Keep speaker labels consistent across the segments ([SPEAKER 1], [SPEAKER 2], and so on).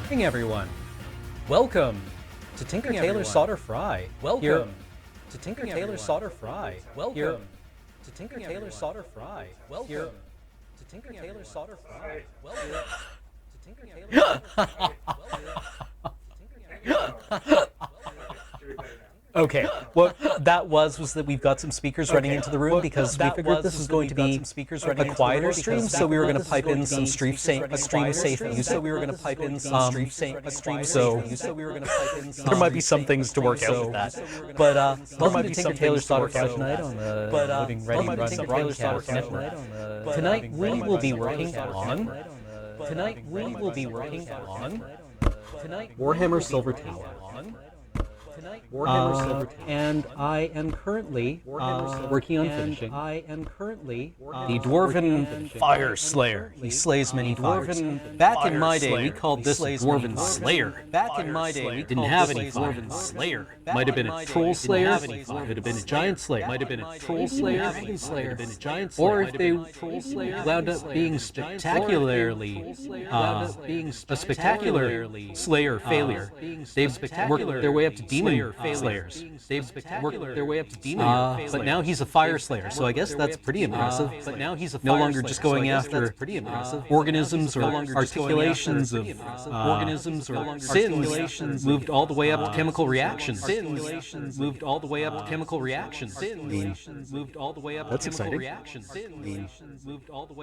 [SPEAKER 1] Hey everyone, welcome to Tinker Tailor Solder Fry. Welcome to Tinker Tailor Solder Fry. Welcome to Tinker Tailor Solder Fry. Welcome to Tinker Tailor Solder Fry. Welcome to Tinker Tailor Solder Fry. Okay, what that was that we've got some speakers running into the room because we figured this was going to be a quieter stream, so we were going to pipe in some stream safe use. So we were going to pipe in some stream so we were going to pipe in some. There might be some things to work out with that, but welcome to Tinker Tailor Solder Fry tonight on the Living Ready Run broadcast network. Tonight we will be working on. Tonight we will be working on. Warhammer Silver Tower. Warhammer Silver Tower. And I am currently working on finishing. The Dwarven Fire Slayer. He slays many fires. Back in my day, we called this Dwarven Slayer. Back in my day, we didn't have any Dwarven Slayer. Might have been a Troll Slayer. Might have been a Giant Slayer. Might have been a Troll Slayer. Might have been a Giant Slayer. Or if they wound up being spectacularly a spectacular Slayer failure, they've worked their way up to Demon Slayers. They've worked their way up to Demon Slayers. But now he's a Fire Slayer, so I guess that's pretty impressive. But now he's no longer just going after organisms or articulations of organisms or sins. Moved all the way up to chemical reactions. Moved all the way up to chemical reactions. Moved all the way up to chemical reactions.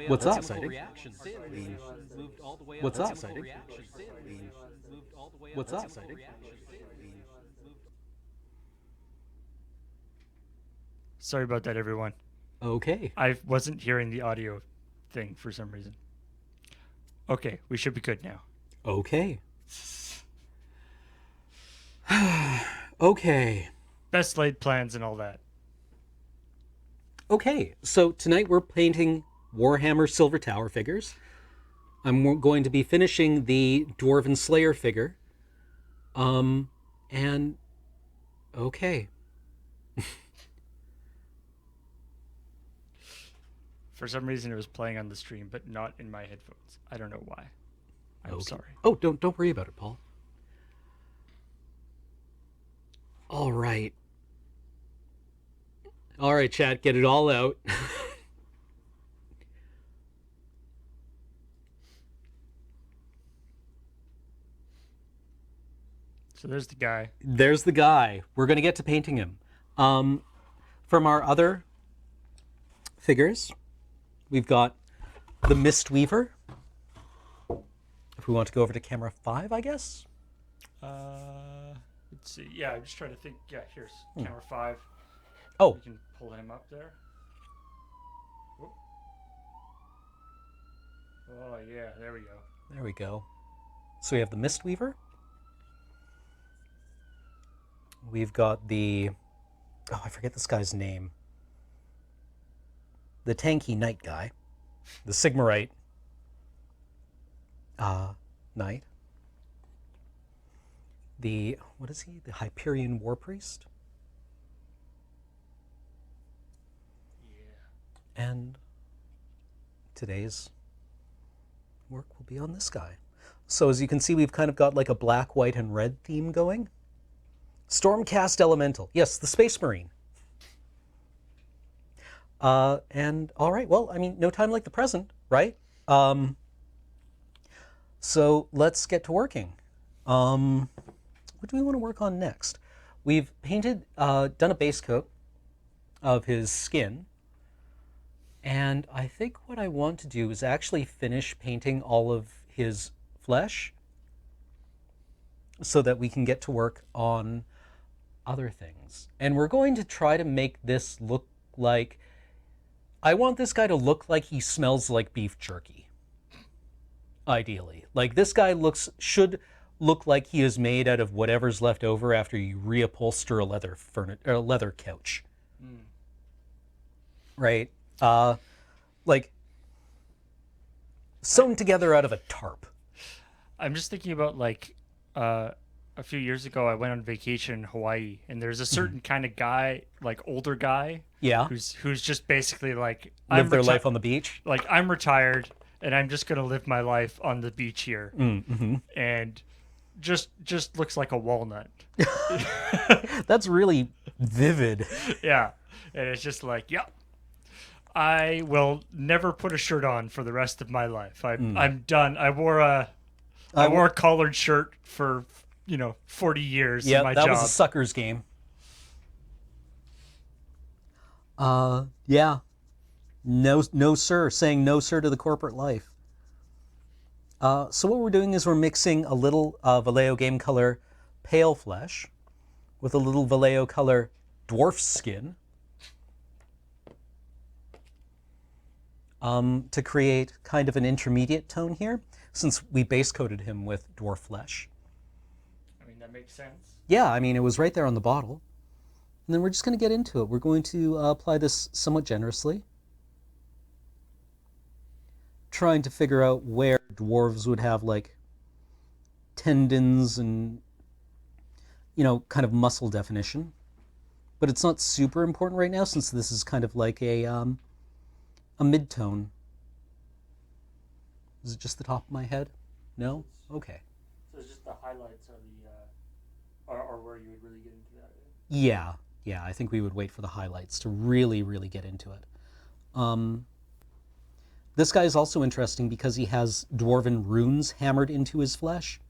[SPEAKER 1] What's up? What's up? What's up?
[SPEAKER 2] Sorry about that, everyone.
[SPEAKER 1] Okay.
[SPEAKER 2] I wasn't hearing the audio thing for some reason. Okay, we should be good now.
[SPEAKER 1] Okay. Okay.
[SPEAKER 2] Best laid plans and all that.
[SPEAKER 1] Okay, so tonight we're painting Warhammer Silver Tower figures. I'm going to be finishing the Dwarven Slayer figure. And okay.
[SPEAKER 2] For some reason, it was playing on the stream, but not in my headphones. I don't know why. I'm sorry.
[SPEAKER 1] Oh, don't worry about it, Paul. All right. All right, chat, get it all out.
[SPEAKER 2] So there's the guy.
[SPEAKER 1] There's the guy. We're going to get to painting him. From our other figures, we've got the Mistweaver. If we want to go over to camera 5, I guess.
[SPEAKER 2] Let's see. Yeah, I'm just trying to think. Yeah, here's camera 5.
[SPEAKER 1] Oh.
[SPEAKER 2] You can pull him up there. Whoop. Oh, yeah, there we go.
[SPEAKER 1] There we go. So we have the Mistweaver. We've got the... Oh, I forget this guy's name. The tanky knight guy. The Sigmarite knight. The... What is he? The Hyperion War Priest? Yeah. And today's work will be on this guy. So as you can see, we've kind of got like a black, white, and red theme going. Stormcast Elemental. Yes, the Space Marine. And all right, well, I mean, no time like the present, right? So let's get to working. What do we want to work on next? We've painted, done a base coat of his skin. And I think what I want to do is actually finish painting all of his flesh so that we can get to work on other things. And we're going to try to make this look like... I want this guy to look like he smells like beef jerky. Ideally. Like, this guy should look like he is made out of whatever's left over after you reupholster a leather couch. Mm. Right? Like, sewn together out of a tarp.
[SPEAKER 2] I'm just thinking about, like, a few years ago, I went on vacation in Hawaii, and there's a certain kind of guy, like older guy, who's just basically like
[SPEAKER 1] live their life on the beach.
[SPEAKER 2] Like, I'm retired, and I'm just gonna live my life on the beach here.
[SPEAKER 1] Mm-hmm.
[SPEAKER 2] And just looks like a walnut.
[SPEAKER 1] That's really vivid.
[SPEAKER 2] Yeah, and it's just like, yep. I will never put a shirt on for the rest of my life. I'm done. I wore a collared shirt for 40 years in my job.
[SPEAKER 1] Yeah, that was a sucker's game. Yeah. No sir, saying no sir to the corporate life. So what we're doing is we're mixing a little Vallejo Game Color Pale Flesh with a little Vallejo Color Dwarf Skin to create kind of an intermediate tone here, since we base coated him with Dwarf Flesh.
[SPEAKER 2] I mean, that makes sense.
[SPEAKER 1] Yeah, I mean, it was right there on the bottle. And then we're just going to get into it. We're going to apply this somewhat generously, trying to figure out where dwarves would have like tendons and kind of muscle definition. But it's not super important right now, since this is kind of like a mid-tone. Is it just the top of my head? No? Okay.
[SPEAKER 2] So it's just the highlights are are where you would really get into that.
[SPEAKER 1] Yeah, I think we would wait for the highlights to really, really get into it. This guy is also interesting because he has dwarven runes hammered into his flesh.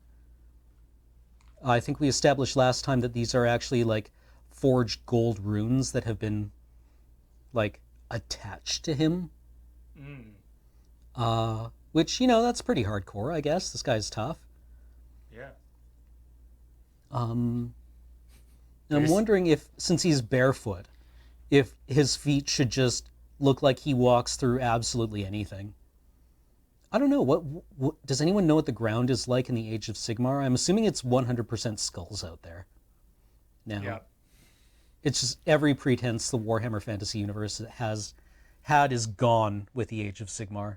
[SPEAKER 1] I think we established last time that these are actually like forged gold runes that have been like attached to him. Which, that's pretty hardcore, I guess. This guy's tough.
[SPEAKER 2] Yeah.
[SPEAKER 1] I'm wondering if, since he's barefoot, if his feet should just look like he walks through absolutely anything. I don't know. What does anyone know what the ground is like in the Age of Sigmar? I'm assuming it's 100% skulls out there. Now,
[SPEAKER 2] yeah.
[SPEAKER 1] It's just every pretense the Warhammer Fantasy Universe has had is gone with the Age of Sigmar.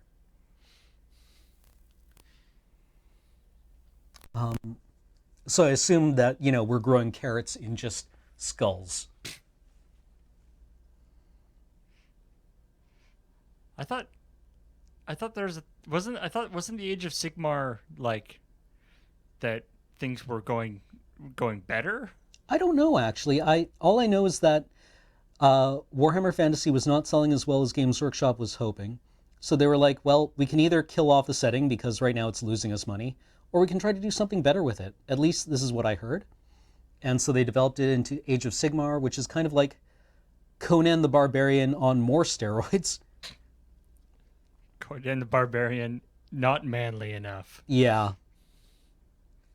[SPEAKER 1] So I assume that, we're growing carrots in just skulls.
[SPEAKER 2] I thought wasn't the Age of Sigmar like that things were going better?
[SPEAKER 1] I don't know, actually. All I know is that Warhammer Fantasy was not selling as well as Games Workshop was hoping. So they were like, well, we can either kill off the setting because right now it's losing us money, or we can try to do something better with it. At least this is what I heard. And so they developed it into Age of Sigmar, which is kind of like Conan the Barbarian on more steroids.
[SPEAKER 2] Conan the Barbarian, not manly enough.
[SPEAKER 1] Yeah.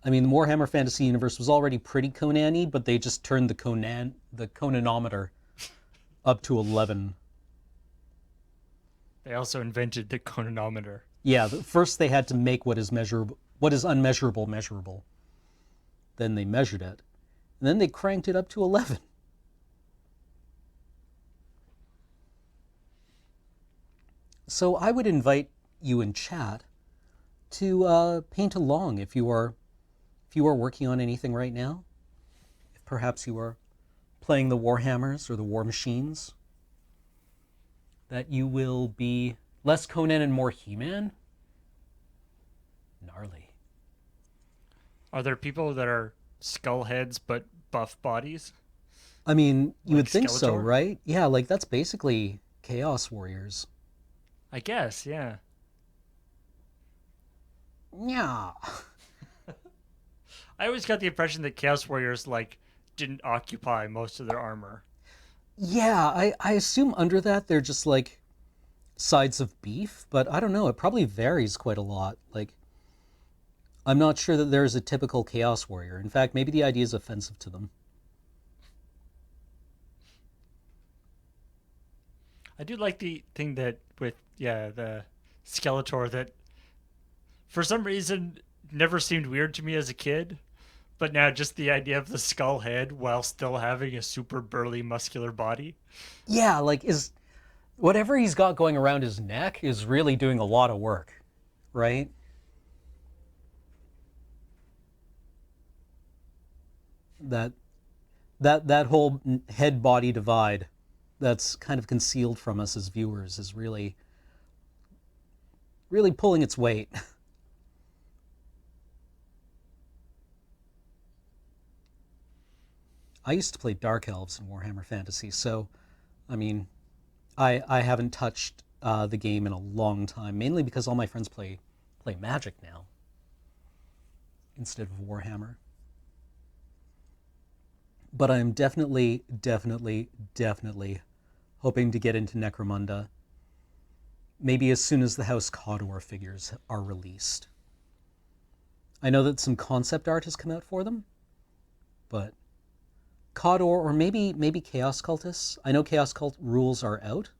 [SPEAKER 1] I mean, the Warhammer Fantasy Universe was already pretty Conan-y, but they just turned the Conanometer up to 11.
[SPEAKER 2] They also invented the Conanometer.
[SPEAKER 1] Yeah, first they had to make what is unmeasurable measurable. Then they measured it. And then they cranked it up to 11. So I would invite you in chat to paint along if you are working on anything right now. If perhaps you are playing the Warhammers or the War Machines, that you will be less Conan and more He-Man. Gnarly.
[SPEAKER 2] Are there people that are skull heads but buff bodies?
[SPEAKER 1] I mean, you
[SPEAKER 2] Like
[SPEAKER 1] would think so,
[SPEAKER 2] Skeletor?
[SPEAKER 1] right? Yeah, like that's basically Chaos Warriors.
[SPEAKER 2] I guess, yeah.
[SPEAKER 1] Yeah.
[SPEAKER 2] I always got the impression that Chaos Warriors didn't occupy most of their armor.
[SPEAKER 1] Yeah, I assume under that they're just like sides of beef, but I don't know. It probably varies quite a lot. Like, I'm not sure that there's a typical Chaos Warrior. In fact, maybe the idea is offensive to them.
[SPEAKER 2] I do like the thing that with the Skeletor that for some reason never seemed weird to me as a kid, but now just the idea of the skull head while still having a super burly muscular body.
[SPEAKER 1] Yeah, like whatever he's got going around his neck is really doing a lot of work, right? That whole head body divide that's kind of concealed from us as viewers is really pulling its weight. I used to play Dark Elves in Warhammer Fantasy, so, I mean, I haven't touched the game in a long time, mainly because all my friends play Magic now instead of Warhammer. But I'm definitely hoping to get into Necromunda, maybe as soon as the House Cawdor figures are released. I know that some concept art has come out for them, but Cawdor, or maybe Chaos Cultists. I know Chaos Cult rules are out,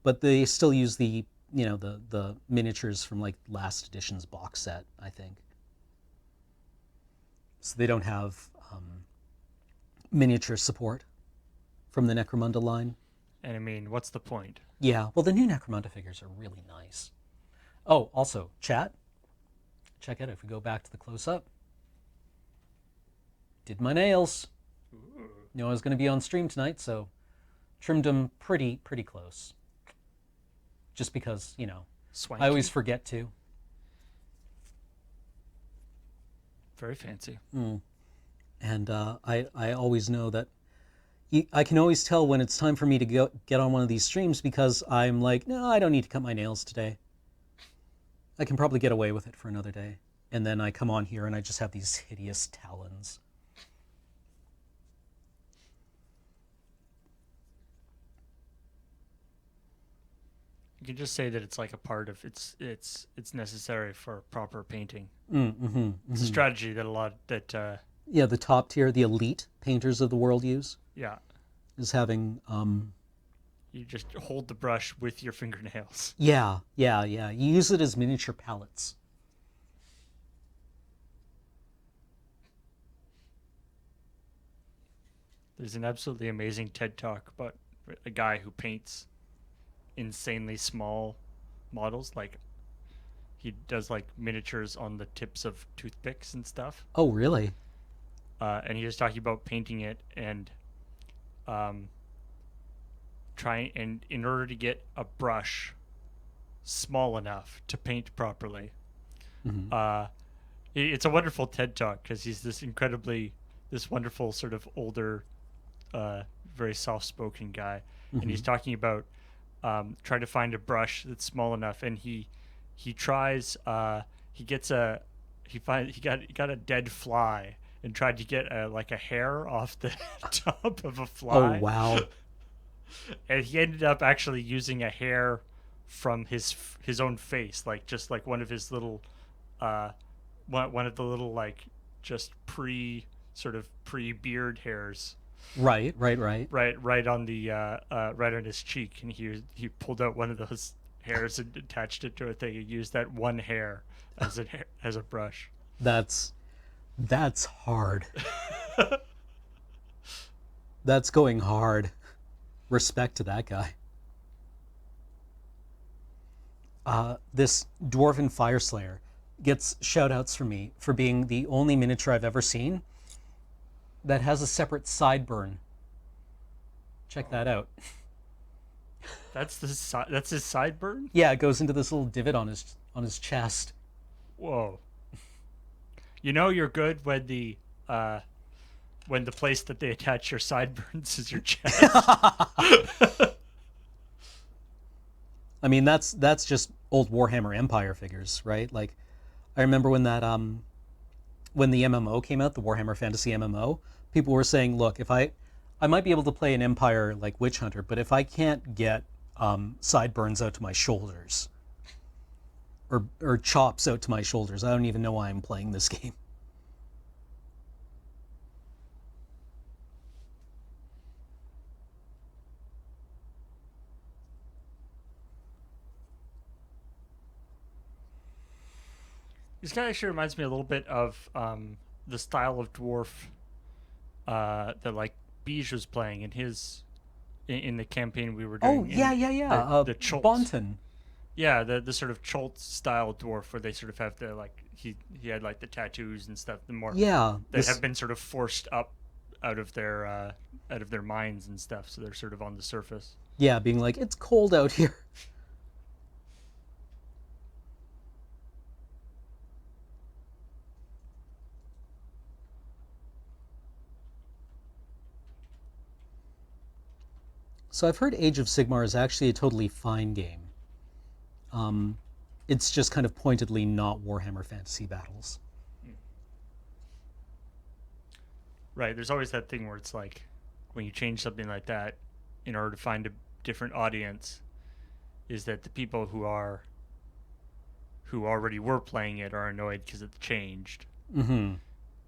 [SPEAKER 1] but they still use the the miniatures from like last edition's box set, I think. So they don't have miniature support from the Necromunda line.
[SPEAKER 2] And I mean, what's the point?
[SPEAKER 1] Yeah, well, the new Necromunda figures are really nice. Oh, also, chat, check out if we go back to the close-up. Did my nails. Knew I was going to be on stream tonight, so trimmed them pretty close. Just because,
[SPEAKER 2] Swanky.
[SPEAKER 1] I always forget to.
[SPEAKER 2] Very fancy.
[SPEAKER 1] And I always know that I can always tell when it's time for me to get on one of these streams, because I'm like, no, I don't need to cut my nails today. I can probably get away with it for another day. And then I come on here and I just have these hideous talons.
[SPEAKER 2] You can just say that it's like a part of it's necessary for proper painting. It's a strategy that
[SPEAKER 1] yeah, the top tier, the elite painters of the world use.
[SPEAKER 2] Yeah.
[SPEAKER 1] Is having
[SPEAKER 2] you just hold the brush with your fingernails.
[SPEAKER 1] Yeah. You use it as miniature palettes.
[SPEAKER 2] There's an absolutely amazing TED Talk about a guy who paints insanely small models. Like, he does like miniatures on the tips of toothpicks and stuff.
[SPEAKER 1] Oh, really?
[SPEAKER 2] And he was talking about painting it and in order to get a brush small enough to paint properly. It's a wonderful TED Talk because he's this wonderful sort of older, very soft-spoken guy, and he's talking about trying to find a brush that's small enough, and he got a dead fly and tried to get a hair off the top of a fly.
[SPEAKER 1] Oh, wow.
[SPEAKER 2] And he ended up actually using a hair from his own face, just like one of his little one of the little just pre beard hairs.
[SPEAKER 1] Right
[SPEAKER 2] on the right on his cheek, and he pulled out one of those hairs and attached it to a thing and used that one hair as a brush.
[SPEAKER 1] That's hard. That's going hard. Respect to that guy. This Dwarven Fireslayer gets shout-outs from me for being the only miniature I've ever seen that has a separate sideburn. Check that out.
[SPEAKER 2] That's his sideburn?
[SPEAKER 1] Yeah, it goes into this little divot on his chest.
[SPEAKER 2] Whoa. You know you're good when the place that they attach your sideburns is your chest.
[SPEAKER 1] I mean, that's just old Warhammer Empire figures, right? Like, I remember when that when the MMO came out, the Warhammer Fantasy MMO, people were saying, look, if I might be able to play an Empire like Witch Hunter, but if I can't get sideburns out to my shoulders or chops out to my shoulders, I don't even know why I'm playing this game.
[SPEAKER 2] This guy actually reminds me a little bit of the style of dwarf that Beige was playing in the campaign we were doing.
[SPEAKER 1] Oh yeah.
[SPEAKER 2] The Cholts.
[SPEAKER 1] Bonton.
[SPEAKER 2] Yeah, the sort of Cholts style dwarf where they sort of have the he had the tattoos and stuff. The more that have been sort of forced up out of their minds and stuff, so they're sort of on the surface.
[SPEAKER 1] Yeah, being like, it's cold out here. So I've heard Age of Sigmar is actually a totally fine game. It's just kind of pointedly not Warhammer Fantasy Battles.
[SPEAKER 2] Right. There's always that thing where it's like when you change something like that in order to find a different audience, is that the people who already were playing it are annoyed because it's changed.
[SPEAKER 1] Mm-hmm.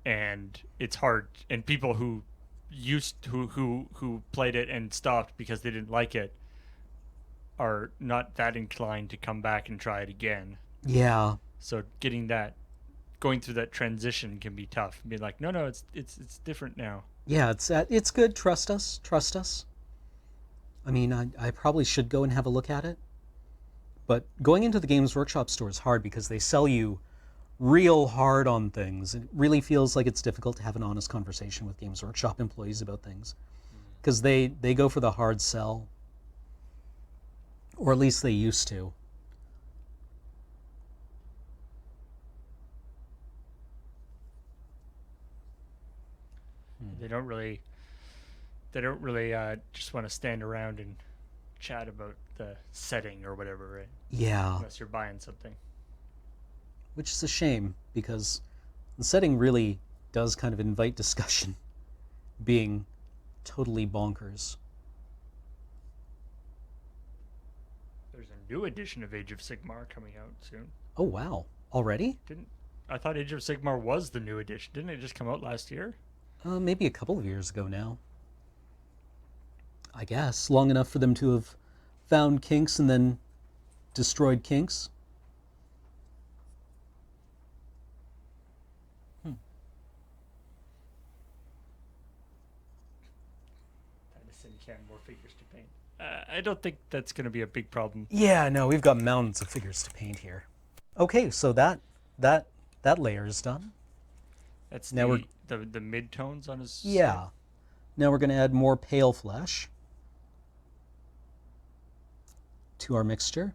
[SPEAKER 2] And it's hard, and people who played it and stopped because they didn't like it are not that inclined to come back and try it again.
[SPEAKER 1] Yeah.
[SPEAKER 2] So going through that transition can be tough. Be like, no, it's different now.
[SPEAKER 1] Yeah, it's good. Trust us. I mean, I probably should go and have a look at it. But going into the Games Workshop store is hard because they sell you real hard on things. It really feels like it's difficult to have an honest conversation with Games Workshop employees about things because they go for the hard sell, or at least they used to.
[SPEAKER 2] They don't really just want to stand around and chat about the setting or whatever, right?
[SPEAKER 1] Yeah.
[SPEAKER 2] Unless you're buying something.
[SPEAKER 1] Which is a shame because the setting really does kind of invite discussion, being totally bonkers.
[SPEAKER 2] There's a new edition of Age of Sigmar coming out soon.
[SPEAKER 1] Oh wow, already?
[SPEAKER 2] I thought Age of Sigmar was the new edition. Didn't it just come out last year?
[SPEAKER 1] Maybe a couple of years ago now. I guess long enough for them to have found kinks and then destroyed kinks.
[SPEAKER 2] More figures to paint. I don't think that's going to be a big problem.
[SPEAKER 1] Yeah, no, we've got mountains of figures to paint here. Okay, so that layer is done.
[SPEAKER 2] That's
[SPEAKER 1] now
[SPEAKER 2] the mid-tones on his...
[SPEAKER 1] Yeah.
[SPEAKER 2] Side.
[SPEAKER 1] Now we're going to add more pale flesh to our mixture.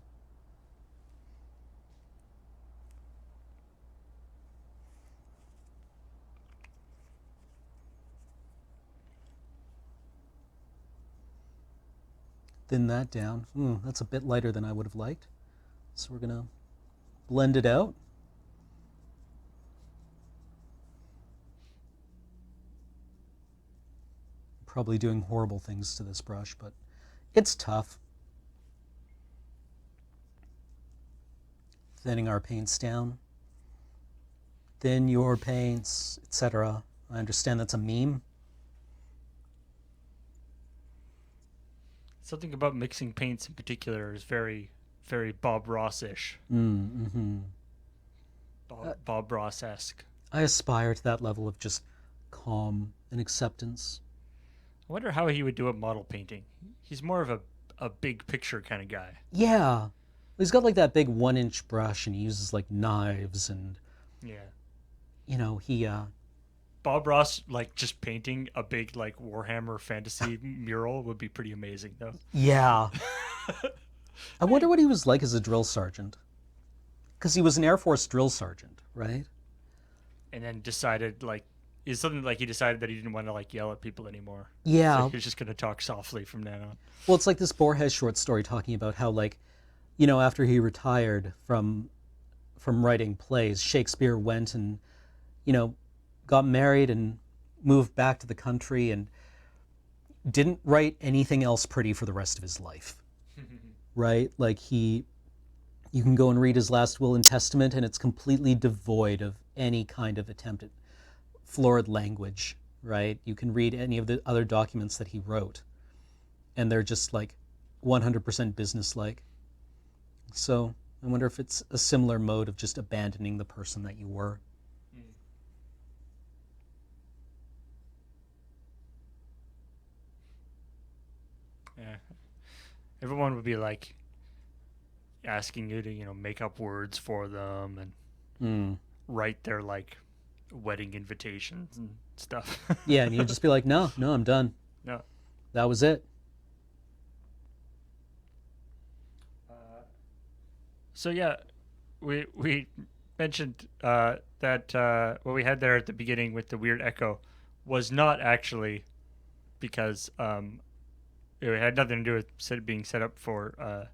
[SPEAKER 1] Thin that down. That's a bit lighter than I would have liked. So we're going to blend it out. Probably doing horrible things to this brush, but it's tough. Thinning our paints down. Thin your paints, etc. I understand that's a meme.
[SPEAKER 2] Something about mixing paints in particular is very, very Bob Ross-ish.
[SPEAKER 1] Mm-hmm.
[SPEAKER 2] Bob Ross-esque.
[SPEAKER 1] I aspire to that level of just calm and acceptance.
[SPEAKER 2] I wonder how he would do a model painting. He's more of a big picture kind of guy.
[SPEAKER 1] Yeah. He's got like that big 1-inch brush and he uses like knives and...
[SPEAKER 2] Yeah.
[SPEAKER 1] You know, he...
[SPEAKER 2] Bob Ross, like, just painting a big, like, Warhammer fantasy mural would be pretty amazing, though.
[SPEAKER 1] Yeah. I wonder what he was like as a drill sergeant. Because he was an Air Force drill sergeant, right?
[SPEAKER 2] And then decided, like, is something like he decided that he didn't want to, like, yell at people anymore.
[SPEAKER 1] Yeah.
[SPEAKER 2] So he was just going to talk softly from then on.
[SPEAKER 1] Well, it's like this Borges short story talking about how, like, you know, after he retired from writing plays, Shakespeare went and, you know, got married and moved back to the country and didn't write anything else pretty for the rest of his life. Right? Like you can go and read his last will and testament and it's completely devoid of any kind of attempt at florid language, right? You can read any of the other documents that he wrote and they're just like 100% businesslike. So I wonder if it's a similar mode of just abandoning the person that you were.
[SPEAKER 2] Yeah. Everyone would be like asking you to, you know, make up words for them and write their like wedding invitations and stuff.
[SPEAKER 1] Yeah, and you'd just be like, no, I'm done.
[SPEAKER 2] No.
[SPEAKER 1] That was it.
[SPEAKER 2] So yeah, we mentioned that what we had there at the beginning with the weird echo was not actually because it had nothing to do with being set up for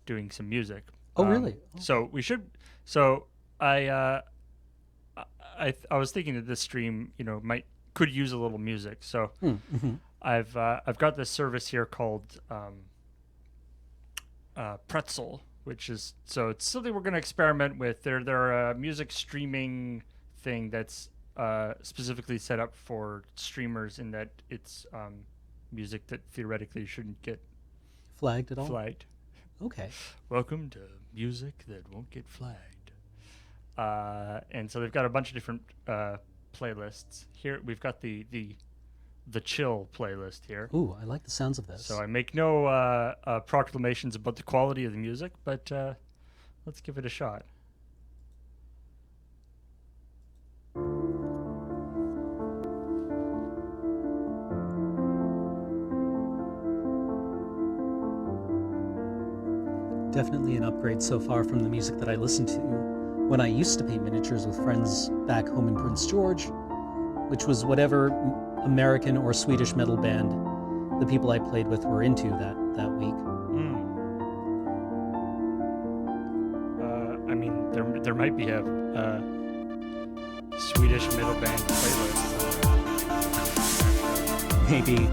[SPEAKER 2] doing some music.
[SPEAKER 1] Oh, really?
[SPEAKER 2] So we should. So I was thinking that this stream, could use a little music. So I've got this service here called Pretzel, which is it's something we're going to experiment with. They're a music streaming thing that's specifically set up for streamers, in that it's music that theoretically shouldn't get
[SPEAKER 1] flagged at all.
[SPEAKER 2] Flagged.
[SPEAKER 1] Okay.
[SPEAKER 2] Welcome to music that won't get flagged. And so they've got a bunch of different playlists. Here we've got the chill playlist here.
[SPEAKER 1] Ooh, I like the sounds of this.
[SPEAKER 2] So I make no proclamations about the quality of the music, but let's give it a shot.
[SPEAKER 1] Definitely an upgrade so far from the music that I listened to when I used to paint miniatures with friends back home in Prince George, which was whatever American or Swedish metal band the people I played with were into that week.
[SPEAKER 2] I mean, there might be a Swedish metal band playlist.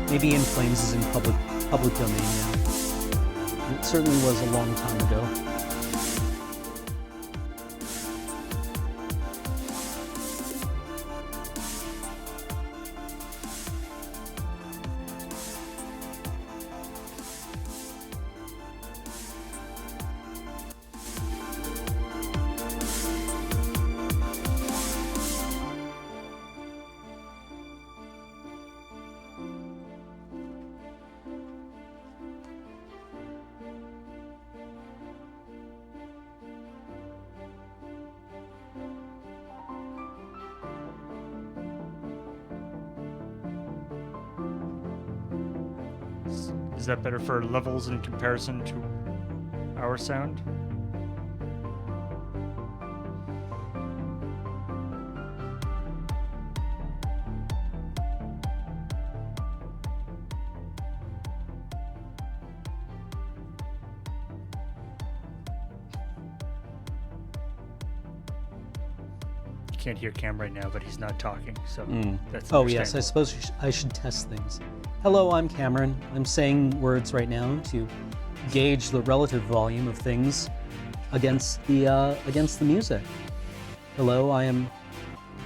[SPEAKER 1] Maybe In Flames is in public domain now. It certainly was a long time ago.
[SPEAKER 2] Is that better for levels in comparison to our sound? You can't hear Cam right now, but he's not talking, so that's
[SPEAKER 1] Oh yes, I suppose I should test things. Hello, I'm Cameron. I'm saying words right now to gauge the relative volume of things against the music. Hello, I am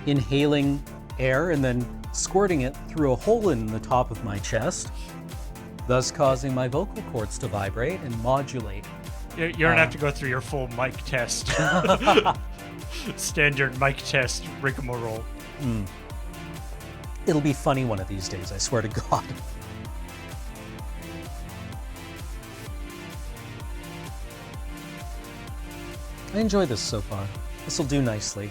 [SPEAKER 1] inhaling air and then squirting it through a hole in the top of my chest, thus causing my vocal cords to vibrate and modulate.
[SPEAKER 2] You don't have to go through your full mic test. Standard mic test rigmarole.
[SPEAKER 1] It'll be funny one of these days, I swear to God. I enjoy this so far. This will do nicely.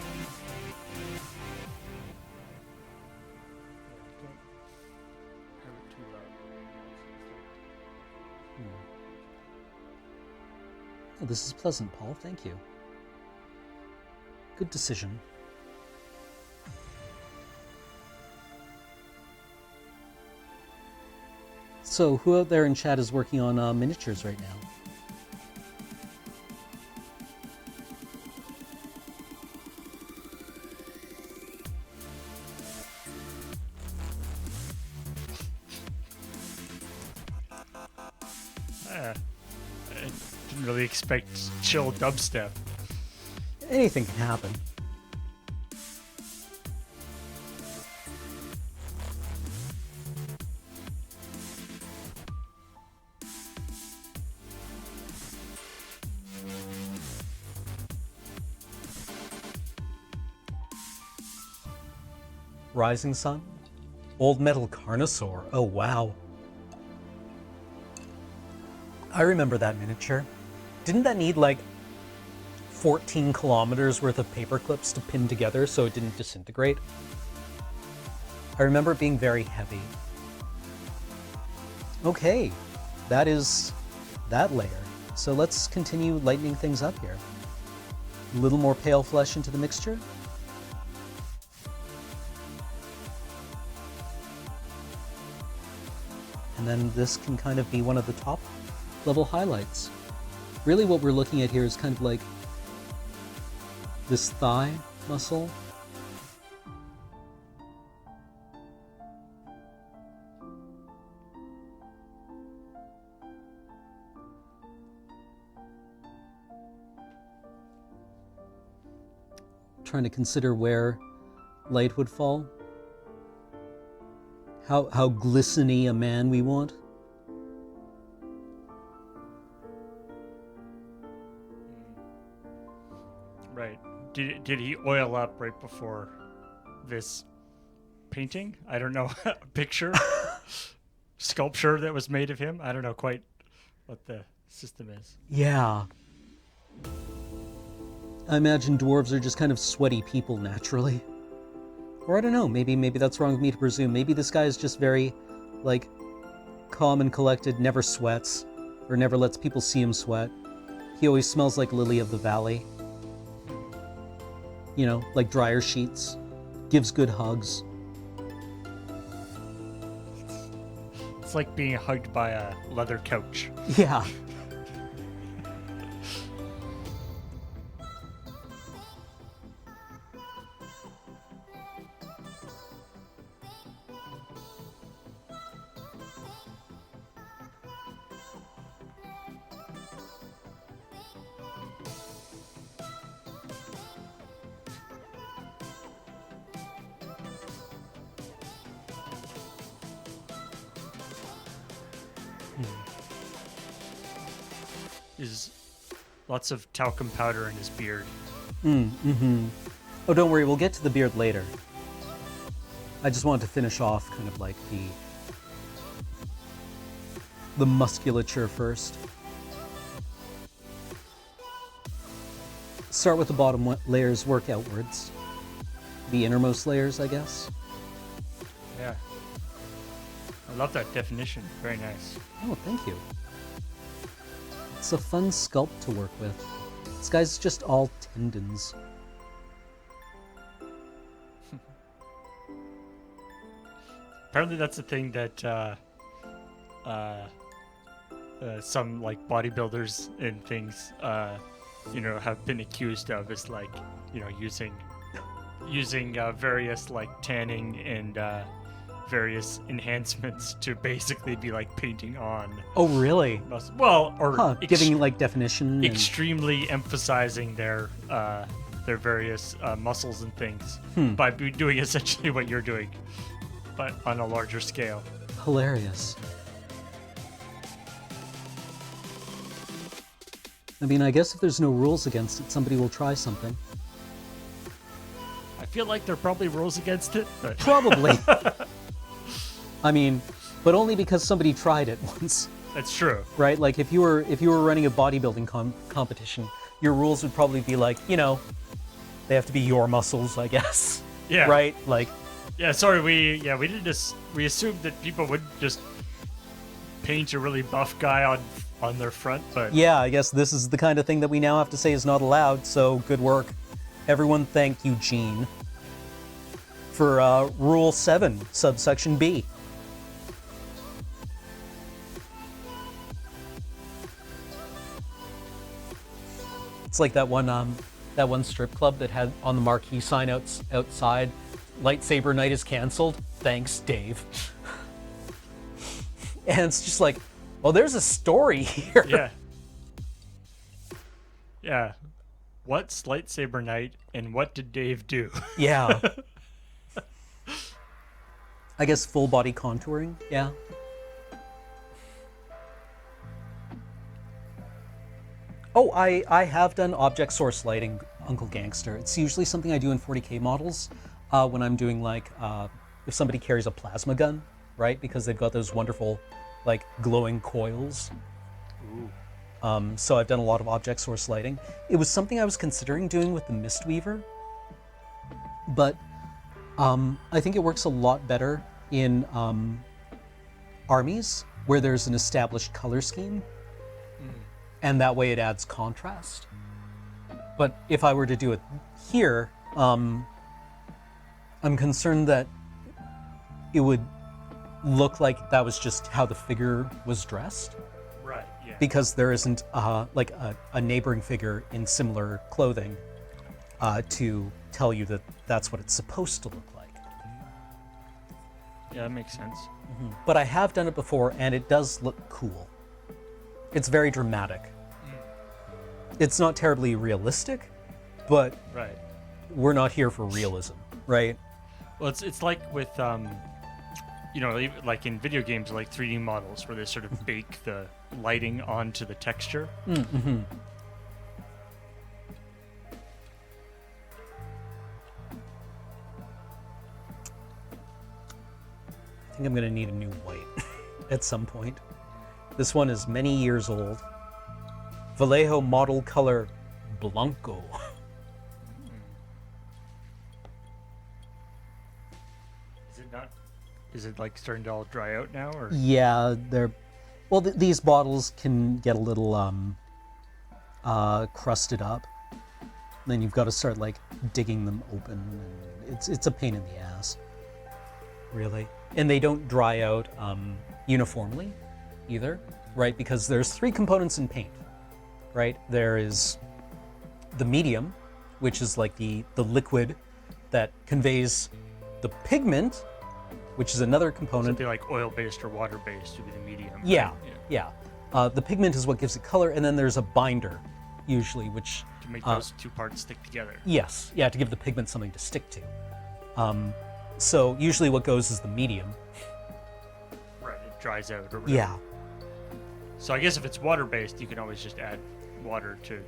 [SPEAKER 1] Oh, this is pleasant, Paul. Thank you. Good decision. So, who out there in chat is working on miniatures right now?
[SPEAKER 2] I didn't really expect chill dubstep.
[SPEAKER 1] Anything can happen. Rising Sun? Old Metal Carnosaur. Oh, wow. I remember that miniature. Didn't that need like 14 kilometers worth of paper clips to pin together so it didn't disintegrate? I remember it being very heavy. Okay, that is that layer. So let's continue lightening things up here. A little more pale flesh into the mixture. and then this can kind of be one of the top level highlights. Really what we're looking at here is kind of like this thigh muscle. Trying to consider where light would fall. How glisten-y a man we want.
[SPEAKER 2] Right. Did he oil up right before this painting? I don't know. A picture? Sculpture that was made of him? I don't know quite what the system is.
[SPEAKER 1] Yeah. I imagine dwarves are just kind of sweaty people naturally. Or I don't know, maybe that's wrong of me to presume. Maybe this guy is just very, like, calm and collected, never sweats, or never lets people see him sweat. He always smells like Lily of the Valley. You know, like dryer sheets. Gives good hugs.
[SPEAKER 2] It's like being hugged by a leather couch.
[SPEAKER 1] Yeah.
[SPEAKER 2] Is lots of talcum powder in his beard.
[SPEAKER 1] Oh, don't worry, we'll get to the beard later. I just wanted to finish off kind of like the musculature first. Start with the bottom layers, work outwards. The innermost layers, I guess.
[SPEAKER 2] Yeah. I love that definition. Very nice.
[SPEAKER 1] Oh, thank you. It's a fun sculpt to work with. This guy's just all tendons.
[SPEAKER 2] Apparently that's the thing that some like bodybuilders and things have been accused of, is like, using various like tanning and various enhancements to basically be like painting on.
[SPEAKER 1] Oh, really?
[SPEAKER 2] Well, or
[SPEAKER 1] giving like definition.
[SPEAKER 2] Extremely emphasizing their various muscles and things by doing essentially what you're doing, but on a larger scale.
[SPEAKER 1] Hilarious. I mean, I guess if there's no rules against it, somebody will try something.
[SPEAKER 2] I feel like there are probably rules against it, but...
[SPEAKER 1] Probably. I mean, but only because somebody tried it once.
[SPEAKER 2] That's true.
[SPEAKER 1] Right? Like, if you were running a bodybuilding competition, your rules would probably be like, they have to be your muscles, I guess.
[SPEAKER 2] Yeah.
[SPEAKER 1] Right? Like...
[SPEAKER 2] Yeah, sorry, we didn't just... We assumed that people would just paint a really buff guy on their front, but...
[SPEAKER 1] Yeah, I guess this is the kind of thing that we now have to say is not allowed, so good work. Everyone thank Eugene for Rule 7, subsection B. It's like that one strip club that had on the marquee sign outside, lightsaber night is canceled. Thanks, Dave. And it's just like, well, there's a story here.
[SPEAKER 2] Yeah. Yeah. What's lightsaber night and what did Dave do?
[SPEAKER 1] Yeah. I guess full body contouring. Yeah. Oh, I have done object source lighting, Uncle Gangster. It's usually something I do in 40K models when I'm doing like, if somebody carries a plasma gun, right? Because they've got those wonderful, like, glowing coils. Ooh. So I've done a lot of object source lighting. It was something I was considering doing with the Mistweaver, but I think it works a lot better in armies where there's an established color scheme. And that way it adds contrast. But if I were to do it here, I'm concerned that it would look like that was just how the figure was dressed,
[SPEAKER 2] Right. Yeah.
[SPEAKER 1] because there isn't like a neighboring figure in similar clothing to tell you that that's what it's supposed to look like.
[SPEAKER 2] Yeah, that makes sense.
[SPEAKER 1] But I have done it before, and it does look cool. It's very dramatic. It's not terribly realistic, but
[SPEAKER 2] Right.
[SPEAKER 1] we're not here for realism, right?
[SPEAKER 2] Well, it's like with you know, like in video games, like 3D models, where they sort of bake the lighting onto the texture.
[SPEAKER 1] Mm-hmm. I think I'm gonna need a new white at some point. This one is many years old. Vallejo model color Blanco.
[SPEAKER 2] Is it not? Is it like starting to all dry out now, or?
[SPEAKER 1] Yeah, they're well. These bottles can get a little crusted up. Then you've got to start like digging them open, and it's a pain in the ass, really. And they don't dry out uniformly, either, right? Because there's 3 components in paint, right? There is the medium, which is like the liquid that conveys the pigment, which is another component.
[SPEAKER 2] Something like oil-based or water-based would be the medium. Right?
[SPEAKER 1] Yeah. The pigment is what gives it color, and then there's a binder, usually, which
[SPEAKER 2] To make those 2 parts stick together.
[SPEAKER 1] yes, yeah, to give the pigment something to stick to. So usually what goes is the medium.
[SPEAKER 2] Right. It dries out or whatever.
[SPEAKER 1] Yeah.
[SPEAKER 2] So I guess if it's water-based, you can always just add water to.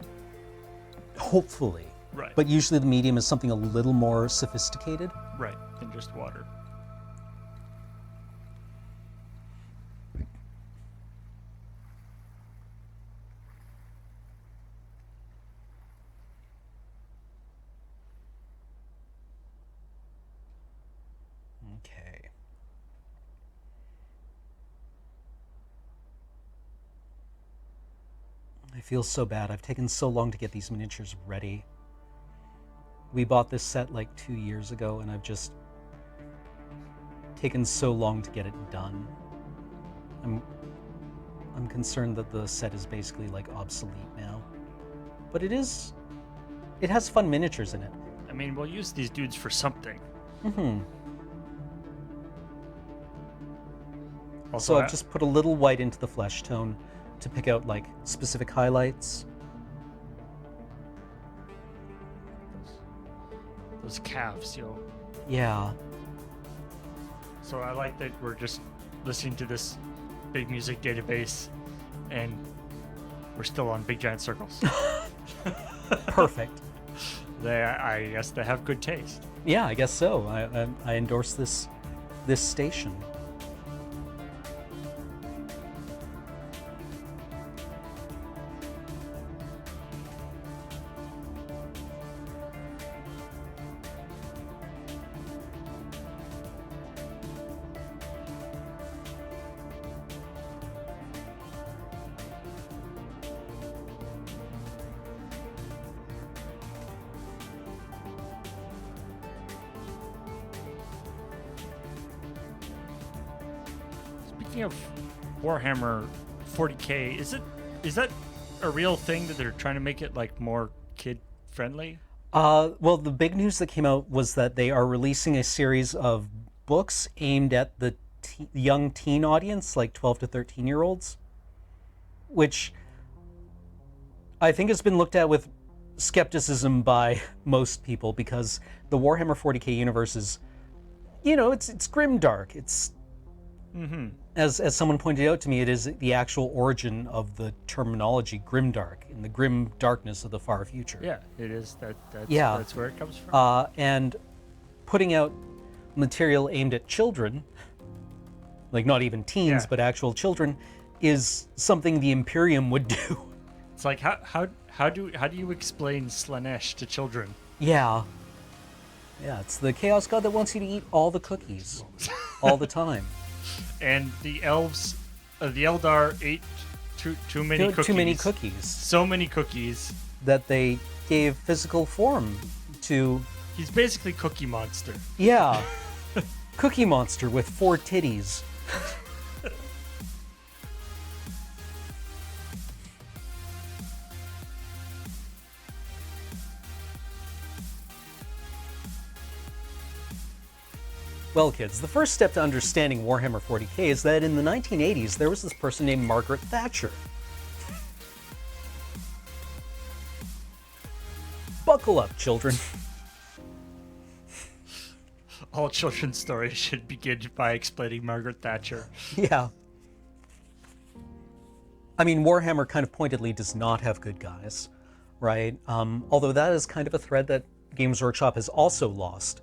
[SPEAKER 1] Hopefully.
[SPEAKER 2] Right.
[SPEAKER 1] But usually the medium is something a little more sophisticated.
[SPEAKER 2] Right. Than just water.
[SPEAKER 1] Okay. I feel so bad. I've taken so long to get these miniatures ready. We bought this set like 2 years ago, and I've just taken so long to get it done. I'm concerned that the set is basically like obsolete now. But it has fun miniatures in it.
[SPEAKER 2] I mean, we'll use these dudes for something.
[SPEAKER 1] Mm-hmm.
[SPEAKER 2] Also,
[SPEAKER 1] So I've just put a little white into the flesh tone to pick out like specific highlights.
[SPEAKER 2] those calves, yo.
[SPEAKER 1] Yeah.
[SPEAKER 2] So I like that we're just listening to this big music database, and we're still on Big Giant Circles.
[SPEAKER 1] Perfect.
[SPEAKER 2] I guess they have good taste.
[SPEAKER 1] Yeah, I guess so. I endorse this station.
[SPEAKER 2] Speaking of Warhammer 40K, is that a real thing that they're trying to make it like more kid friendly?
[SPEAKER 1] Well, the big news that came out was that they are releasing a series of books aimed at the young teen audience, like 12 to 13-year-olds, which I think has been looked at with skepticism by most people, because the Warhammer 40K universe is, it's grimdark. It's as someone pointed out to me, it is the actual origin of the terminology grimdark, in the grim darkness of the far future.
[SPEAKER 2] Yeah, it is. That's where it comes from.
[SPEAKER 1] And putting out material aimed at children, like not even teens, but actual children, is something the Imperium would do.
[SPEAKER 2] It's like how do you explain Slanesh to children?
[SPEAKER 1] Yeah, it's the Chaos God that wants you to eat all the cookies, all the time.
[SPEAKER 2] And the elves, the Eldar ate too many cookies.
[SPEAKER 1] Too many cookies.
[SPEAKER 2] So many cookies
[SPEAKER 1] that they gave physical form to.
[SPEAKER 2] He's basically Cookie Monster.
[SPEAKER 1] Yeah, Cookie Monster with 4 titties. Well, kids, the first step to understanding Warhammer 40k is that in the 1980s, there was this person named Margaret Thatcher. Buckle up, children.
[SPEAKER 2] All children's stories should begin by explaining Margaret Thatcher.
[SPEAKER 1] Yeah. I mean, Warhammer kind of pointedly does not have good guys, right? Although that is kind of a thread that Games Workshop has also lost.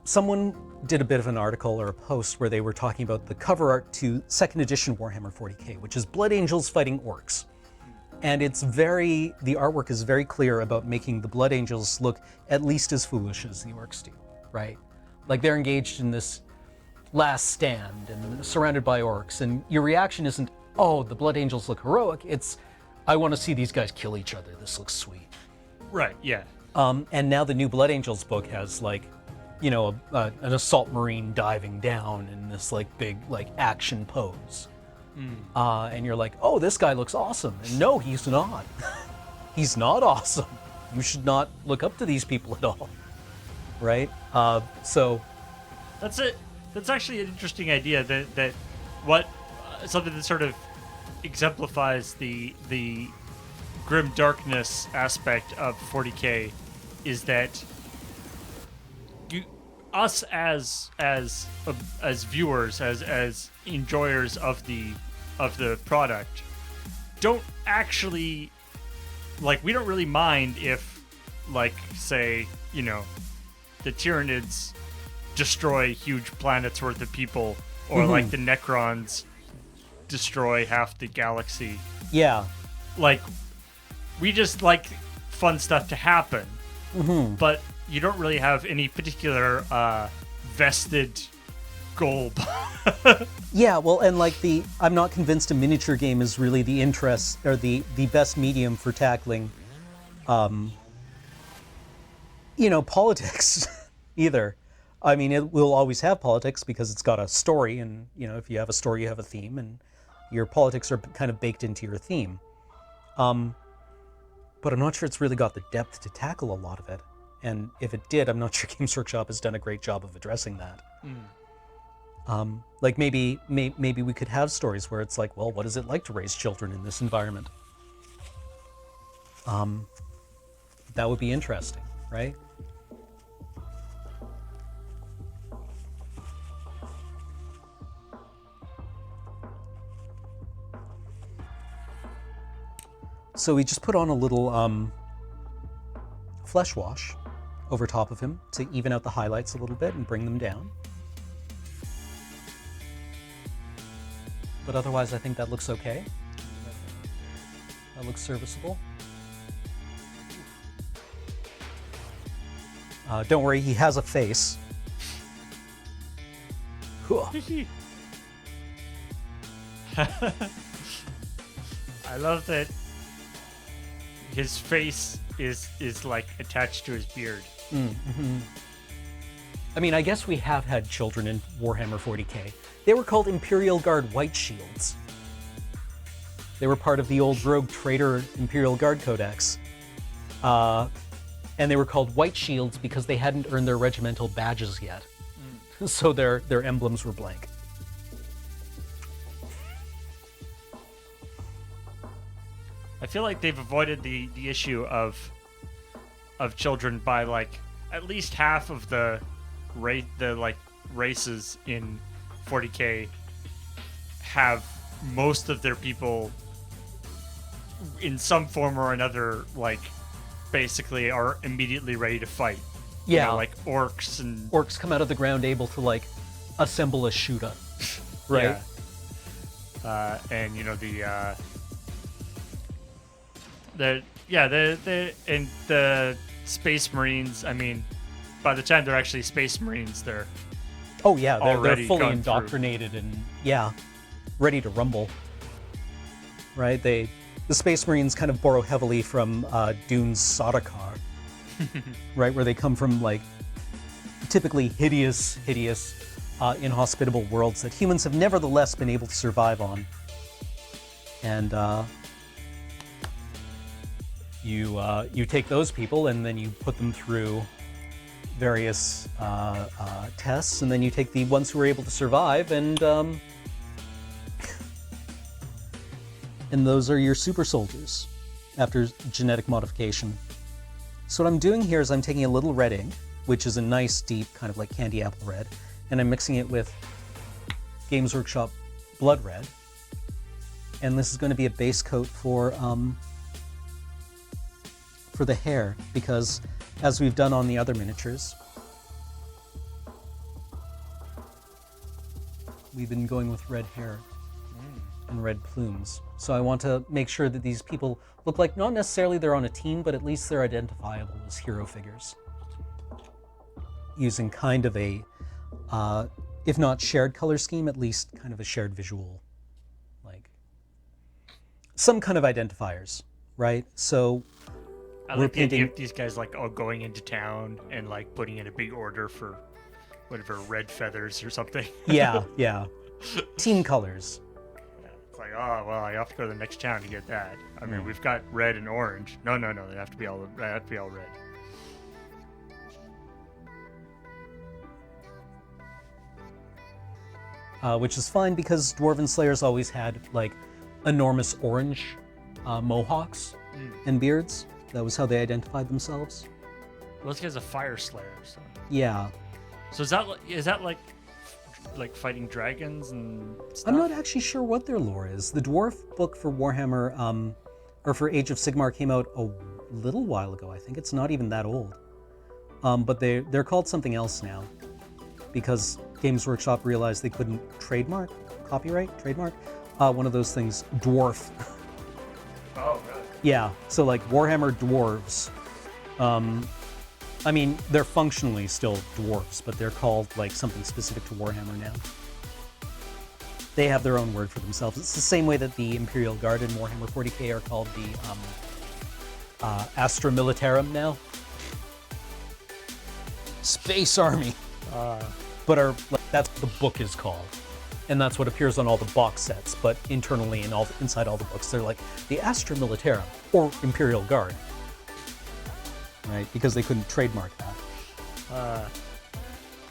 [SPEAKER 1] Someone did a bit of an article or a post where they were talking about the cover art to 2nd edition Warhammer 40k, which is Blood Angels fighting orcs. And the artwork is very clear about making the Blood Angels look at least as foolish as the orcs do, right? Like they're engaged in this last stand and surrounded by orcs, and your reaction isn't, oh, the Blood Angels look heroic, it's, I want to see these guys kill each other, this looks sweet.
[SPEAKER 2] Right, yeah.
[SPEAKER 1] And now the new Blood Angels book has like, you know, an assault marine diving down in this like big like action pose. And you're like, oh, this guy looks awesome. And no, he's not. He's not awesome. You should not look up to these people at all. Right? So
[SPEAKER 2] That's it. That's actually an interesting idea. Something that sort of exemplifies the grim darkness aspect of 40k is that us as viewers, as enjoyers of the product, don't actually like. We don't really mind if, like, say, you know, the Tyranids destroy huge planets worth of people, or like the Necrons destroy half the galaxy.
[SPEAKER 1] Yeah.
[SPEAKER 2] Like, we just like fun stuff to happen, but you don't really have any particular vested goal.
[SPEAKER 1] Yeah, well, and like I'm not convinced a miniature game is really the interest or the best medium for tackling, politics either. I mean, it will always have politics because it's got a story, and if you have a story, you have a theme, and your politics are kind of baked into your theme. But I'm not sure it's really got the depth to tackle a lot of it. And if it did, I'm not sure Games Workshop has done a great job of addressing that. Like maybe we could have stories where it's like, well, what is it like to raise children in this environment? That would be interesting, right? So we just put on a little flesh wash over top of him to even out the highlights a little bit and bring them down. But otherwise, I think that looks okay. That looks serviceable. Don't worry, he has a face.
[SPEAKER 2] I love that his face is like attached to his beard.
[SPEAKER 1] I mean, I guess we have had children in Warhammer 40k. They were called Imperial Guard White Shields. They were part of the old rogue traitor Imperial Guard Codex. And they were called White Shields because they hadn't earned their regimental badges yet. So their emblems were blank.
[SPEAKER 2] I feel like they've avoided the issue of children by like at least half of the races in 40k have most of their people in some form or another, like, basically are immediately ready to fight.
[SPEAKER 1] Yeah.
[SPEAKER 2] Like orcs and...
[SPEAKER 1] Orcs come out of the ground able to, like, assemble a shoota. Right?
[SPEAKER 2] Yeah. And, the Space Marines, I mean, by the time they're actually Space Marines, they're...
[SPEAKER 1] Oh, yeah, they're fully indoctrinated
[SPEAKER 2] through.
[SPEAKER 1] And, yeah, ready to rumble. Right? The Space Marines kind of borrow heavily from Dune's Sardaukar. right? Where they come from like typically hideous, inhospitable worlds that humans have nevertheless been able to survive on. And you take those people and then you put them through various tests, and then you take the ones who are able to survive, and those are your super soldiers after genetic modification. So what I'm doing here is I'm taking a little red ink, which is a nice deep kind of like candy apple red, and I'm mixing it with Games Workshop blood red, and this is going to be a base coat for the hair, because as we've done on the other miniatures, we've been going with red hair and red plumes. So I want to make sure that these people look like not necessarily they're on a team, but at least they're identifiable as hero figures. Using kind of a, if not shared color scheme, at least kind of a shared visual, like some kind of identifiers, right? So
[SPEAKER 2] I like the idea of these guys like all going into town and like putting in a big order for whatever red feathers or something.
[SPEAKER 1] Yeah. Team colors.
[SPEAKER 2] It's like, oh well, I have to go to the next town to get that. I mean, we've got red and orange. No, they have to be all red.
[SPEAKER 1] Which is fine because Dwarven Slayers always had like enormous orange mohawks and beards. That was how they identified themselves.
[SPEAKER 2] Well, this guy's a fire slayer. So.
[SPEAKER 1] Yeah.
[SPEAKER 2] So is that like fighting dragons and stuff?
[SPEAKER 1] I'm not actually sure what their lore is. The dwarf book for Warhammer, or for Age of Sigmar, came out a little while ago. I think it's not even that old. But they're called something else now, because Games Workshop realized they couldn't trademark one of those things, dwarf.
[SPEAKER 2] Oh, really?
[SPEAKER 1] Yeah. So like Warhammer dwarves. I mean, they're functionally still dwarfs, but they're called like something specific to Warhammer now. They have their own word for themselves. It's the same way that the Imperial Guard in Warhammer 40k are called the Astra Militarum now. Space Army. But that's what the book is called. And that's what appears on all the box sets, but internally and inside all the books, they're like the Astra Militarum or Imperial Guard. Right, because they couldn't trademark that.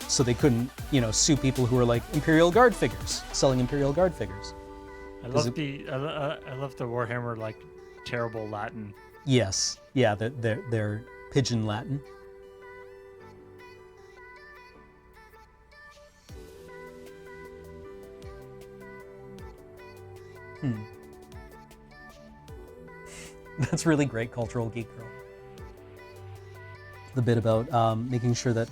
[SPEAKER 1] So they couldn't, sue people who were like Imperial Guard figures, selling Imperial Guard figures.
[SPEAKER 2] I love the Warhammer like terrible Latin.
[SPEAKER 1] Yes, yeah, they're Pigeon Latin. That's really great, Cultural Geek Girl. The bit about making sure that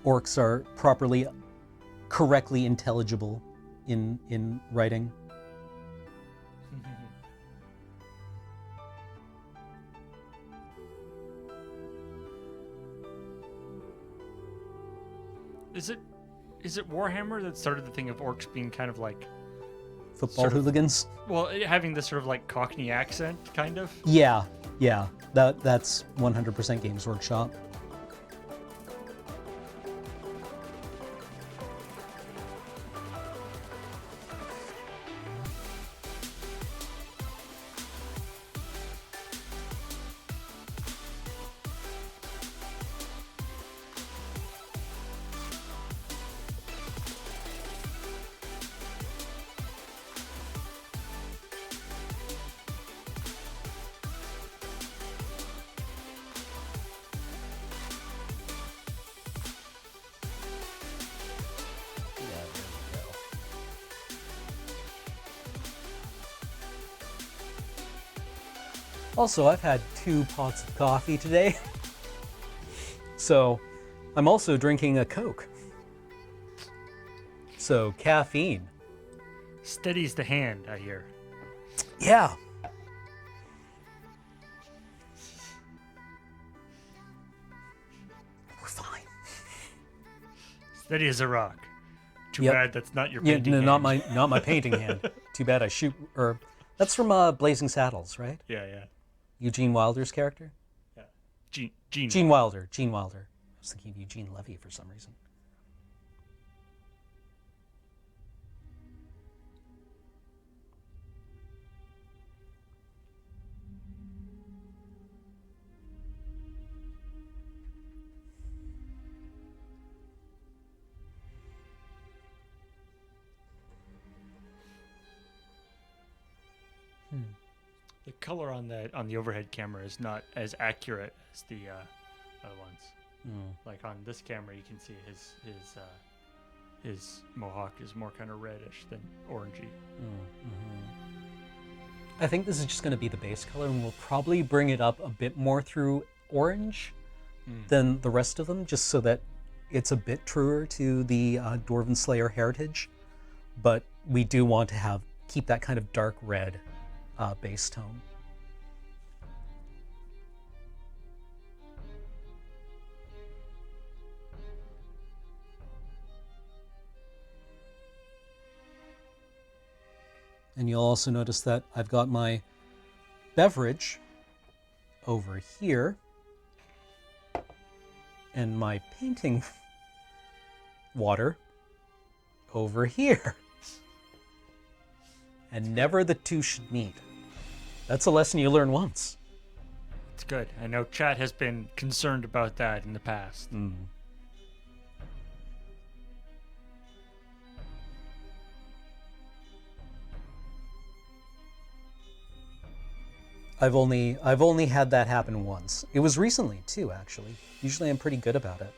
[SPEAKER 1] orcs are correctly intelligible in writing.
[SPEAKER 2] Is it Warhammer that started the thing of orcs being kind of like
[SPEAKER 1] football hooligans?
[SPEAKER 2] Well, having this sort of like Cockney accent, kind of.
[SPEAKER 1] Yeah. That's 100% Games Workshop. Also, I've had 2 pots of coffee today, so I'm also drinking a Coke. So, caffeine.
[SPEAKER 2] Steadies the hand, I hear.
[SPEAKER 1] Yeah. We're fine.
[SPEAKER 2] Steady as a rock. Too bad that's not your painting hand.
[SPEAKER 1] Not my painting hand. Too bad I shoot, that's from Blazing Saddles, right?
[SPEAKER 2] Yeah.
[SPEAKER 1] Eugene Wilder's character?
[SPEAKER 2] Yeah. Gene.
[SPEAKER 1] Gene Wilder. Gene Wilder. I was thinking of Eugene Levy for some reason.
[SPEAKER 2] The color on the overhead camera is not as accurate as the other ones. Like on this camera, you can see his mohawk is more kind of reddish than orangey.
[SPEAKER 1] I think this is just going to be the base color, and we'll probably bring it up a bit more through orange than the rest of them, just so that it's a bit truer to the Dwarven Slayer heritage. But we do want to keep that kind of dark red base tone. And you'll also notice that I've got my beverage over here and my painting water over here. And never the two should meet. That's a lesson you learn once.
[SPEAKER 2] It's good. I know chat has been concerned about that in the past.
[SPEAKER 1] I've only had that happen once. It was recently too, actually. Usually I'm pretty good about it.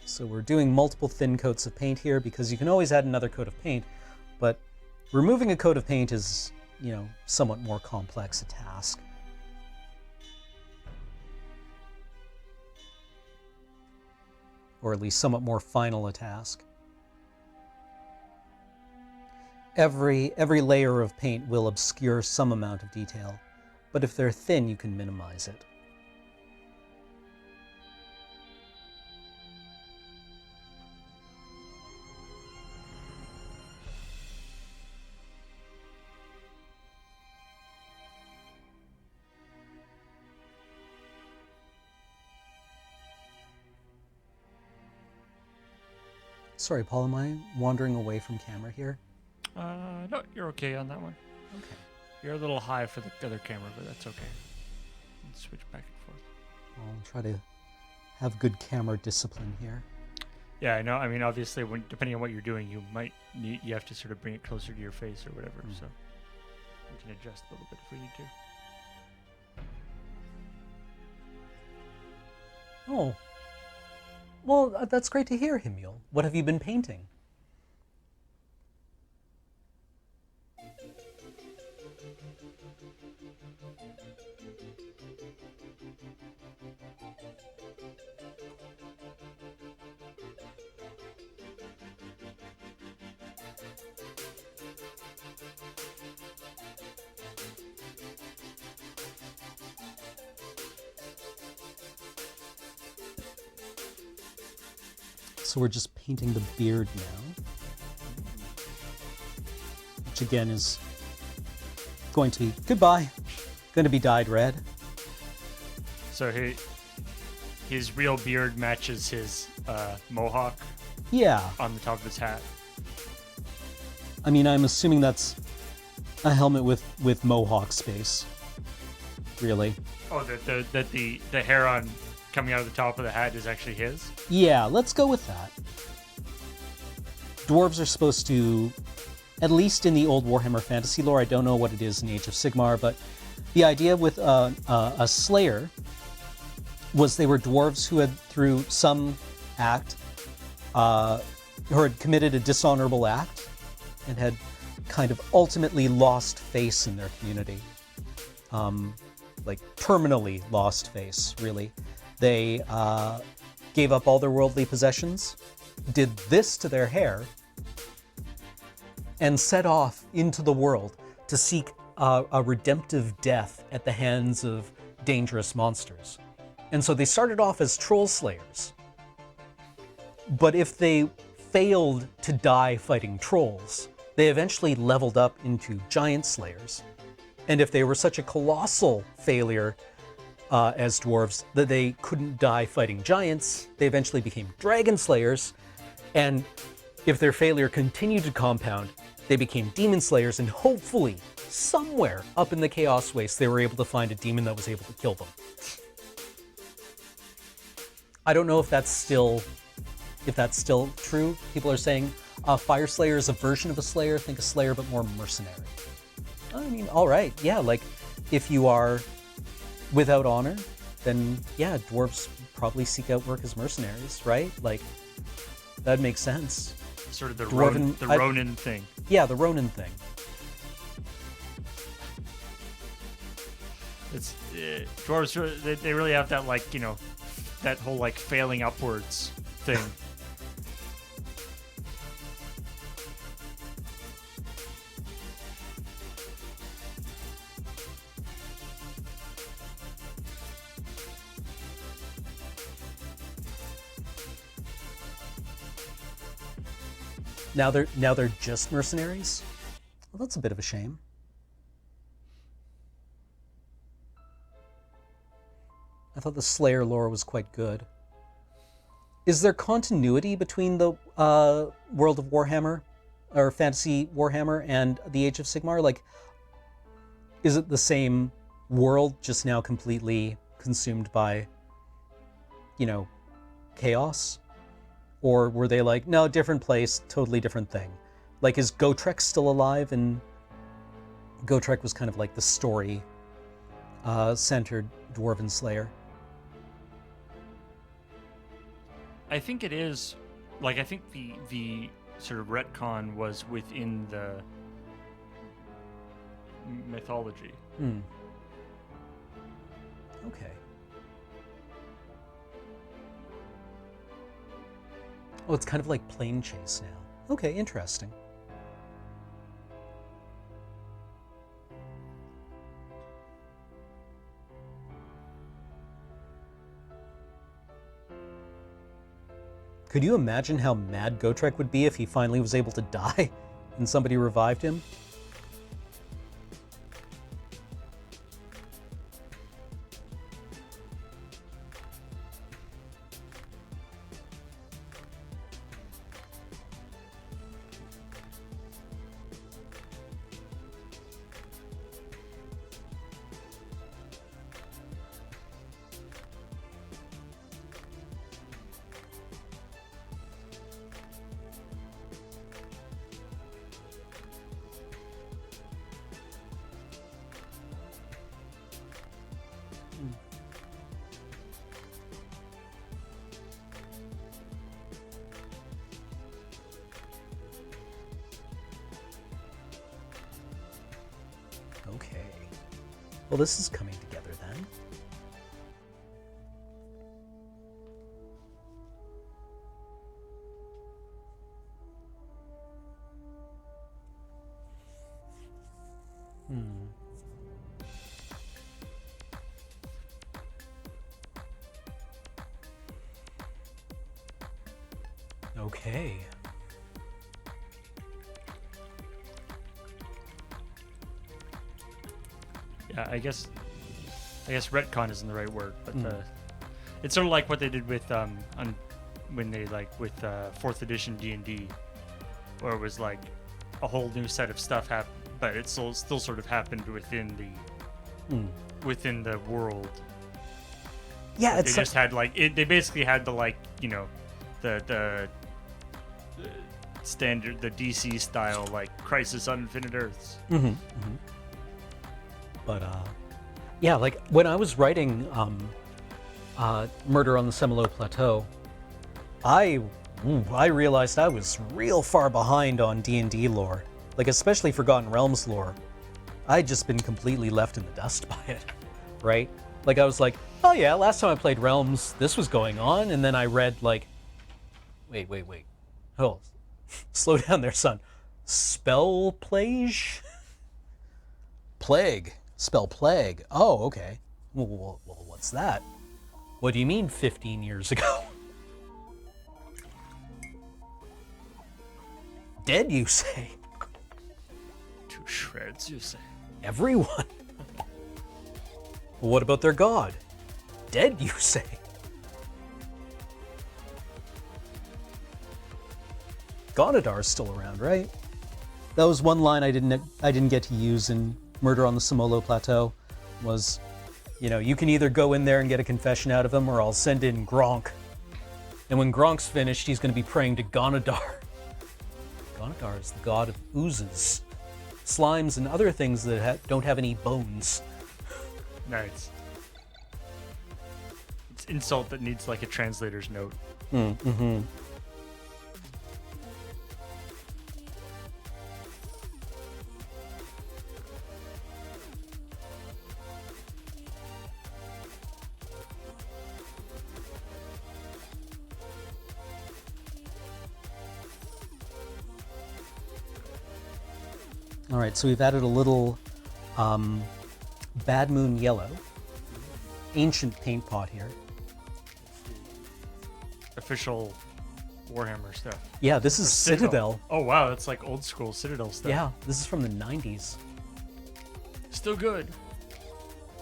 [SPEAKER 1] So we're doing multiple thin coats of paint here because you can always add another coat of paint, but removing a coat of paint is, somewhat more complex a task. Or at least somewhat more final a task. Every layer of paint will obscure some amount of detail, but if they're thin, you can minimize it. Sorry, Paul, am I wandering away from camera here?
[SPEAKER 2] No, you're okay on that one.
[SPEAKER 1] Okay.
[SPEAKER 2] You're a little high for the other camera, but that's okay. Let's switch back and forth.
[SPEAKER 1] I'll try to have good camera discipline here.
[SPEAKER 2] Yeah, I know. I mean, obviously, depending on what you're doing, you have to sort of bring it closer to your face or whatever. So we can adjust a little bit if we need to.
[SPEAKER 1] Oh. Well, that's great to hear, Himul. What have you been painting? So we're just painting the beard now, which again is going to be, goodbye, going to be dyed red.
[SPEAKER 2] So his real beard matches his mohawk.
[SPEAKER 1] Yeah.
[SPEAKER 2] On the top of his hat.
[SPEAKER 1] I mean, I'm assuming that's a helmet with mohawk space. Really.
[SPEAKER 2] Oh, that the hair on coming out of the top of the hat is actually his?
[SPEAKER 1] Yeah, let's go with that. Dwarves are supposed to, at least in the old Warhammer fantasy lore, I don't know what it is in Age of Sigmar, but the idea with a Slayer was they were dwarves who had, through some act, or had committed a dishonorable act, and had kind of ultimately lost face in their community. Like, terminally lost face, really. They gave up all their worldly possessions, did this to their hair, and set off into the world to seek a redemptive death at the hands of dangerous monsters. And so they started off as troll slayers. But if they failed to die fighting trolls, they eventually leveled up into giant slayers. And if they were such a colossal failure as dwarves that they couldn't die fighting giants, they eventually became dragon slayers. And if their failure continued to compound, they became demon slayers, and hopefully, somewhere up in the Chaos Wastes, they were able to find a demon that was able to kill them. I don't know if that's still true. People are saying Fire Slayer is a version of a Slayer. Think a Slayer, but more mercenary. I mean, all right, yeah. Like, if you are without honor, then yeah, dwarves probably seek out work as mercenaries, right? Like, that makes sense.
[SPEAKER 2] Sort of the
[SPEAKER 1] Dwarven,
[SPEAKER 2] Ronin thing.
[SPEAKER 1] Yeah, the Ronin thing.
[SPEAKER 2] It's dwarves. They really have that, like, you know, that whole like failing upwards thing.
[SPEAKER 1] Now they're just mercenaries? Well, that's a bit of a shame. I thought the Slayer lore was quite good. Is there continuity between the World of Warhammer, or Fantasy Warhammer, and the Age of Sigmar? Like, is it the same world, just now completely consumed by, you know, chaos? Or were they like, no, different place, totally different thing? Like, is Gotrek still alive? And Gotrek was kind of like the story-centered Dwarven Slayer.
[SPEAKER 2] I think it is. Like, I think the sort of retcon was within the mythology.
[SPEAKER 1] Okay. Oh, it's kind of like Plane Chase now. Okay, interesting. Could you imagine how mad Gotrek would be if he finally was able to die and somebody revived him? Okay. Well, this is coming together then. Okay.
[SPEAKER 2] Yeah, I guess retcon isn't the right word, but it's sort of like what they did with when they with 4th edition D&D, where it was like a whole new set of stuff but it still sort of happened within the world.
[SPEAKER 1] Yeah,
[SPEAKER 2] they just had they basically had the the standard, the DC style, like Crisis on Infinite Earths.
[SPEAKER 1] But yeah, like when I was writing Murder on the Semelo Plateau, I realized I was real far behind on D&D lore, like especially Forgotten Realms lore. I'd just been completely left in the dust by it, right? Like I was like, oh yeah, last time I played Realms, this was going on, and then I read like, wait, oh, slow down there, son. Spell plage? Plague. Spell plague. Oh, okay. Well, what's that? What do you mean 15 years ago? Dead, you say?
[SPEAKER 2] To shreds, you say?
[SPEAKER 1] Everyone? Well, what about their god? Dead, you say? Gonadar's still around, right? That was one line I didn't get to use in Murder on the Samolo Plateau. Was, you can either go in there and get a confession out of him, or I'll send in Gronk. And when Gronk's finished, he's going to be praying to Gonadar. Gonadar is the god of oozes, slimes, and other things that don't have any bones.
[SPEAKER 2] Nice. It's insult that needs like a translator's note.
[SPEAKER 1] Mm-hmm. All right, so we've added a little Bad Moon Yellow, ancient paint pot here.
[SPEAKER 2] Official Warhammer stuff.
[SPEAKER 1] Yeah, this is Citadel.
[SPEAKER 2] Oh wow, that's like old school Citadel stuff.
[SPEAKER 1] Yeah, this is from the 90s.
[SPEAKER 2] Still good.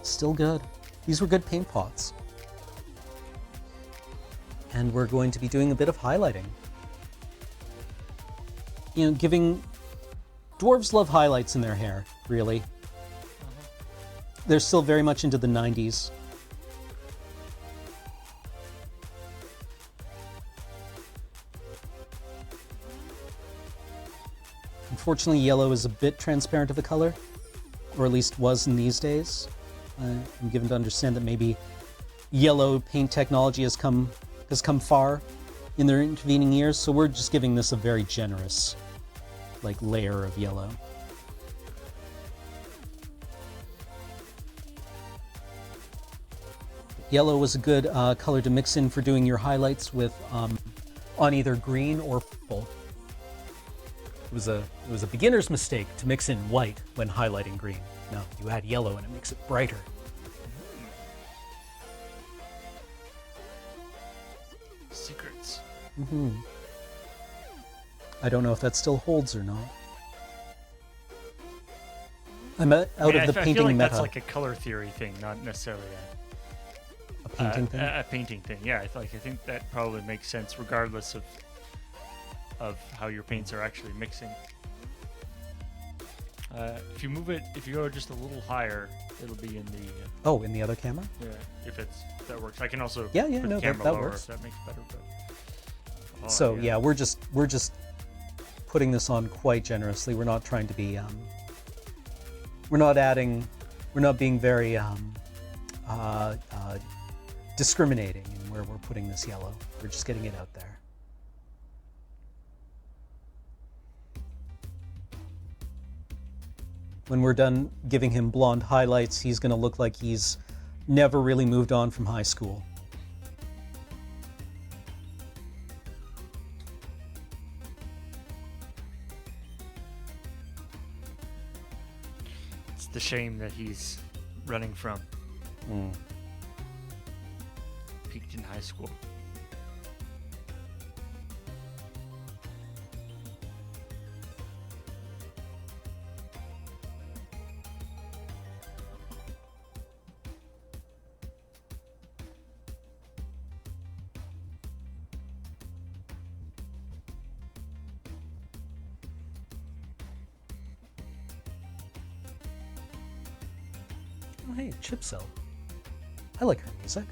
[SPEAKER 1] Still good. These were good paint pots. And we're going to be doing a bit of highlighting. Dwarves love highlights in their hair, really. They're still very much into the 90s. Unfortunately, yellow is a bit transparent of a color, or at least was in these days. I'm given to understand that maybe yellow paint technology has come far in their intervening years, so we're just giving this a very generous layer of yellow. Yellow was a good color to mix in for doing your highlights with on either green or purple. It was a beginner's mistake to mix in white when highlighting green. No, you add yellow and it makes it brighter.
[SPEAKER 2] Secrets.
[SPEAKER 1] Mm-hmm. I don't know if that still holds or not. I'm out of the
[SPEAKER 2] I
[SPEAKER 1] painting
[SPEAKER 2] feel like
[SPEAKER 1] meta.
[SPEAKER 2] That's like a color theory thing, not necessarily
[SPEAKER 1] A painting thing?
[SPEAKER 2] A painting thing. Yeah, I think that probably makes sense regardless of how your paints are actually mixing. If you go just a little higher, it'll be in the.
[SPEAKER 1] In the other camera?
[SPEAKER 2] Yeah, if that works. I can also
[SPEAKER 1] Yeah,
[SPEAKER 2] put the camera
[SPEAKER 1] that
[SPEAKER 2] lower
[SPEAKER 1] works.
[SPEAKER 2] if that makes it better. But,
[SPEAKER 1] So yeah, we're just putting this on quite generously. We're not trying to be we're not being very discriminating in where we're putting this yellow. We're just getting it out there. When we're done giving him blonde highlights, he's going to look like he's never really moved on from high school.
[SPEAKER 2] it's the shame that he's running from. Peaked in high school.
[SPEAKER 1] Oh, hey, Chip Cell. I like her music.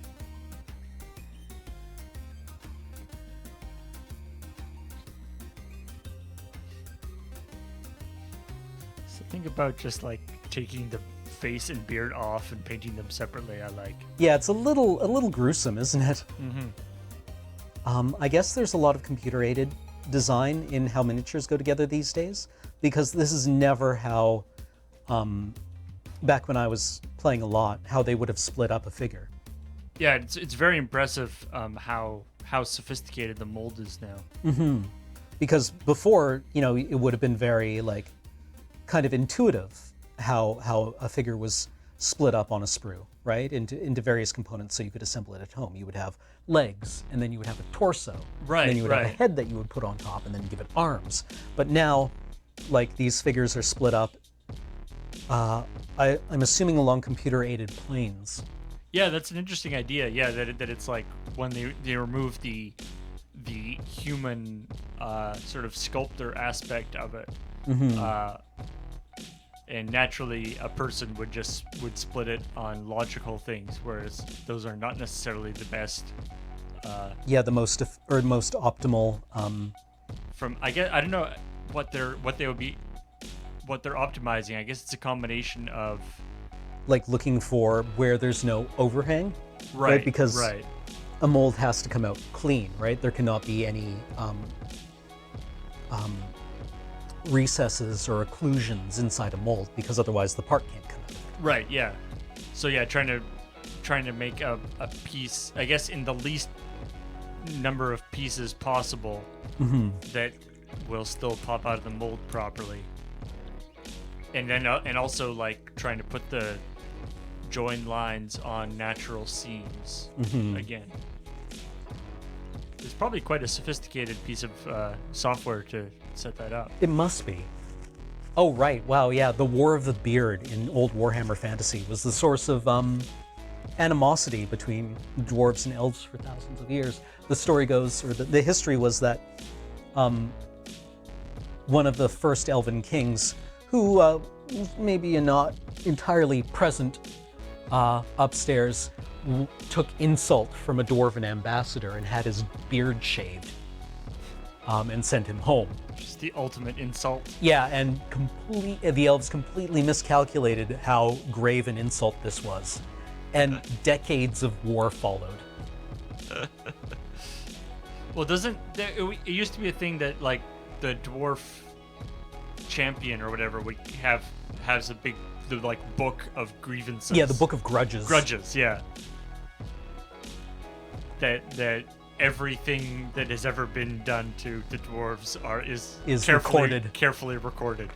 [SPEAKER 2] So think about just taking the face and beard off and painting them separately. I like.
[SPEAKER 1] Yeah, it's a little gruesome, isn't it?
[SPEAKER 2] Mm-hmm.
[SPEAKER 1] I guess there's a lot of computer-aided design in how miniatures go together these days, because this is never how, back when I was playing a lot, how they would have split up a figure.
[SPEAKER 2] Yeah, it's very impressive how sophisticated the mold is now.
[SPEAKER 1] Mm-hmm. Because before, it would have been very kind of intuitive how a figure was split up on a sprue, right, into various components so you could assemble it at home. You would have legs, and then you would have a torso.
[SPEAKER 2] Right,
[SPEAKER 1] and then you would have a
[SPEAKER 2] right.
[SPEAKER 1] head that you would put on top, and then give it arms. But now, like, these figures are split up, I'm assuming along computer-aided planes.
[SPEAKER 2] Yeah, that's an interesting idea. Yeah, that it's like when they remove the human sort of sculptor aspect of it, and naturally a person would split it on logical things, whereas those are not necessarily the best.
[SPEAKER 1] The most optimal.
[SPEAKER 2] From I don't know what they're optimizing. I guess it's a combination of
[SPEAKER 1] Like looking for where there's no overhang,
[SPEAKER 2] right?
[SPEAKER 1] Because a mold has to come out clean, right? There cannot be any recesses or occlusions inside a mold, because otherwise the part can't come out.
[SPEAKER 2] Right. Yeah. So yeah, trying to make a piece, I guess, in the least number of pieces possible that will still pop out of the mold properly, and then and also like trying to put the join lines on natural seams again. It's probably quite a sophisticated piece of software to set that up.
[SPEAKER 1] It must be. Oh, right. Wow, yeah. The War of the Beard in old Warhammer fantasy was the source of animosity between dwarves and elves for thousands of years. The story goes, or the history was that one of the first elven kings, who maybe not entirely present upstairs, took insult from a dwarven ambassador and had his beard shaved and sent him home.
[SPEAKER 2] Just the ultimate insult.
[SPEAKER 1] Yeah, and the elves completely miscalculated how grave an insult this was. And decades of war followed.
[SPEAKER 2] Well, it used to be a thing that like the dwarf champion or whatever would has the like book of grievances.
[SPEAKER 1] Yeah, the book of grudges.
[SPEAKER 2] Grudges, yeah. That everything that has ever been done to the dwarves is carefully recorded.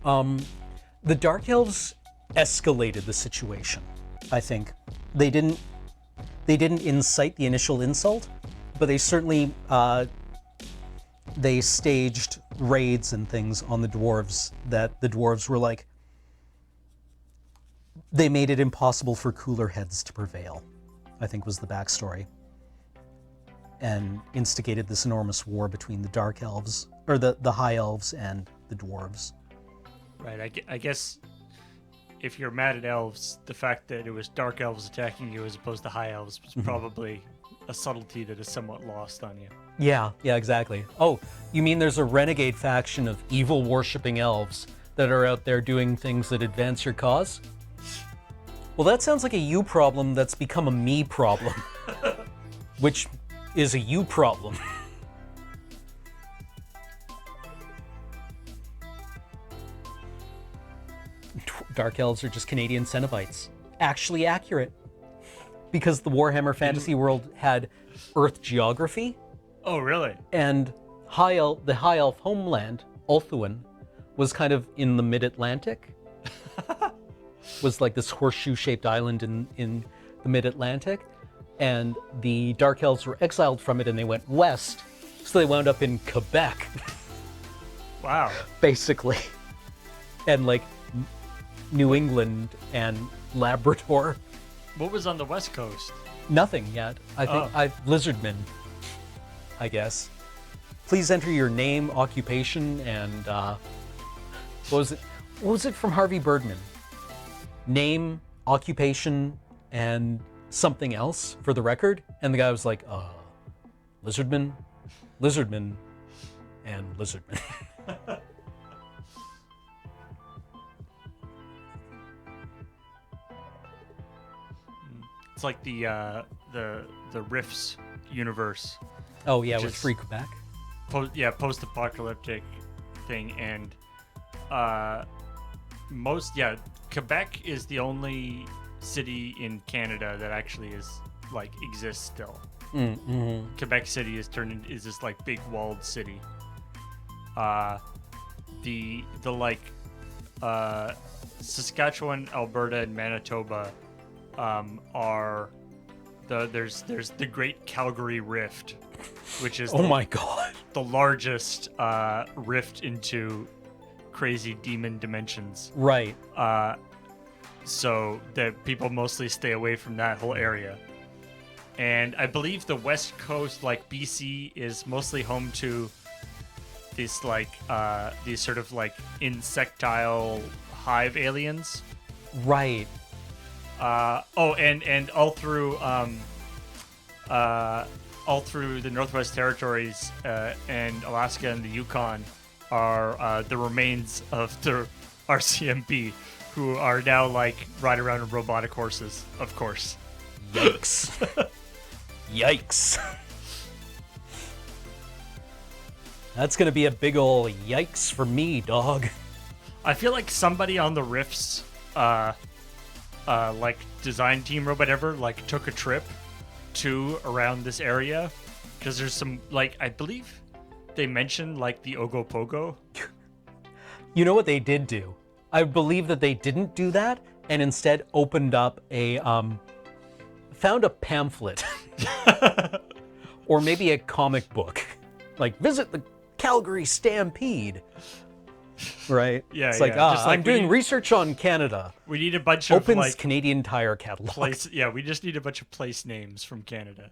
[SPEAKER 1] The Dark Elves escalated the situation, I think. They didn't incite the initial insult, but they certainly they staged raids and things on the dwarves that the dwarves were like, they made it impossible for cooler heads to prevail, I think was the backstory, and instigated this enormous war between the Dark Elves, or the High Elves and the dwarves.
[SPEAKER 2] Right, I guess if you're mad at elves, the fact that it was Dark Elves attacking you as opposed to High Elves was probably a subtlety that is somewhat lost on you.
[SPEAKER 1] Yeah, exactly. Oh, you mean there's a renegade faction of evil-worshipping elves that are out there doing things that advance your cause? Well, that sounds like a you problem that's become a me problem, which is a you problem. Dark Elves are just Canadian Cenobites. Actually accurate. Because the Warhammer fantasy world had Earth geography.
[SPEAKER 2] Oh, really?
[SPEAKER 1] And the High Elf homeland, Ulthuan, was kind of in the mid-Atlantic. Was like this horseshoe-shaped island in the mid-Atlantic. And the Dark Elves were exiled from it and they went west. So they wound up in Quebec.
[SPEAKER 2] Wow.
[SPEAKER 1] Basically. And like New England and Labrador.
[SPEAKER 2] What was on the West Coast?
[SPEAKER 1] Nothing yet. I think Lizardmen, I guess. Please enter your name, occupation, and what was it from Harvey Birdman? Name, occupation, and something else for the record. And the guy was like, Lizardman, and Lizardman.
[SPEAKER 2] It's like the Rifts universe.
[SPEAKER 1] Oh yeah, with Free Quebec.
[SPEAKER 2] Post-apocalyptic thing, and Quebec is the only city in Canada that actually exists still.
[SPEAKER 1] Mm-hmm.
[SPEAKER 2] Quebec City is this like big walled city, the like Saskatchewan, Alberta, and Manitoba are there's the Great Calgary Rift, which is
[SPEAKER 1] Oh my god.
[SPEAKER 2] the largest rift into crazy demon dimensions.
[SPEAKER 1] Right.
[SPEAKER 2] So that people mostly stay away from that whole area. And I believe the West Coast, like BC, is mostly home to these like these sort of like insectile hive aliens.
[SPEAKER 1] Right.
[SPEAKER 2] And all through the Northwest Territories and Alaska and the Yukon are the remains of the RCMP, who are now like riding around on robotic horses, of course.
[SPEAKER 1] Yikes. Yikes. That's gonna be a big ol' yikes for me, dog.
[SPEAKER 2] I feel like somebody on the Rifts, like design team or whatever, like took a trip to around this area, because there's some like I believe they mentioned like the Ogopogo.
[SPEAKER 1] You know what they did do? I believe that they didn't do that and instead opened up a found a pamphlet or maybe a comic book, like visit the Calgary Stampede. Right?
[SPEAKER 2] Yeah,
[SPEAKER 1] it's like,
[SPEAKER 2] yeah. Just like
[SPEAKER 1] I'm doing research on Canada.
[SPEAKER 2] We need a bunch of
[SPEAKER 1] Opens
[SPEAKER 2] like
[SPEAKER 1] Canadian Tire catalog.
[SPEAKER 2] place. Yeah, we just need a bunch of place names from Canada.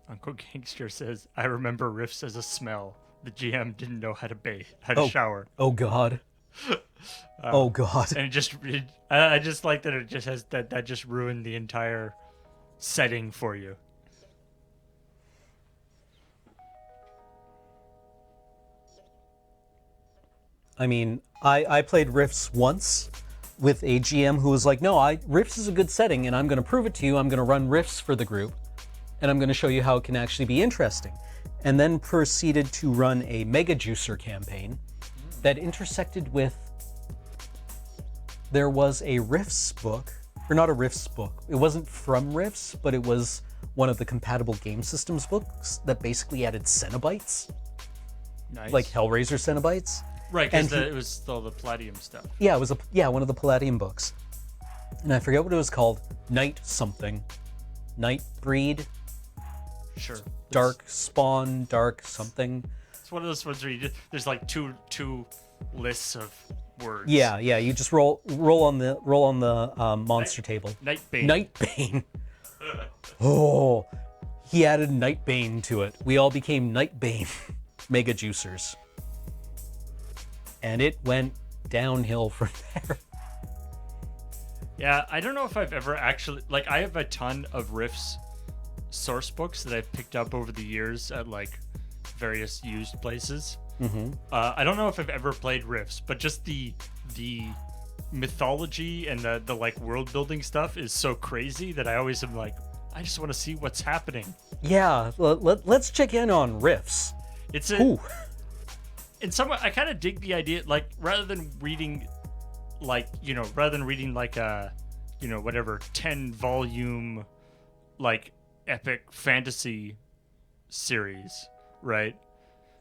[SPEAKER 2] Uncle Gangster says, "I remember riffs as a smell. The GM didn't know how to shower."
[SPEAKER 1] Oh God. Oh God.
[SPEAKER 2] And I just like that it just has that just ruined the entire setting for you.
[SPEAKER 1] I mean, I played Rifts once with a GM who was like, no, Rifts is a good setting and I'm going to prove it to you. I'm going to run Rifts for the group and I'm going to show you how it can actually be interesting. And then proceeded to run a Mega Juicer campaign that intersected with, there was a Rifts book, or not a Rifts book. It wasn't from Rifts, but it was one of the compatible game systems books that basically added Cenobites.
[SPEAKER 2] Nice.
[SPEAKER 1] Like Hellraiser Cenobites.
[SPEAKER 2] Right, because it was still the Palladium stuff.
[SPEAKER 1] Yeah, it was one of the Palladium books. And I forget what it was called. Night something. Night Breed.
[SPEAKER 2] Sure.
[SPEAKER 1] Dark Spawn, Dark something.
[SPEAKER 2] It's one of those ones where there's like two lists of words.
[SPEAKER 1] Yeah. You just roll on the monster table.
[SPEAKER 2] Nightbane.
[SPEAKER 1] Nightbane. Oh, he added Nightbane to it. We all became Nightbane Mega Juicers. And it went downhill from there.
[SPEAKER 2] Yeah, I don't know if I've ever actually... Like, I have a ton of Rifts source books that I've picked up over the years at, like, various used places.
[SPEAKER 1] Mm-hmm.
[SPEAKER 2] I don't know if I've ever played Rifts, but just the mythology and the like, world-building stuff is so crazy that I always am like, I just want to see what's happening.
[SPEAKER 1] Yeah, let's check in on Rifts.
[SPEAKER 2] It's
[SPEAKER 1] Ooh.
[SPEAKER 2] In some way, I kind of dig the idea, like, rather than reading like a, whatever, 10-volume, like, epic fantasy series, right?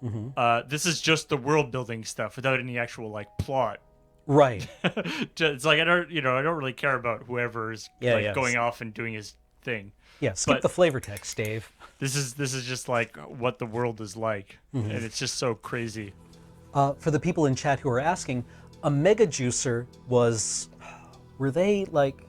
[SPEAKER 1] Mm-hmm.
[SPEAKER 2] This is just the world-building stuff without any actual, like, plot.
[SPEAKER 1] Right.
[SPEAKER 2] It's like, I don't really care about whoever's going off and doing his thing.
[SPEAKER 1] Yeah, skip the flavor text, Dave.
[SPEAKER 2] This is just, like, what the world is like, and it's just so crazy.
[SPEAKER 1] For the people in chat who are asking, a Mega Juicer were they like,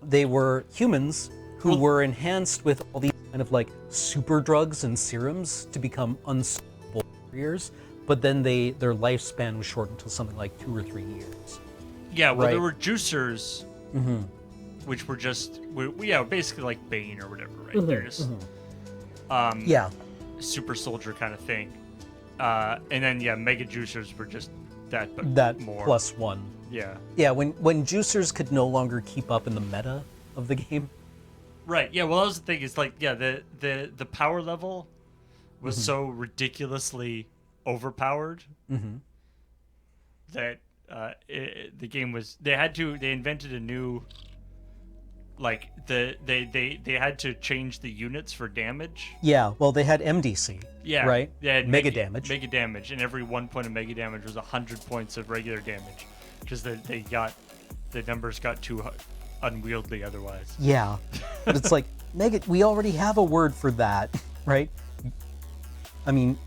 [SPEAKER 1] they were humans who were enhanced with all these kind of like super drugs and serums to become unstoppable warriors, but then their lifespan was shortened to something like 2 or 3 years.
[SPEAKER 2] Yeah, well,
[SPEAKER 1] right?
[SPEAKER 2] there were juicers, which were just, basically like Bane or whatever, right? They're just, super soldier kind of thing. And then Mega Juicers were just that, but
[SPEAKER 1] that
[SPEAKER 2] more.
[SPEAKER 1] plus one.
[SPEAKER 2] Yeah.
[SPEAKER 1] Yeah, when Juicers could no longer keep up in the meta of the game.
[SPEAKER 2] Right. Yeah. Well, that was the thing. It's like, the power level was so ridiculously overpowered that the game was they invented a new like they had to change the units for damage.
[SPEAKER 1] Yeah, well, they had MDC.
[SPEAKER 2] Yeah,
[SPEAKER 1] right.
[SPEAKER 2] They had
[SPEAKER 1] mega damage.
[SPEAKER 2] Mega damage, and every 1 point of mega damage was 100 points of regular damage, because the numbers got too unwieldy otherwise.
[SPEAKER 1] Yeah, but it's like mega. We already have a word for that, right? I mean,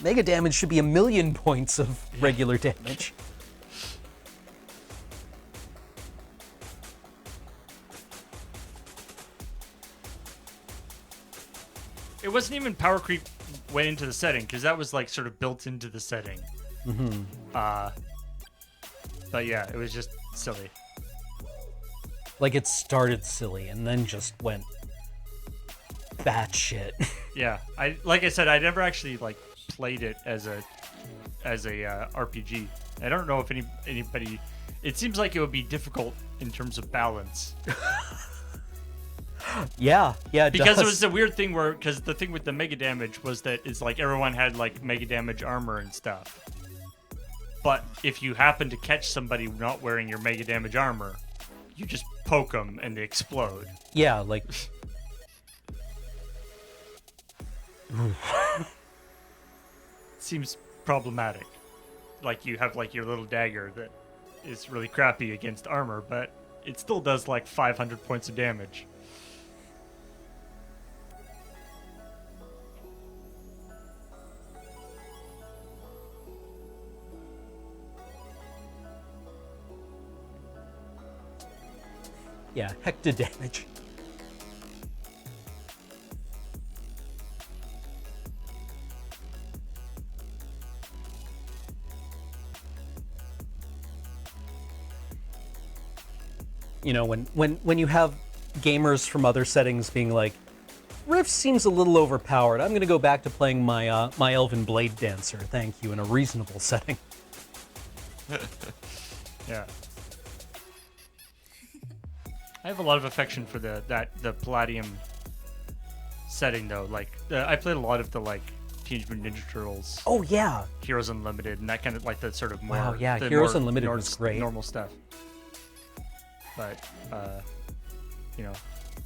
[SPEAKER 1] mega damage should be 1,000,000 points of regular damage.
[SPEAKER 2] It wasn't even power creep went into the setting, because that was like sort of built into the setting.
[SPEAKER 1] Mm-hmm.
[SPEAKER 2] But yeah, it was just silly.
[SPEAKER 1] Like, it started silly and then just went batshit.
[SPEAKER 2] Yeah, like I said, I never actually like played it as a RPG. I don't know if anybody. It seems like it would be difficult in terms of balance.
[SPEAKER 1] Yeah, it
[SPEAKER 2] because
[SPEAKER 1] does.
[SPEAKER 2] it was a weird thing because the thing with the mega damage was that it's like everyone had like mega damage armor and stuff. But if you happen to catch somebody not wearing your mega damage armor, you just poke them and they explode.
[SPEAKER 1] Yeah, like.
[SPEAKER 2] Seems problematic. Like you have like your little dagger that is really crappy against armor, but it still does like 500 points of damage.
[SPEAKER 1] Yeah, hecta damage. You know, when you have gamers from other settings being like, Rift seems a little overpowered. I'm going to go back to playing my my Elven Blade Dancer, thank you, in a reasonable setting.
[SPEAKER 2] Yeah. I have a lot of affection for the Palladium setting though. Like I played a lot of the like Teenage Mutant Ninja Turtles.
[SPEAKER 1] Oh yeah.
[SPEAKER 2] Heroes Unlimited and that kind of like the sort of more.
[SPEAKER 1] Wow, yeah, Heroes Unlimited was great.
[SPEAKER 2] Normal stuff. But you know,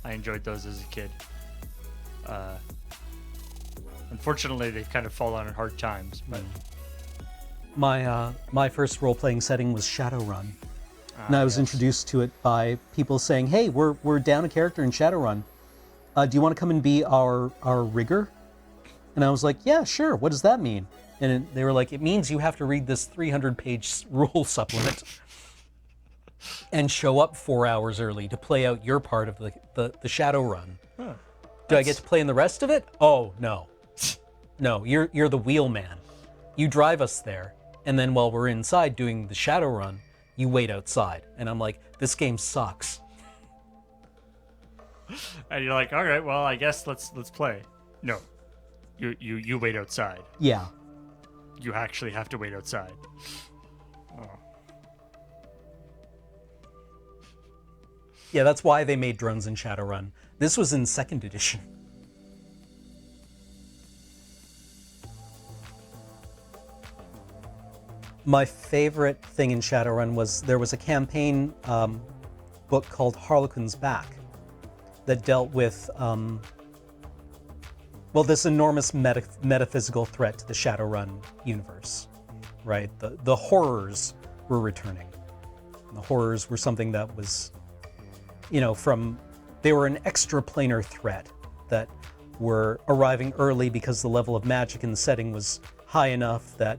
[SPEAKER 2] I enjoyed those as a kid. Unfortunately, they've kind of fallen on hard times. But
[SPEAKER 1] my first role-playing setting was Shadowrun. And I was introduced to it by people saying, "Hey, we're down a character in Shadowrun. Do you want to come and be our rigger?" And I was like, "Yeah, sure. What does that mean?" And they were like, "It means you have to read this 300-page rule supplement and show up 4 hours early to play out your part of the Shadowrun."
[SPEAKER 2] Huh.
[SPEAKER 1] Do I get to play in the rest of it? Oh no, no. You're the wheelman. You drive us there, and then while we're inside doing the Shadowrun, you wait outside. And I'm like, this game sucks.
[SPEAKER 2] And you're like, all right, well, I guess let's play. No, you wait outside.
[SPEAKER 1] Yeah.
[SPEAKER 2] You actually have to wait outside. Oh.
[SPEAKER 1] Yeah, that's why they made drones in Shadowrun. This was in 2nd edition. My favorite thing in Shadowrun was there was a campaign book called Harlequin's Back that dealt with, this enormous metaphysical threat to the Shadowrun universe, right? The horrors were returning. And the horrors were something that was, they were an extraplanar threat that were arriving early because the level of magic in the setting was high enough that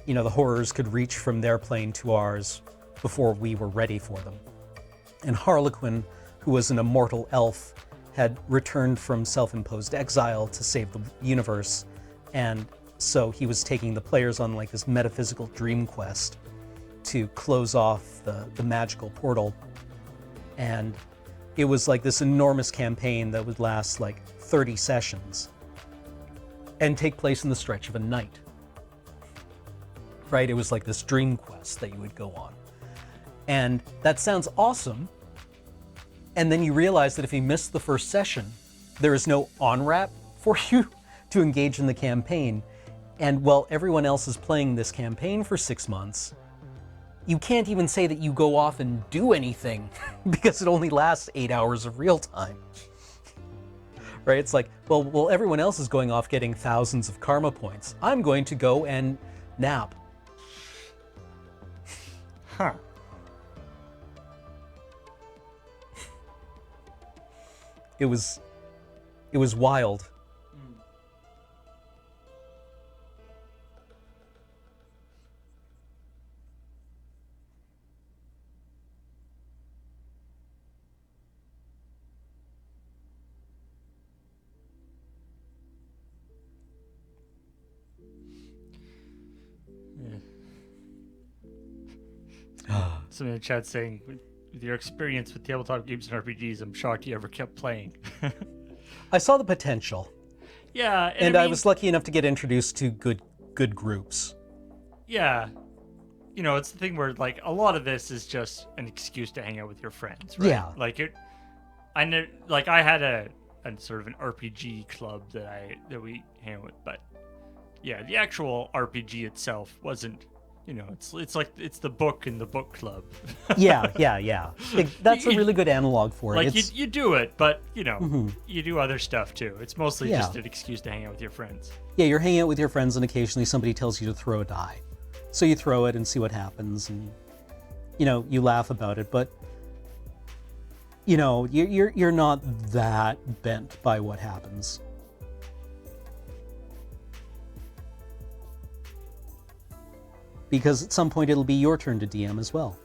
[SPEAKER 1] the horrors could reach from their plane to ours before we were ready for them. And Harlequin, who was an immortal elf, had returned from self-imposed exile to save the universe, and so he was taking the players on like this metaphysical dream quest to close off the magical portal. And it was like this enormous campaign that would last like 30 sessions and take place in the stretch of a night. Right? It was like this dream quest that you would go on. And that sounds awesome. And then you realize that if you miss the first session, there is no on-ramp for you to engage in the campaign. And while everyone else is playing this campaign for 6 months, you can't even say that you go off and do anything because it only lasts 8 hours of real time. Right? It's like, well, everyone else is going off getting thousands of karma points. I'm going to go and nap.
[SPEAKER 2] Huh.
[SPEAKER 1] It was wild.
[SPEAKER 2] Somebody in the chat saying, with your experience with tabletop games and RPGs, I'm shocked you ever kept playing.
[SPEAKER 1] I saw the potential.
[SPEAKER 2] Yeah,
[SPEAKER 1] and I was lucky enough to get introduced to good groups.
[SPEAKER 2] Yeah. You know, it's the thing where, like, a lot of this is just an excuse to hang out with your friends, right?
[SPEAKER 1] Yeah.
[SPEAKER 2] Like, I had a sort of an RPG club that we hang out with, but yeah, the actual RPG itself wasn't, you know, it's the book in the book club.
[SPEAKER 1] Yeah. That's a really good analog for it.
[SPEAKER 2] Like, you do it, but, you know, you do other stuff too. It's mostly just an excuse to hang out with your friends.
[SPEAKER 1] Yeah, you're hanging out with your friends and occasionally somebody tells you to throw a die. So you throw it and see what happens and, you know, you laugh about it, but, you know, you're not that bent by what happens. Because at some point it'll be your turn to DM as well.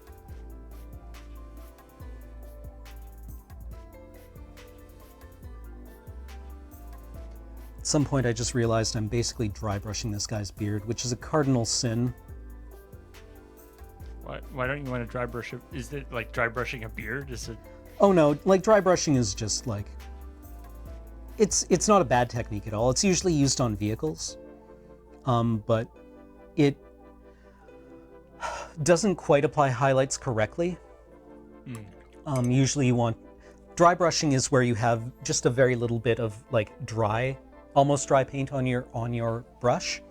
[SPEAKER 1] At some point I just realized I'm basically dry brushing this guy's beard, which is a cardinal sin.
[SPEAKER 2] Why don't you want to dry brush it? Is it like dry brushing a beard? Is it?
[SPEAKER 1] Oh no, like dry brushing is just like, it's not a bad technique at all. It's usually used on vehicles, but it doesn't quite apply highlights correctly. Usually you want, dry brushing is where you have just a very little bit of like almost dry paint on your brush,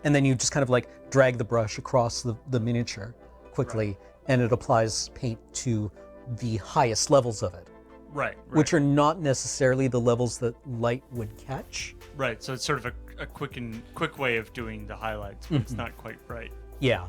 [SPEAKER 1] and then you just kind of like drag the brush across the miniature quickly, right. And it applies paint to the highest levels of it. Right. Which are not necessarily the levels that light would catch.
[SPEAKER 2] Right, so it's sort of a quick way of doing the highlights, but it's not quite right.
[SPEAKER 1] Yeah.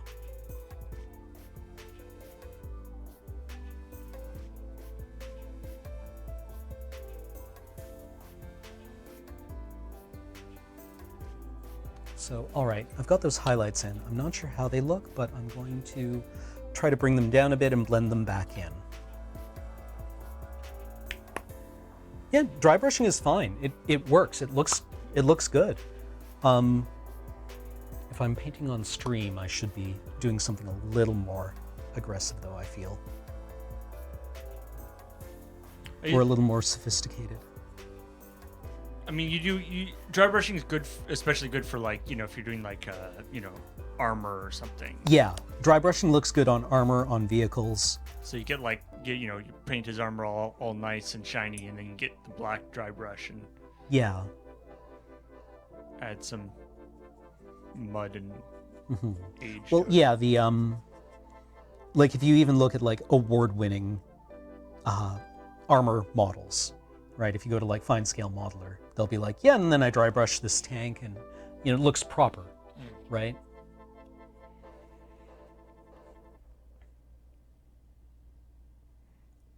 [SPEAKER 1] So, all right, I've got those highlights in. I'm not sure how they look, but I'm going to try to bring them down a bit and blend them back in. Yeah, dry brushing is fine. It works. It looks good. If I'm painting on stream, I should be doing something a little more aggressive, though, I feel. Or a little more sophisticated.
[SPEAKER 2] I mean, dry brushing is good, especially good for, like, you know, if you're doing like armor or something.
[SPEAKER 1] Yeah, dry brushing looks good on armor, on vehicles.
[SPEAKER 2] So you you paint his armor all nice and shiny, and then you get the black dry brush and add some mud and age.
[SPEAKER 1] Well, yeah, the like if you even look at like award-winning armor models, right? If you go to like Fine Scale Modeler, they'll be like, yeah, and then I dry brush this tank, and it looks proper, right?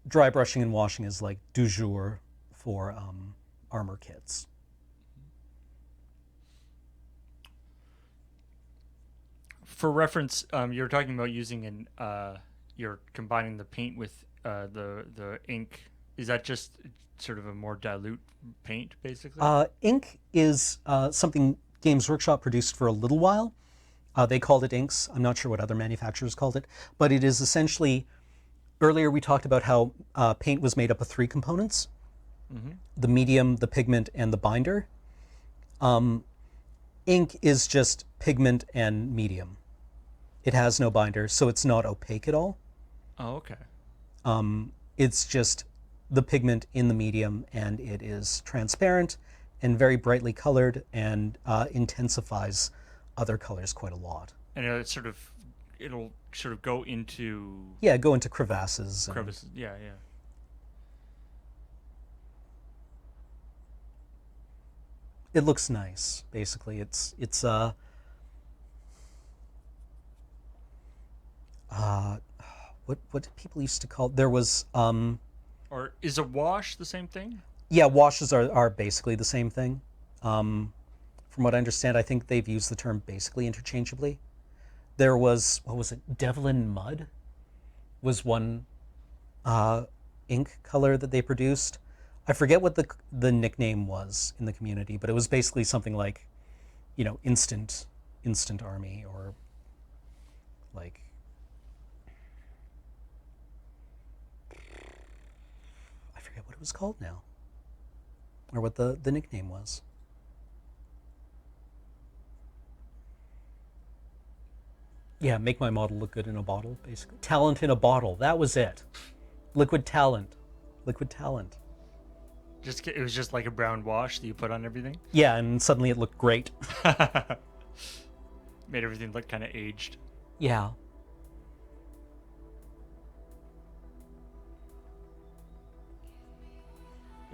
[SPEAKER 1] Dry brushing and washing is like du jour for armor kits.
[SPEAKER 2] For reference, you're talking about using you're combining the paint with the ink. Is that just sort of a more dilute paint, basically?
[SPEAKER 1] Ink is something Games Workshop produced for a little while. They called it inks. I'm not sure what other manufacturers called it, but it is essentially, earlier we talked about how paint was made up of 3 components, the medium, the pigment, and the binder. Ink is just pigment and medium. It has no binder, so it's not opaque at all.
[SPEAKER 2] Oh, okay.
[SPEAKER 1] It's just the pigment in the medium, and it is transparent and very brightly colored and intensifies other colors quite a lot.
[SPEAKER 2] And it'll sort of go into
[SPEAKER 1] Yeah, go into crevasses.
[SPEAKER 2] crevices. Yeah.
[SPEAKER 1] It looks nice. Basically, it's what did people used to call? There was
[SPEAKER 2] Or is a wash the same thing?
[SPEAKER 1] yeah, washes are basically the same thing. From what I understand, I think they've used the term basically interchangeably. There was, what was it, Devlin Mud was one ink color that they produced. I forget what the nickname was in the community, but it was basically something like, instant army, or like, I forget what it was called now, or what the nickname was. Yeah, make my model look good in a bottle, basically. Talent in a bottle, that was it. Liquid talent.
[SPEAKER 2] It was just like a brown wash that you put on everything.
[SPEAKER 1] Yeah, and suddenly it looked great.
[SPEAKER 2] Made everything look kind of aged.
[SPEAKER 1] Yeah.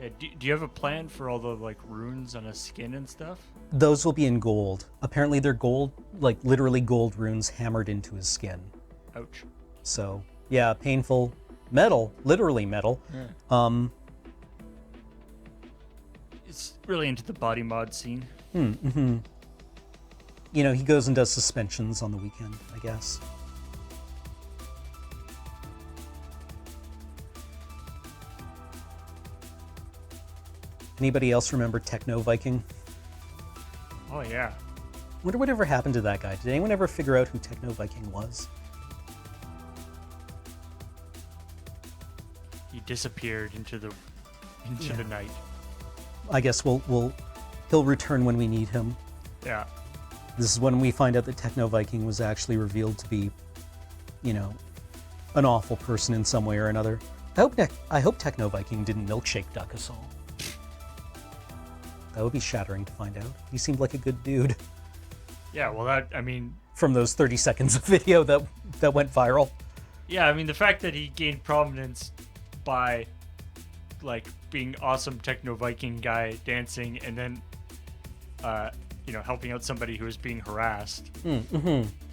[SPEAKER 2] Yeah, do you have a plan for all the like runes on a skin and stuff?
[SPEAKER 1] Those will be in gold. Apparently they're gold, like literally gold runes hammered into his skin.
[SPEAKER 2] Ouch.
[SPEAKER 1] So, yeah, painful. Metal, literally metal.
[SPEAKER 2] Yeah. It's really into the body mod scene.
[SPEAKER 1] Mm-hmm. He goes and does suspensions on the weekend, I guess. Anybody else remember Techno Viking?
[SPEAKER 2] Oh yeah.
[SPEAKER 1] Wonder whatever happened to that guy. Did anyone ever figure out who Techno Viking was?
[SPEAKER 2] He disappeared into the night.
[SPEAKER 1] I guess he'll return when we need him.
[SPEAKER 2] Yeah.
[SPEAKER 1] This is when we find out that Techno Viking was actually revealed to be, an awful person in some way or another. I hope Techno Viking didn't milkshake duck us all. That would be shattering to find out. He seemed like a good dude.
[SPEAKER 2] Yeah, well
[SPEAKER 1] From those 30 seconds of video that went viral.
[SPEAKER 2] Yeah, I mean the fact that he gained prominence by like being awesome techno Viking guy dancing and then helping out somebody who is being harassed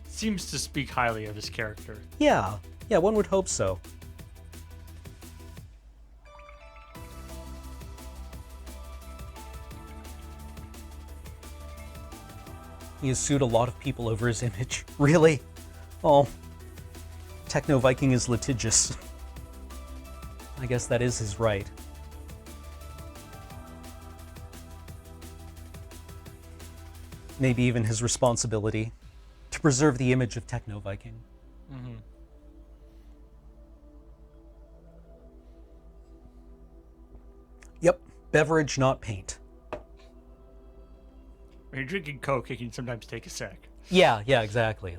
[SPEAKER 2] seems to speak highly of his character.
[SPEAKER 1] Yeah, one would hope so. He has sued a lot of people over his image. Really? Oh, Techno Viking is litigious. I guess that is his right. Maybe even his responsibility to preserve the image of Techno Viking.
[SPEAKER 2] Mm-hmm.
[SPEAKER 1] Yep, beverage, not paint.
[SPEAKER 2] When you're drinking Coke, it can sometimes take a sec.
[SPEAKER 1] Yeah, exactly.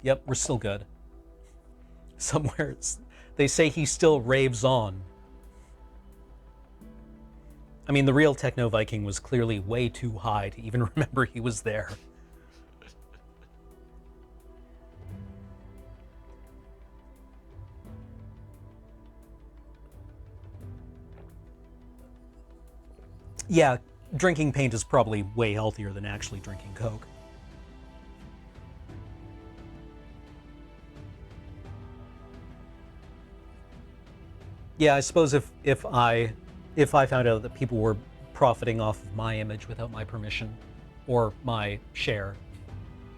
[SPEAKER 1] Yep, we're still good. Somewhere they say he still raves on. I mean, the real Techno Viking was clearly way too high to even remember he was there. Yeah, drinking paint is probably way healthier than actually drinking Coke. Yeah, I suppose if I found out that people were profiting off of my image without my permission or my share,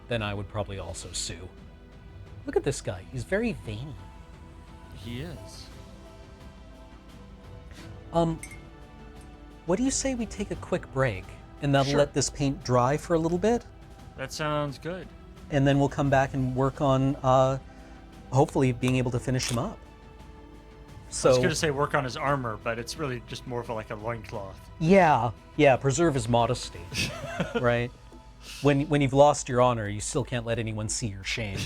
[SPEAKER 1] then I would probably also sue. Look at this guy. He's very veiny.
[SPEAKER 2] He is.
[SPEAKER 1] What do you say we take a quick break and that'll
[SPEAKER 2] Sure.
[SPEAKER 1] let this paint dry for a little bit?
[SPEAKER 2] That sounds good.
[SPEAKER 1] And then we'll come back and work on hopefully being able to finish him up. So
[SPEAKER 2] I was going to say work on his armor, but it's really just more of like a loincloth.
[SPEAKER 1] yeah, preserve his modesty, right? When you've lost your honor, you still can't let anyone see your shame.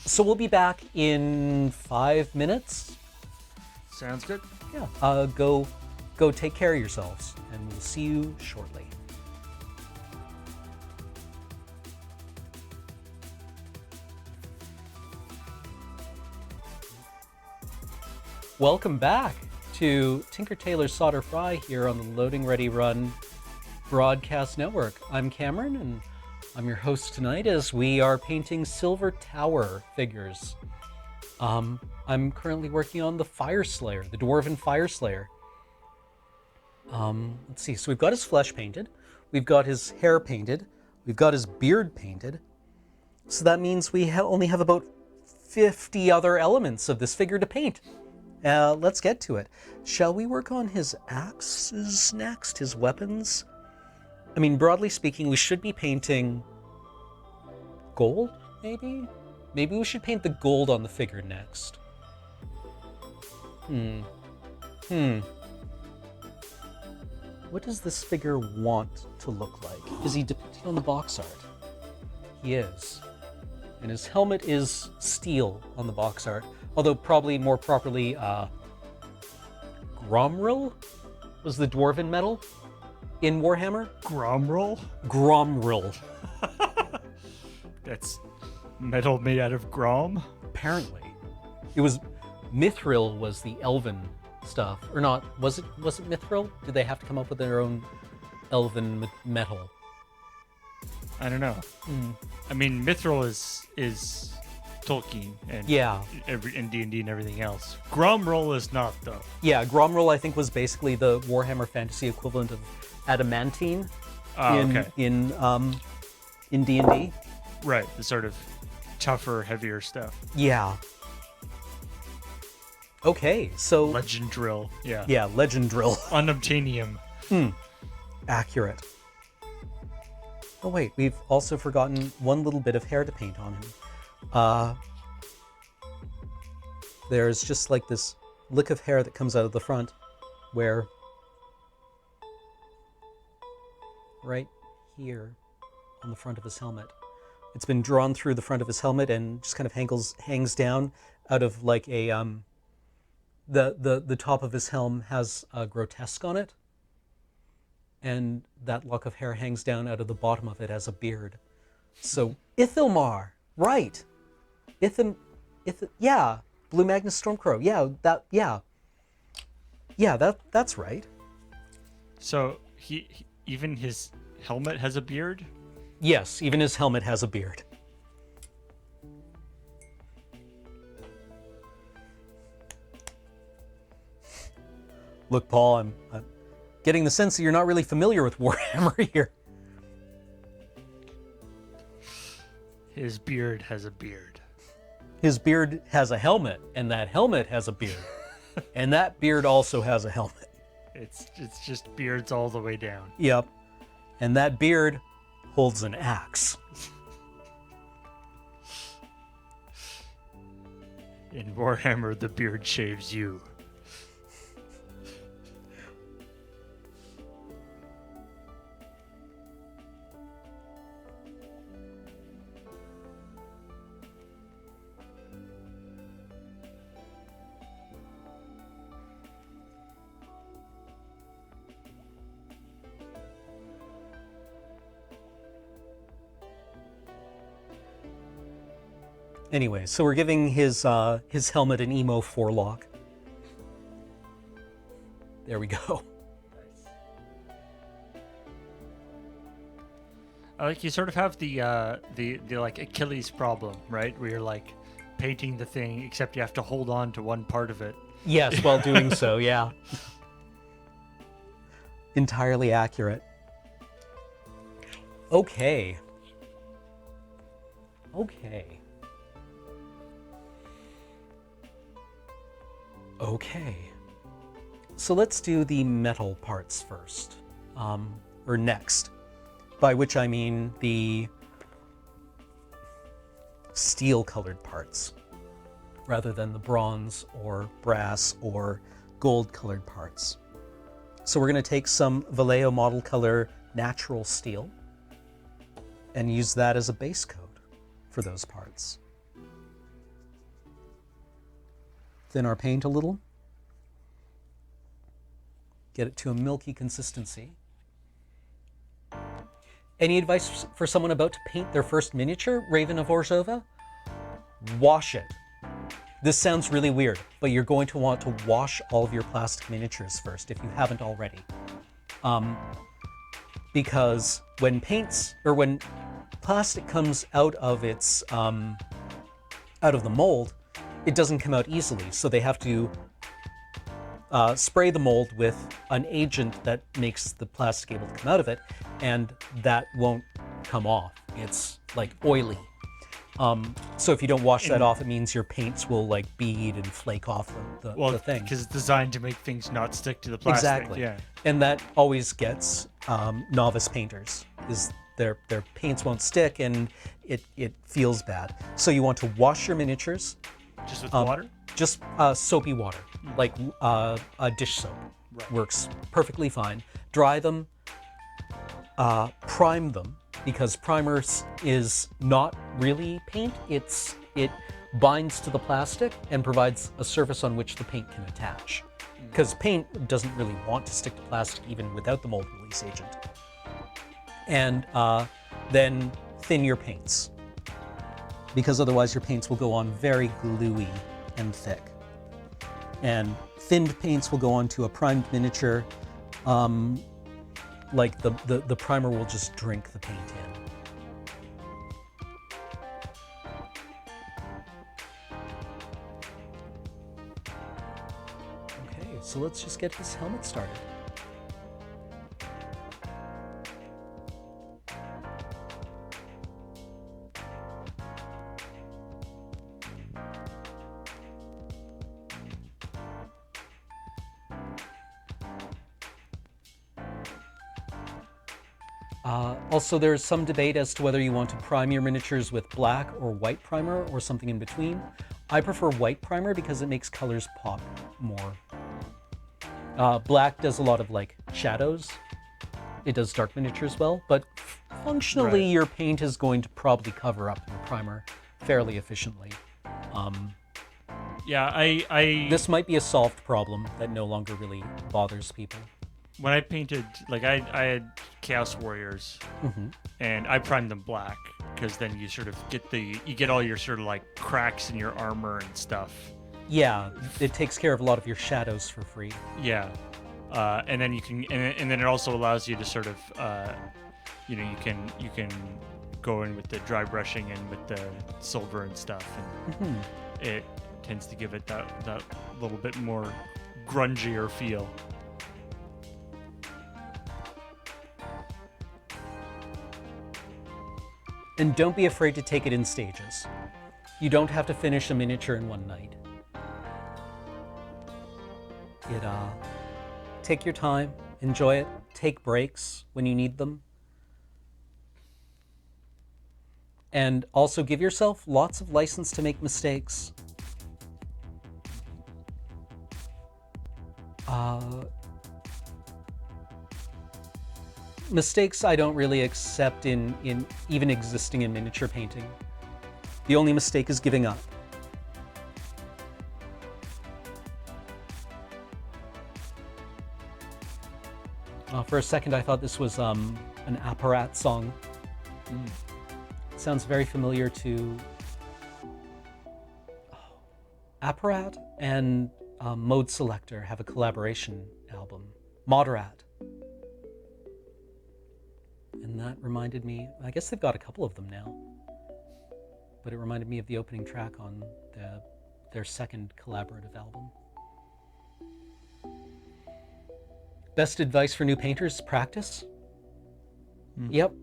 [SPEAKER 1] So we'll be back in 5 minutes.
[SPEAKER 2] Sounds good.
[SPEAKER 1] Yeah, go take care of yourselves, and we'll see you shortly. Welcome back to Tinker Tailor Solder Fry here on the Loading Ready Run broadcast network. I'm Cameron, and I'm your host tonight as we are painting Silver Tower figures. I'm currently working on the Fire Slayer, the Dwarven Fire Slayer. Let's see, so we've got his flesh painted, we've got his hair painted, we've got his beard painted. So that means we only have about 50 other elements of this figure to paint. Let's get to it. Shall we work on his axes next, his weapons? I mean, broadly speaking, we should be painting gold, maybe? Maybe we should paint the gold on the figure next. What does this figure want to look like? Is he depicted on the box art? He is. And his helmet is steel on the box art, although probably more properly, Gromril was the dwarven metal in Warhammer.
[SPEAKER 2] Gromril?
[SPEAKER 1] Gromril.
[SPEAKER 2] That's metal made out of grom?
[SPEAKER 1] Apparently. It was, Mithril was the elven stuff. Or not, was it Mithril? Did they have to come up with their own elven metal?
[SPEAKER 2] I don't know. I mean, Mithril is Tolkien and and D&D and everything else. Gromril is not, though.
[SPEAKER 1] Yeah, Gromril I think was basically the Warhammer Fantasy equivalent of adamantine in D&D.
[SPEAKER 2] Right, the sort of tougher, heavier stuff.
[SPEAKER 1] Yeah. Okay, so
[SPEAKER 2] Legend drill. Yeah.
[SPEAKER 1] Yeah, legend drill.
[SPEAKER 2] Unobtainium.
[SPEAKER 1] Accurate. Oh wait, we've also forgotten one little bit of hair to paint on him. There's just like this lick of hair that comes out of the front, where right here on the front of his helmet. It's been drawn through the front of his helmet and just kind of hangs down out of like a the top of his helm has a grotesque on it. And that lock of hair hangs down out of the bottom of it as a beard. So Ithilmar, right? Yeah, Blue Magnus Stormcrow. That's right.
[SPEAKER 2] So he even his helmet has a beard?
[SPEAKER 1] Yes, even his helmet has a beard. Look, Paul, I'm getting the sense that you're not really familiar with Warhammer here.
[SPEAKER 2] His beard has a beard.
[SPEAKER 1] His beard has a helmet, and that helmet has a beard. And that beard also has a helmet.
[SPEAKER 2] It's just beards all the way down.
[SPEAKER 1] Yep. And that beard holds an axe.
[SPEAKER 2] In Warhammer, the beard shaves you.
[SPEAKER 1] Anyway, so we're giving his helmet an emo forelock. There we go.
[SPEAKER 2] I like you sort of have the like Achilles problem, right? Where you're like painting the thing, except you have to hold on to one part of it.
[SPEAKER 1] Yes, while doing so, yeah. Entirely accurate. Okay. So let's do the metal parts first, or next, by which I mean the steel-colored parts, rather than the bronze or brass or gold-colored parts. So we're going to take some Vallejo model color natural steel and use that as a base coat for those parts. Thin our paint a little. Get it to a milky consistency. Any advice for someone about to paint their first miniature, Raven of Orzhova? Wash it. This sounds really weird, but you're going to want to wash all of your plastic miniatures first if you haven't already. Because when plastic comes out of its out of the mold, it doesn't come out easily. So they have to spray the mold with an agent that makes the plastic able to come out of it, and that won't come off. It's like oily. So if you don't wash that off, it means your paints will like bead and flake off the thing.
[SPEAKER 2] Because it's designed to make things not stick to the plastic.
[SPEAKER 1] Exactly.
[SPEAKER 2] Yeah.
[SPEAKER 1] And that always gets novice painters, is their paints won't stick and it feels bad. So you want to wash your miniatures.
[SPEAKER 2] Just with water?
[SPEAKER 1] Just soapy water, like a dish soap.
[SPEAKER 2] Right.
[SPEAKER 1] Works perfectly fine. Dry them, prime them, because primer is not really paint. It binds to the plastic and provides a surface on which the paint can attach. Because paint doesn't really want to stick to plastic even without the mold release agent. And then thin your paints, because otherwise your paints will go on very gluey and thick. And thinned paints will go onto a primed miniature. Like the primer will just drink the paint in. Okay, so let's just get this helmet started. Also, there's some debate as to whether you want to prime your miniatures with black or white primer or something in between. I prefer white primer because it makes colors pop more. Black does a lot of like shadows. It does dark miniatures well, but functionally your paint is going to probably cover up your primer fairly efficiently.
[SPEAKER 2] Yeah, I
[SPEAKER 1] This might be a solved problem that no longer really bothers people.
[SPEAKER 2] when I painted, like I had Chaos Warriors, and I primed them black because then you sort of get all your sort of like cracks in your armor and stuff.
[SPEAKER 1] Yeah, it takes care of a lot of your shadows for free.
[SPEAKER 2] Yeah, and then you can, and then it also allows you to sort of, you can go in with the dry brushing and with the silver and stuff, and it tends to give it that little bit more grungier feel.
[SPEAKER 1] And don't be afraid to take it in stages. You don't have to finish a miniature in one night. Take your time, enjoy it, take breaks when you need them. And also give yourself lots of license to make mistakes. Mistakes I don't really accept in even existing in miniature painting. The only mistake is giving up. For a second I thought this was an Apparat song. It sounds very familiar to Apparat and Mode Selector have a collaboration album, Moderat. And that reminded me, I guess they've got a couple of them now, but it reminded me of the opening track on their second collaborative album. Best advice for new painters, practice. Yep.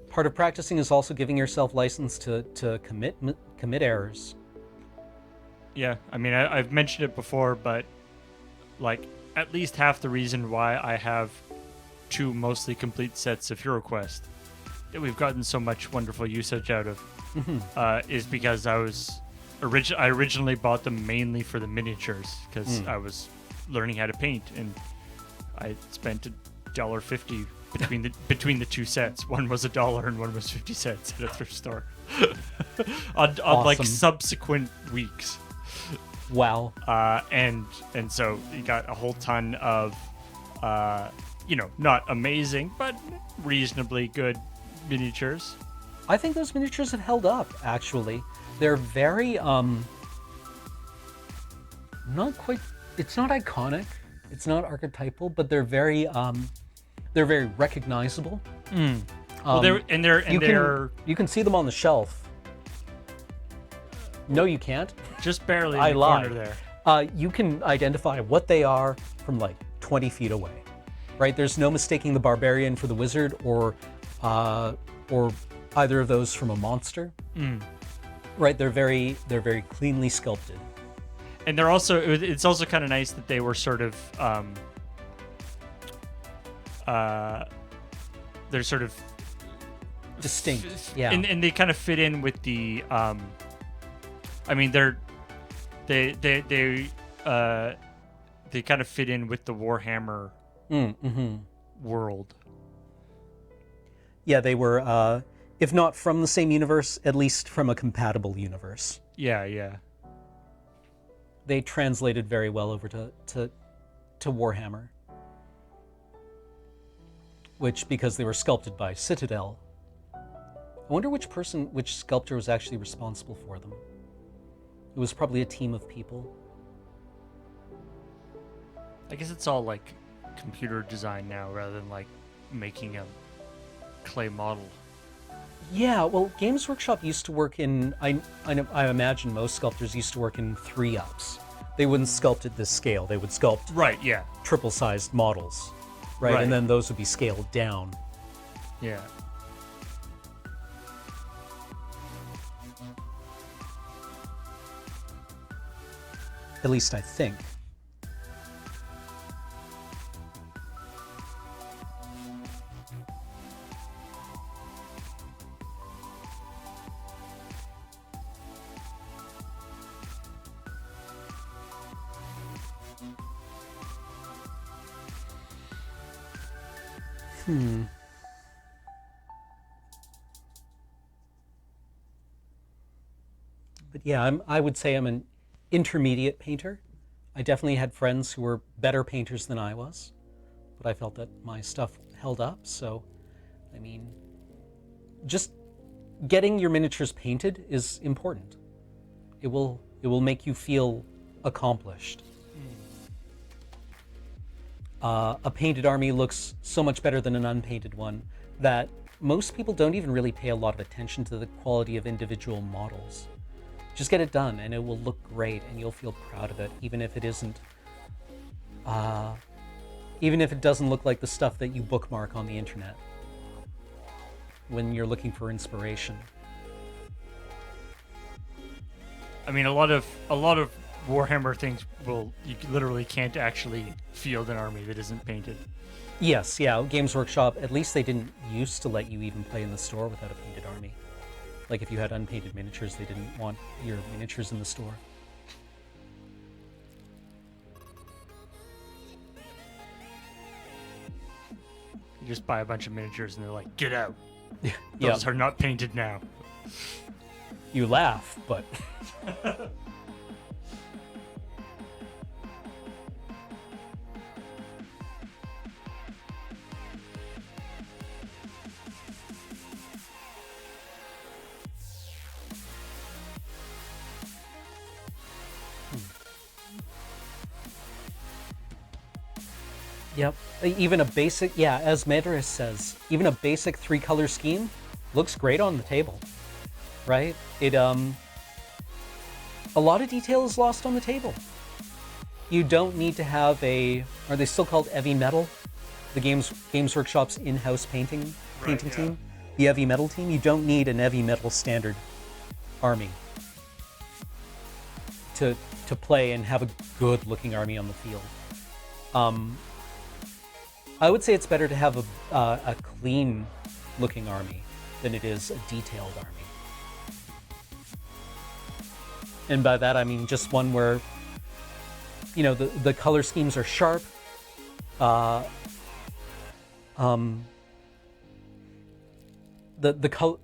[SPEAKER 1] Part of practicing is also giving yourself license to commit errors.
[SPEAKER 2] Yeah, I mean, I've mentioned it before, but like at least half the reason why I have 2 mostly complete sets of HeroQuest that we've gotten so much wonderful usage out of is because I originally bought them mainly for the miniatures because I was learning how to paint, and I spent $1.50 between the 2 sets. One was $1 and one was 50 cents at a thrift store on like subsequent weeks.
[SPEAKER 1] Wow.
[SPEAKER 2] And so you got a whole ton of not amazing but reasonably good miniatures.
[SPEAKER 1] I think those miniatures have held up, actually. They're very not quite. It's not iconic. It's not archetypal, but they're very recognizable.
[SPEAKER 2] Well,
[SPEAKER 1] you can see them on the shelf. No, you can't.
[SPEAKER 2] Just barely in
[SPEAKER 1] I
[SPEAKER 2] the
[SPEAKER 1] lied.
[SPEAKER 2] corner there.
[SPEAKER 1] You can identify what they are from like 20 feet away, right? There's no mistaking the barbarian for the wizard or either of those from a monster. Right? They're very cleanly sculpted.
[SPEAKER 2] And they're also, it's also kind of nice that they were sort of, they're sort of
[SPEAKER 1] distinct. Yeah.
[SPEAKER 2] And they kind of fit in with the, I mean, they kind of fit in with the Warhammer world.
[SPEAKER 1] Yeah, they were, if not from the same universe, at least from a compatible universe.
[SPEAKER 2] Yeah.
[SPEAKER 1] They translated very well over to Warhammer, which, because they were sculpted by Citadel, I wonder which sculptor was actually responsible for them. It was probably a team of people.
[SPEAKER 2] I guess it's all like computer design now rather than like making a clay model.
[SPEAKER 1] Yeah, well, Games Workshop used to work in, I imagine most sculptors used to work in 3-ups. They wouldn't sculpt at this scale. They would sculpt triple-sized models, right? And then those would be scaled down.
[SPEAKER 2] Yeah.
[SPEAKER 1] At least I think. But yeah, I would say I'm an intermediate painter. I definitely had friends who were better painters than I was, but I felt that my stuff held up. So, I mean, just getting your miniatures painted is important. It will make you feel accomplished. A painted army looks so much better than an unpainted one that most people don't even really pay a lot of attention to the quality of individual models. Just get it done and it will look great and you'll feel proud of it, even if it isn't, even if it doesn't look like the stuff that you bookmark on the internet when you're looking for inspiration.
[SPEAKER 2] I mean, a lot of Warhammer things you literally can't actually field an army that isn't painted.
[SPEAKER 1] Yes, yeah, Games Workshop, at least they didn't used to let you even play in the store without a painted army. Like if you had unpainted miniatures, they didn't want your miniatures in the store.
[SPEAKER 2] You just buy a bunch of miniatures and they're like, get out.
[SPEAKER 1] Yeah.
[SPEAKER 2] Those are not painted now.
[SPEAKER 1] You laugh, but... Yep, even a basic, yeah, as Madras says, even a basic 3-color scheme looks great on the table, right? It, a lot of detail is lost on the table. You don't need to have are they still called Heavy Metal? The Games Workshop's in-house painting team? The Heavy Metal team? You don't need an Heavy Metal standard army to play and have a good-looking army on the field. I would say it's better to have a clean-looking army than it is a detailed army. And by that, I mean just one where, you know, the color schemes are sharp.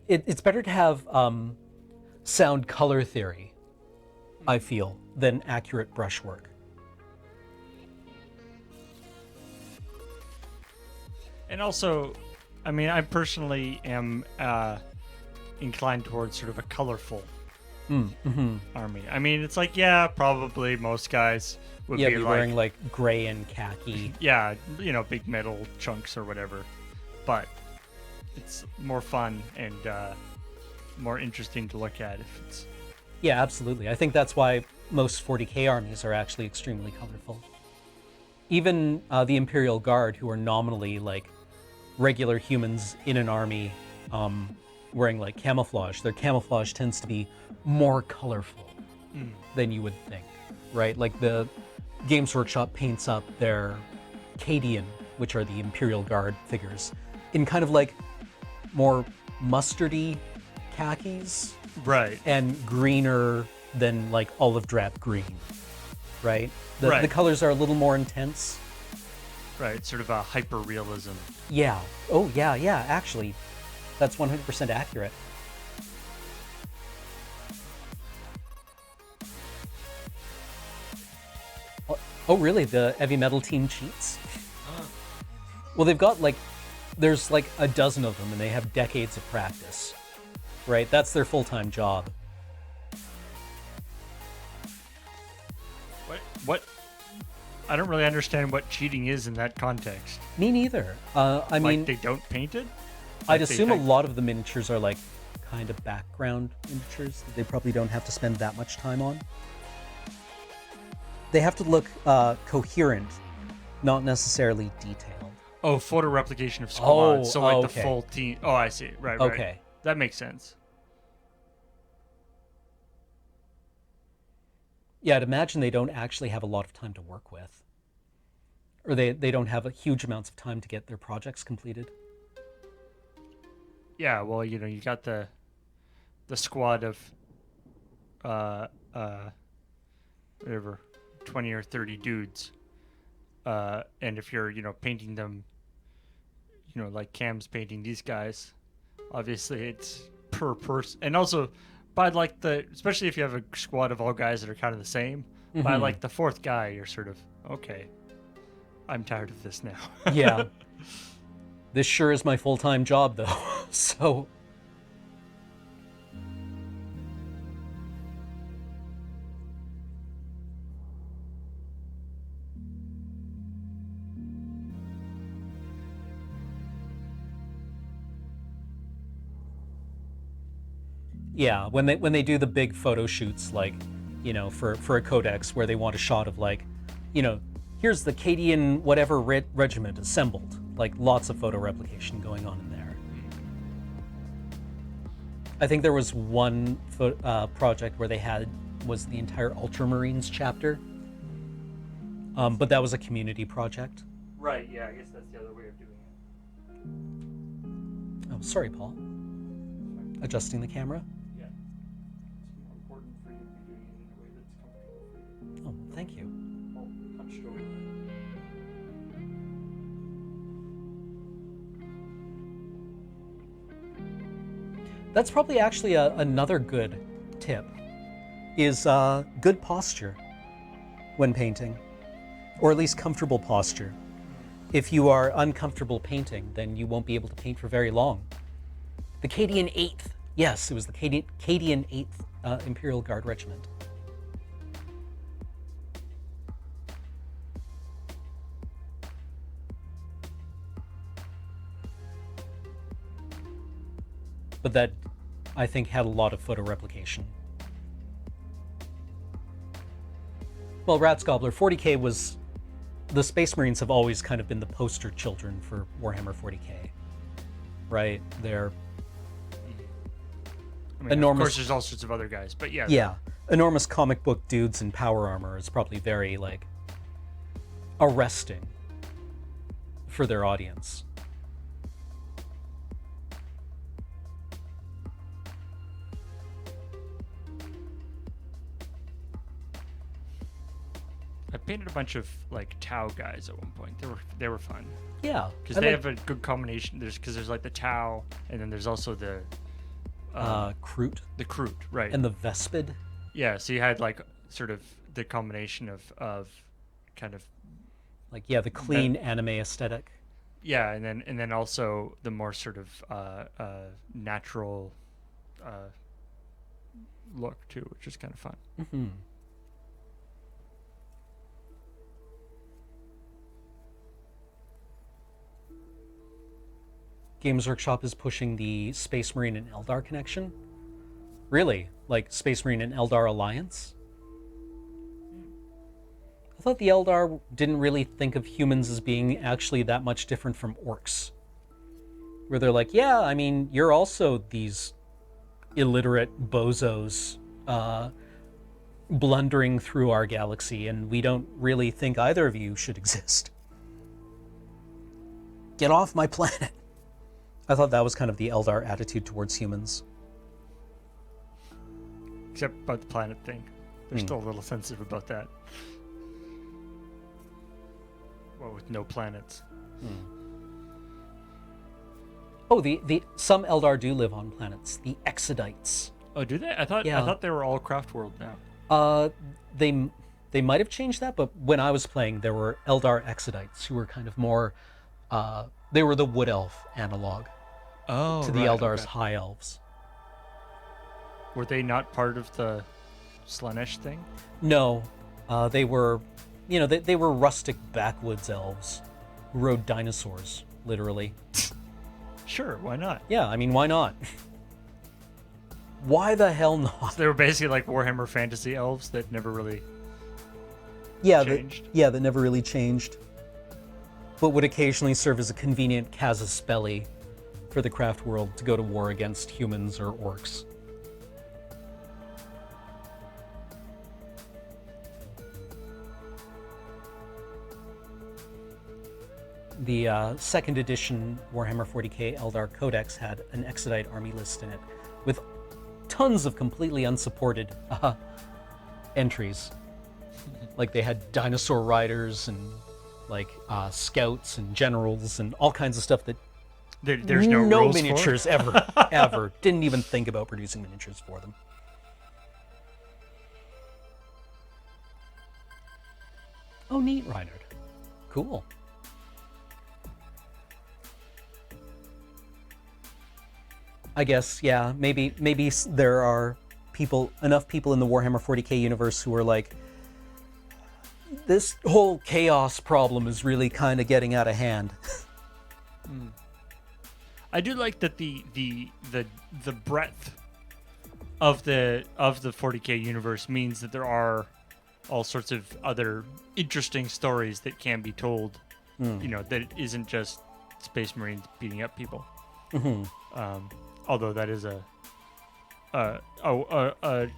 [SPEAKER 1] It's better to have sound color theory, I feel, than accurate brushwork.
[SPEAKER 2] And also, I mean, I personally am inclined towards sort of a colorful army. I mean, it's like, yeah, probably most guys would
[SPEAKER 1] Yeah,
[SPEAKER 2] be
[SPEAKER 1] be
[SPEAKER 2] like,
[SPEAKER 1] wearing like gray and khaki.
[SPEAKER 2] yeah, big metal chunks or whatever. But it's more fun and more interesting to look at if it's.
[SPEAKER 1] Yeah, absolutely. I think that's why most 40K armies are actually extremely colorful. Even the Imperial Guard, who are nominally like regular humans in an army, wearing like camouflage, their camouflage tends to be more colorful than you would think, right? Like the Games Workshop paints up their Cadian, which are the Imperial Guard figures, in kind of like more mustardy khakis,
[SPEAKER 2] Right.
[SPEAKER 1] and greener than like olive drab green, right?
[SPEAKER 2] Right.
[SPEAKER 1] The colors are a little more intense.
[SPEAKER 2] Right, sort of a hyper realism.
[SPEAKER 1] Yeah. Oh, yeah, actually, that's 100% accurate. Oh, really? The heavy metal team cheats? Well, they've got like, there's like a dozen of them and they have decades of practice, right? That's their full-time job.
[SPEAKER 2] What? I don't really understand what cheating is in that context.
[SPEAKER 1] Me neither. I mean,
[SPEAKER 2] they don't paint it?
[SPEAKER 1] I'd assume a lot of the miniatures are like kind of background miniatures that they probably don't have to spend that much time on. They have to look coherent, not necessarily detailed.
[SPEAKER 2] Oh, photo replication of squads. So like
[SPEAKER 1] okay.
[SPEAKER 2] the full team. Oh, I see. Right.
[SPEAKER 1] Okay.
[SPEAKER 2] That makes sense.
[SPEAKER 1] Yeah, I'd imagine they don't actually have a lot of time to work with. Or they don't have a huge amounts of time to get their projects completed.
[SPEAKER 2] Yeah, well, you got the squad of whatever, 20 or 30 dudes. And if you're, painting them, like Cam's painting these guys, obviously it's per person. And also by like especially if you have a squad of all guys that are kind of the same, by like the fourth guy, you're sort of, okay, I'm tired of this now.
[SPEAKER 1] Yeah. This sure is my full-time job though. So yeah, when they do the big photo shoots, like, for a codex where they want a shot of like, here's the Cadian whatever regiment assembled, like lots of photo replication going on in there. I think there was one project where they was the entire Ultramarines chapter, but that was a community project.
[SPEAKER 2] Right, yeah, I guess that's the other way of doing it.
[SPEAKER 1] Oh, sorry, Paul. Adjusting the camera.
[SPEAKER 2] Yeah. It's more important for you to be doing it in a way that's comfortable for you.
[SPEAKER 1] Oh, thank you.
[SPEAKER 2] Oh, hunched over.
[SPEAKER 1] That's probably actually another good tip, is good posture when painting, or at least comfortable posture. If you are uncomfortable painting, then you won't be able to paint for very long. The Cadian 8th, yes, it was the Cadian 8th Imperial Guard Regiment. But that, I think, had a lot of photo replication. Well, Rats Gobbler, 40K was... The Space Marines have always kind of been the poster children for Warhammer 40K. Right? They're...
[SPEAKER 2] I mean,
[SPEAKER 1] enormous...
[SPEAKER 2] Of course, there's all sorts of other guys, but yeah.
[SPEAKER 1] Yeah. Enormous comic book dudes in power armor is probably very, like, arresting for their audience.
[SPEAKER 2] I painted a bunch of like Tau guys at one point. They were fun.
[SPEAKER 1] Yeah,
[SPEAKER 2] because they have a good combination. There's like the Tau, and then there's also the
[SPEAKER 1] Kroot.
[SPEAKER 2] The Kroot, right?
[SPEAKER 1] And the Vespid.
[SPEAKER 2] Yeah, so you had like sort of the combination of kind of
[SPEAKER 1] like the clean anime aesthetic.
[SPEAKER 2] Yeah, and then also the more sort of natural look too, which is kind of fun.
[SPEAKER 1] Mm-hmm. Games Workshop is pushing the Space Marine and Eldar connection. Really? Like Space Marine and Eldar alliance? I thought the Eldar didn't really think of humans as being actually that much different from orcs. Where they're like, yeah, I mean, you're also these illiterate bozos blundering through our galaxy, and we don't really think either of you should exist. Get off my planet. I thought that was kind of the Eldar attitude towards humans.
[SPEAKER 2] Except about the planet thing. They're still a little sensitive about that. Well, with no planets.
[SPEAKER 1] Oh, the some Eldar do live on planets. The Exodites.
[SPEAKER 2] Oh, do they? I thought they were all craft world now.
[SPEAKER 1] They might have changed that, but when I was playing, there were Eldar Exodites who were kind of more. They were the Wood Elf analog to the Eldar's High Elves.
[SPEAKER 2] Were they not part of the Slaanesh thing?
[SPEAKER 1] No, they were, they were rustic backwoods elves who rode dinosaurs, literally.
[SPEAKER 2] Sure, why not?
[SPEAKER 1] Yeah, I mean, why not? Why the hell not?
[SPEAKER 2] So they were basically like Warhammer fantasy elves that never really changed.
[SPEAKER 1] That never really changed. But would occasionally serve as a convenient casus belli for the craft world to go to war against humans or orcs. The second edition Warhammer 40k Eldar Codex had an Exodite army list in it with tons of completely unsupported entries. Like they had dinosaur riders and like scouts and generals and all kinds of stuff that
[SPEAKER 2] there's no rules
[SPEAKER 1] miniatures
[SPEAKER 2] for.
[SPEAKER 1] ever. Didn't even think about producing miniatures for them. Oh, neat, Reinhard. Cool. I guess, yeah, maybe there are enough people in the Warhammer 40k universe who are like, this whole chaos problem is really kind of getting out of hand.
[SPEAKER 2] I do like that the breadth of the 40k universe means that there are all sorts of other interesting stories that can be told. That it isn't just Space Marines beating up people. Although that is a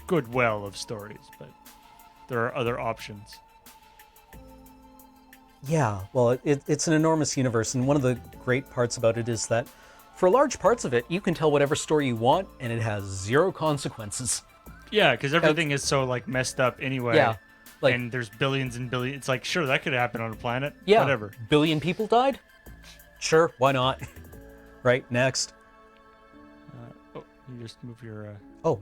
[SPEAKER 2] good well of stories, but there are other options.
[SPEAKER 1] Yeah, well, it's an enormous universe, and one of the great parts about it is that for large parts of it, you can tell whatever story you want, and it has zero consequences.
[SPEAKER 2] Yeah, because everything is so like messed up anyway.
[SPEAKER 1] Yeah, like,
[SPEAKER 2] and there's billions and billions. It's like, sure, that could happen on a planet.
[SPEAKER 1] Yeah,
[SPEAKER 2] whatever.
[SPEAKER 1] Billion people died? Sure, why not? Right, next.
[SPEAKER 2] You just move your...
[SPEAKER 1] Oh.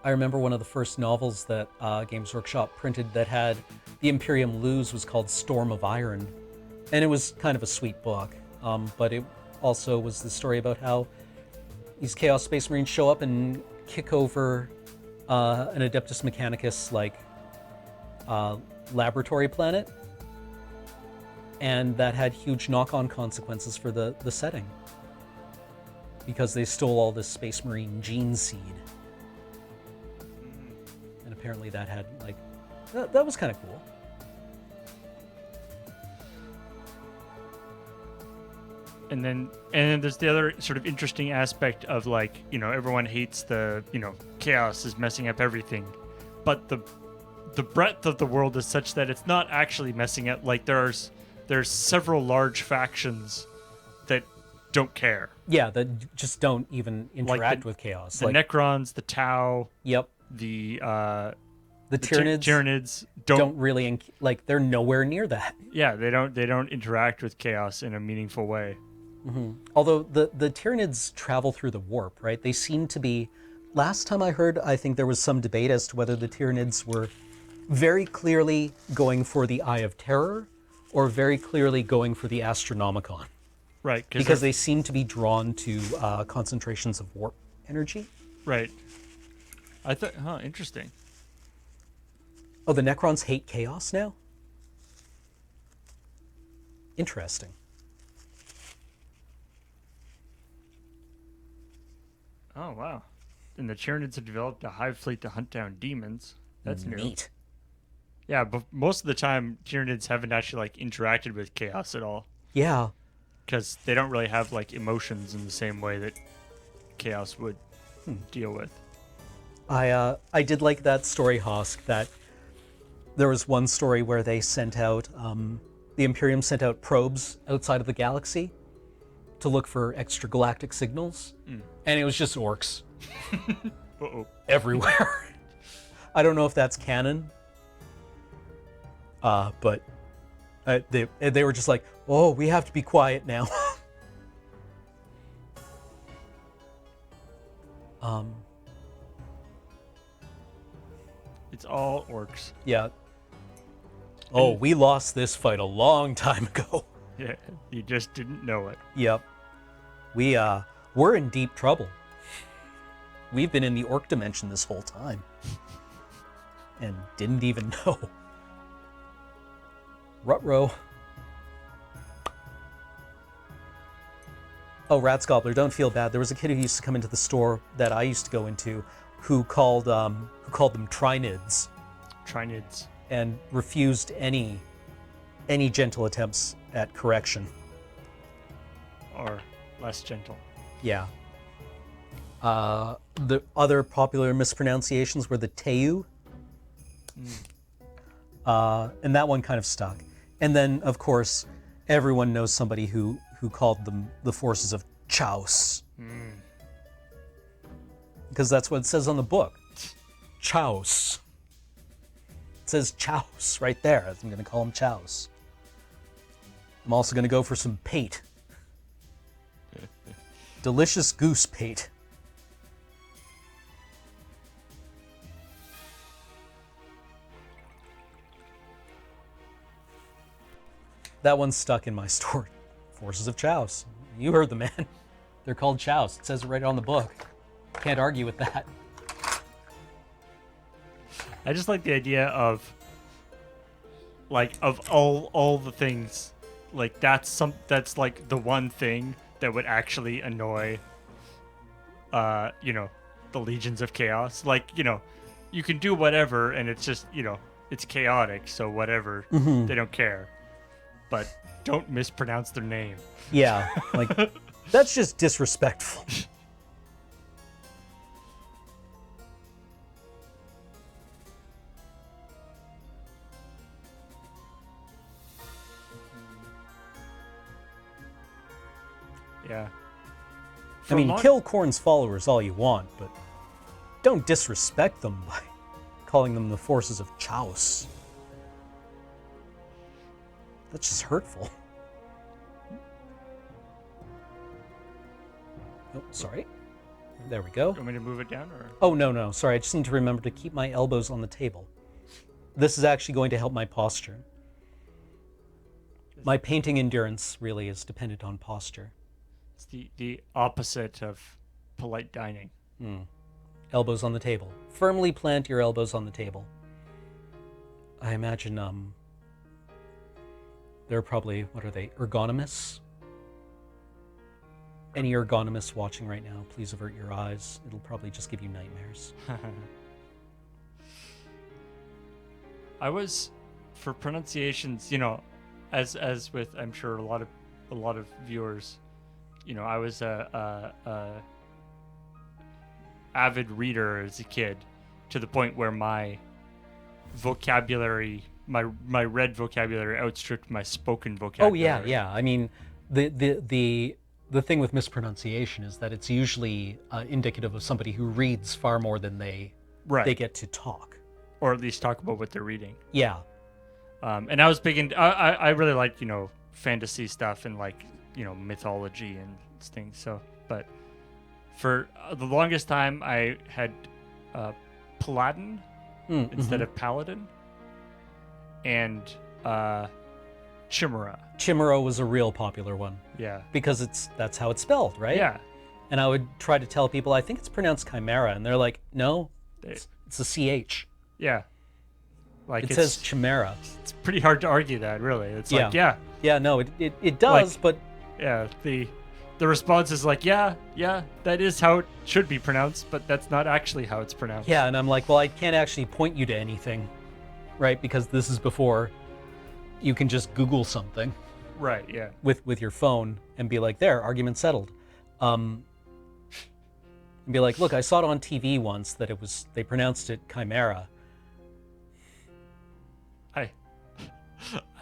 [SPEAKER 1] I remember one of the first novels that Games Workshop printed that had the Imperium Lose was called Storm of Iron. And it was kind of a sweet book. But it also was the story about how these Chaos Space Marines show up and kick over an Adeptus Mechanicus, laboratory planet. And that had huge knock-on consequences for the setting. Because they stole all this Space Marine gene seed. And apparently that had, that was kind of cool.
[SPEAKER 2] And then there's the other sort of interesting aspect of everyone hates the, chaos is messing up everything. But the breadth of the world is such that it's not actually messing up. There's several large factions that don't care.
[SPEAKER 1] Yeah, that just don't even interact with chaos.
[SPEAKER 2] The Necrons, the Tau.
[SPEAKER 1] Yep.
[SPEAKER 2] The
[SPEAKER 1] Tyranids don't really they're nowhere near that.
[SPEAKER 2] Yeah, they don't interact with chaos in a meaningful way.
[SPEAKER 1] Mm-hmm. Although the Tyranids travel through the warp, right? They seem to be. Last time I heard, I think there was some debate as to whether the Tyranids were very clearly going for the Eye of Terror, or very clearly going for the Astronomicon.
[SPEAKER 2] Right.
[SPEAKER 1] Because they seem to be drawn to concentrations of warp energy.
[SPEAKER 2] Right. I thought, interesting.
[SPEAKER 1] Oh, the Necrons hate chaos now? Interesting.
[SPEAKER 2] Oh, wow. And the Tyranids have developed a hive fleet to hunt down demons. That's new.
[SPEAKER 1] Neat.
[SPEAKER 2] Yeah, but most of the time, Tyranids haven't actually, like, interacted with chaos at all.
[SPEAKER 1] Yeah.
[SPEAKER 2] Because they don't really have, like, emotions in the same way that chaos would deal with.
[SPEAKER 1] I did like that story, Hosk, that there was one story where they sent out, the Imperium sent out probes outside of the galaxy to look for extragalactic signals, and it was just orcs.
[SPEAKER 2] Uh-oh.
[SPEAKER 1] Everywhere. I don't know if that's canon, but they were just like, oh, we have to be quiet now.
[SPEAKER 2] It's all orcs.
[SPEAKER 1] Yeah. Oh, we lost this fight a long time ago.
[SPEAKER 2] Yeah, you just didn't know it.
[SPEAKER 1] Yep. We're in deep trouble. We've been in the orc dimension this whole time. And didn't even know. Rutrow. Oh, Rats Gobbler, don't feel bad. There was a kid who used to come into the store that I used to go into who called them trinids.
[SPEAKER 2] Trinids.
[SPEAKER 1] And refused any gentle attempts at correction.
[SPEAKER 2] Or less gentle.
[SPEAKER 1] Yeah. The other popular mispronunciations were the Teu. And that one kind of stuck. And then, of course, everyone knows somebody who called them the forces of Chaos. Because that's what it says on the book. Chaos. It says Chaos right there. I'm going to call them Chaos. I'm also going to go for some pate. Delicious goose pate. That one's stuck in my story. Forces of Chaos. You heard the man. They're called Chaos. It says it right on the book. Can't argue with that.
[SPEAKER 2] I just like the idea of, like, of all the things, like that's like the one thing that would actually annoy, the legions of chaos. Like, you can do whatever, and it's just, it's chaotic, so whatever, they don't care. But don't mispronounce their name.
[SPEAKER 1] Yeah, like, that's just disrespectful.
[SPEAKER 2] Yeah.
[SPEAKER 1] I mean, kill Khorne's followers all you want, but don't disrespect them by calling them the forces of Chaos. That's just hurtful. Oh, sorry. There we go.
[SPEAKER 2] You want me to move it down, or?
[SPEAKER 1] Oh, no. Sorry, I just need to remember to keep my elbows on the table. This is actually going to help my posture. My painting endurance really is dependent on posture.
[SPEAKER 2] It's the opposite of polite dining.
[SPEAKER 1] Elbows on the table. Firmly plant your elbows on the table. I imagine, they're probably, what are they, ergonomists? Any ergonomists watching right now, please avert your eyes. It'll probably just give you nightmares.
[SPEAKER 2] I was, for pronunciations, as with, I'm sure, a lot of viewers, I was a avid reader as a kid, to the point where my vocabulary, my read vocabulary outstripped my spoken vocabulary.
[SPEAKER 1] Oh yeah. I mean, the thing with mispronunciation is that it's usually indicative of somebody who reads far more than they get to talk,
[SPEAKER 2] or at least talk about what they're reading.
[SPEAKER 1] Yeah.
[SPEAKER 2] And I was big into, I really liked, fantasy stuff and, like, mythology and things. So, but for the longest time, I had Paladin instead of Paladin. And Chimera.
[SPEAKER 1] Chimera was a real popular one
[SPEAKER 2] Yeah.
[SPEAKER 1] because that's how it's spelled, right?
[SPEAKER 2] Yeah.
[SPEAKER 1] And I would try to tell people, I think it's pronounced chimera, and they're like, no, it's a CH.
[SPEAKER 2] Yeah. Like
[SPEAKER 1] It says chimera.
[SPEAKER 2] It's pretty hard to argue that, really. It's like, yeah.
[SPEAKER 1] Yeah, no, it does,
[SPEAKER 2] Like,
[SPEAKER 1] but
[SPEAKER 2] yeah, the response is like, yeah, that is how it should be pronounced, but that's not actually how it's pronounced.
[SPEAKER 1] yeah, and I'm like, well, I can't actually point you to anything, right? Because this is before you can just Google something
[SPEAKER 2] Right, yeah.
[SPEAKER 1] with your phone and be like, there, argument settled. And be like, look, I saw it on TV once that they pronounced it chimera.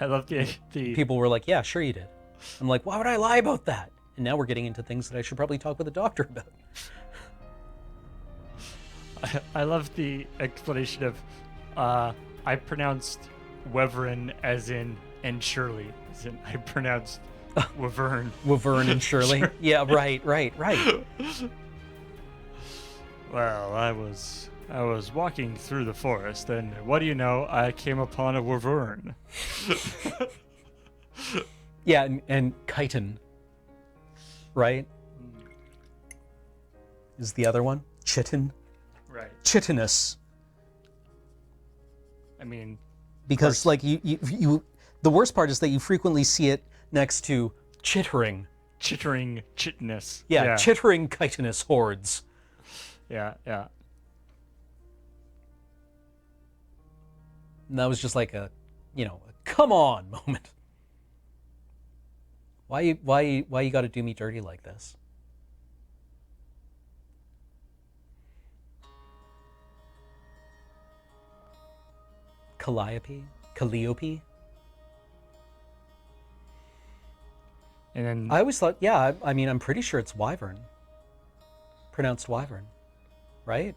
[SPEAKER 2] I love the
[SPEAKER 1] People were like, yeah, sure you did. I'm like, why would I lie about that? And now we're getting into things that I should probably talk with a doctor about.
[SPEAKER 2] I love the explanation of I pronounced Wyvern as in and Shirley as in I pronounced Wyvern.
[SPEAKER 1] Wyvern and Shirley.
[SPEAKER 2] Sure.
[SPEAKER 1] Yeah, right.
[SPEAKER 2] Well, I was walking through the forest, and what do you know? I came upon a Wyvern.
[SPEAKER 1] Yeah, and chitin, right? Is the other one chitin?
[SPEAKER 2] Right.
[SPEAKER 1] Chitinous.
[SPEAKER 2] I mean,
[SPEAKER 1] because like you, the worst part is that you frequently see it next to chittering.
[SPEAKER 2] Chittering chitinous.
[SPEAKER 1] Yeah, chittering chitinous hordes.
[SPEAKER 2] Yeah.
[SPEAKER 1] And that was just like a come on moment. Why you got to do me dirty like this? Calliope.
[SPEAKER 2] And then
[SPEAKER 1] I always thought, yeah, I mean, I'm pretty sure it's wyvern. Pronounced wyvern, right?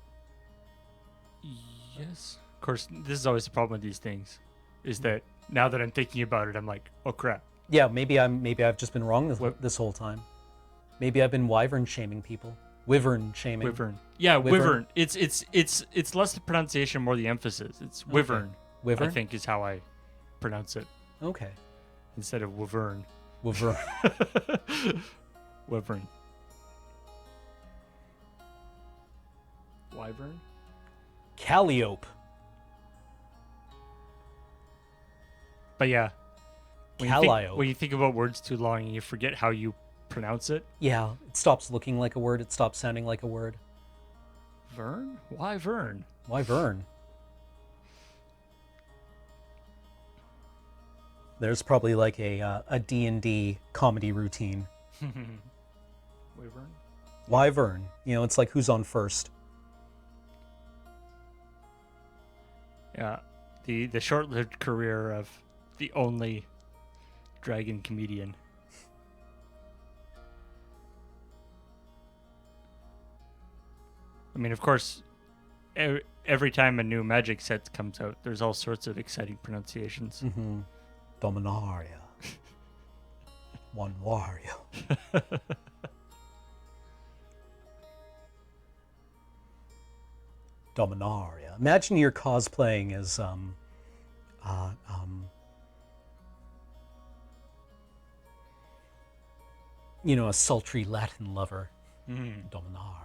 [SPEAKER 2] Yes. Of course, this is always the problem with these things, is that now that I'm thinking about it, I'm like, oh crap.
[SPEAKER 1] Yeah, maybe I've just been wrong this whole time. Maybe I've been wyvern shaming people. Wyvern shaming.
[SPEAKER 2] Wyvern. Yeah, wyvern. It's less the pronunciation, more the emphasis. It's wyvern.
[SPEAKER 1] Okay. Wyvern,
[SPEAKER 2] I think is how I pronounce it.
[SPEAKER 1] Okay.
[SPEAKER 2] Instead of wyvern.
[SPEAKER 1] Wyvern.
[SPEAKER 2] Wyvern. Wyvern?
[SPEAKER 1] Calliope.
[SPEAKER 2] But yeah.
[SPEAKER 1] Calliope.
[SPEAKER 2] When you think about words too long and you forget how you pronounce it.
[SPEAKER 1] Yeah, it stops looking like a word. It stops sounding like a word.
[SPEAKER 2] Vern? Why Vern?
[SPEAKER 1] Why Vern? There's probably like a D&D comedy routine.
[SPEAKER 2] Wyvern?
[SPEAKER 1] Why Vern? It's like who's on first.
[SPEAKER 2] Yeah. The short-lived career of the only dragon comedian. I mean, of course, every time a new magic set comes out, there's all sorts of exciting pronunciations.
[SPEAKER 1] Mm-hmm. Dominaria. One warrior. Dominaria. Imagine you're cosplaying as a sultry Latin lover. Dominaria.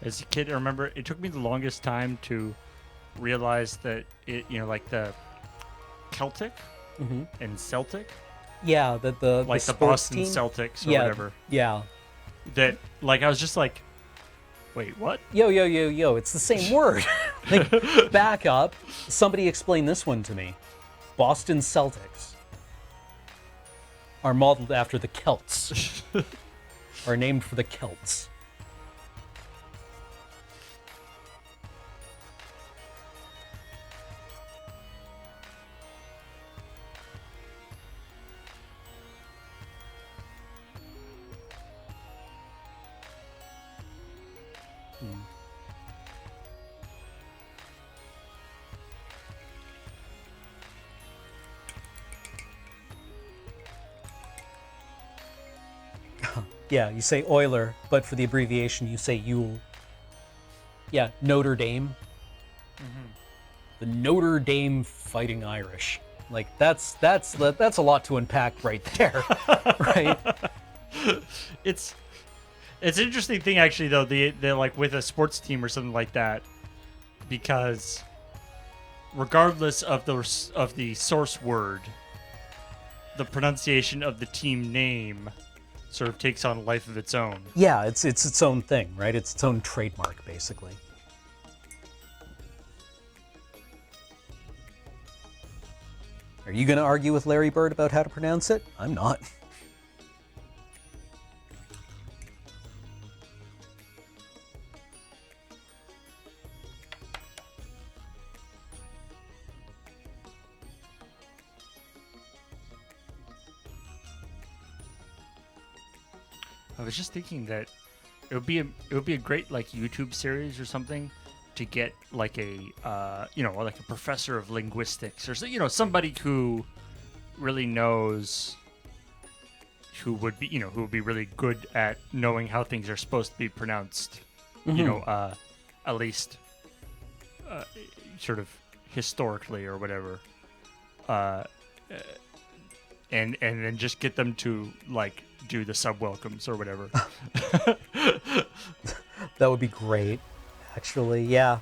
[SPEAKER 2] As a kid, I remember it took me the longest time to realize that it, like the Celtic and Celtic,
[SPEAKER 1] Yeah, the
[SPEAKER 2] like the
[SPEAKER 1] sports
[SPEAKER 2] Boston
[SPEAKER 1] team?
[SPEAKER 2] Celtics or
[SPEAKER 1] Yeah,
[SPEAKER 2] whatever.
[SPEAKER 1] Yeah.
[SPEAKER 2] That, like, I was just like, wait, what?
[SPEAKER 1] Yo, it's the same word. Like, back up. Somebody explain this one to me. Boston Celtics are modeled after the Celts. Are named for the Celts. Yeah, you say Euler, but for the abbreviation you say Yule. Yeah, Notre Dame. The Notre Dame Fighting Irish. Like that's a lot to unpack right there, right?
[SPEAKER 2] It's an interesting thing actually though. They're like with a sports team or something like that, because regardless of the source word, the pronunciation of the team name sort of takes on a life of its own.
[SPEAKER 1] Yeah, it's its own thing, right? It's its own trademark, basically. Are you going to argue with Larry Bird about how to pronounce it? I'm not.
[SPEAKER 2] I was just thinking that it would be a great like YouTube series or something to get like a like a professor of linguistics or somebody who really knows, who would be really good at knowing how things are supposed to be pronounced, at least sort of historically or whatever, and then just get them to like do the sub welcomes or whatever.
[SPEAKER 1] That would be great, actually. Yeah.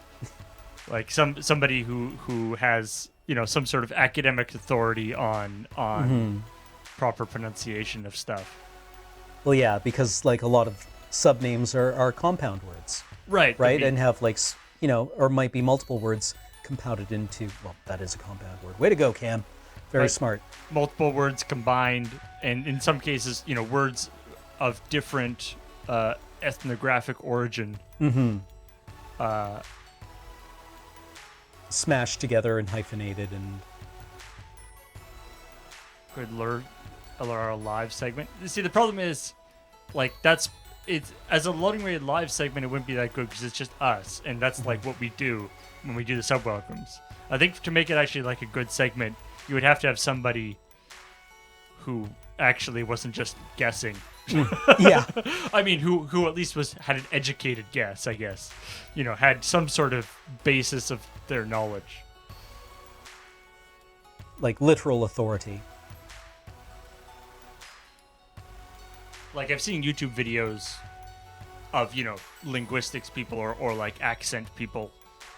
[SPEAKER 2] Like somebody who has some sort of academic authority on proper pronunciation of stuff.
[SPEAKER 1] Well, yeah, because like a lot of subnames are compound words,
[SPEAKER 2] right?
[SPEAKER 1] And have like or might be multiple words compounded into. Well, that is a compound word. Way to go, Cam. Very smart.
[SPEAKER 2] Multiple words combined, and in some cases, words of different ethnographic origin.
[SPEAKER 1] Smashed together and hyphenated and.
[SPEAKER 2] Good Lord, our live segment. See, the problem is, like, it's as a loading rated live segment, it wouldn't be that good because it's just us, and that's like what we do when we do the sub welcomes. I think to make it actually like a good segment, you would have to have somebody who actually wasn't just guessing.
[SPEAKER 1] Yeah.
[SPEAKER 2] I mean, who at least had an educated guess, I guess. Had some sort of basis of their knowledge.
[SPEAKER 1] Like literal authority.
[SPEAKER 2] Like I've seen YouTube videos of, linguistics people or like accent people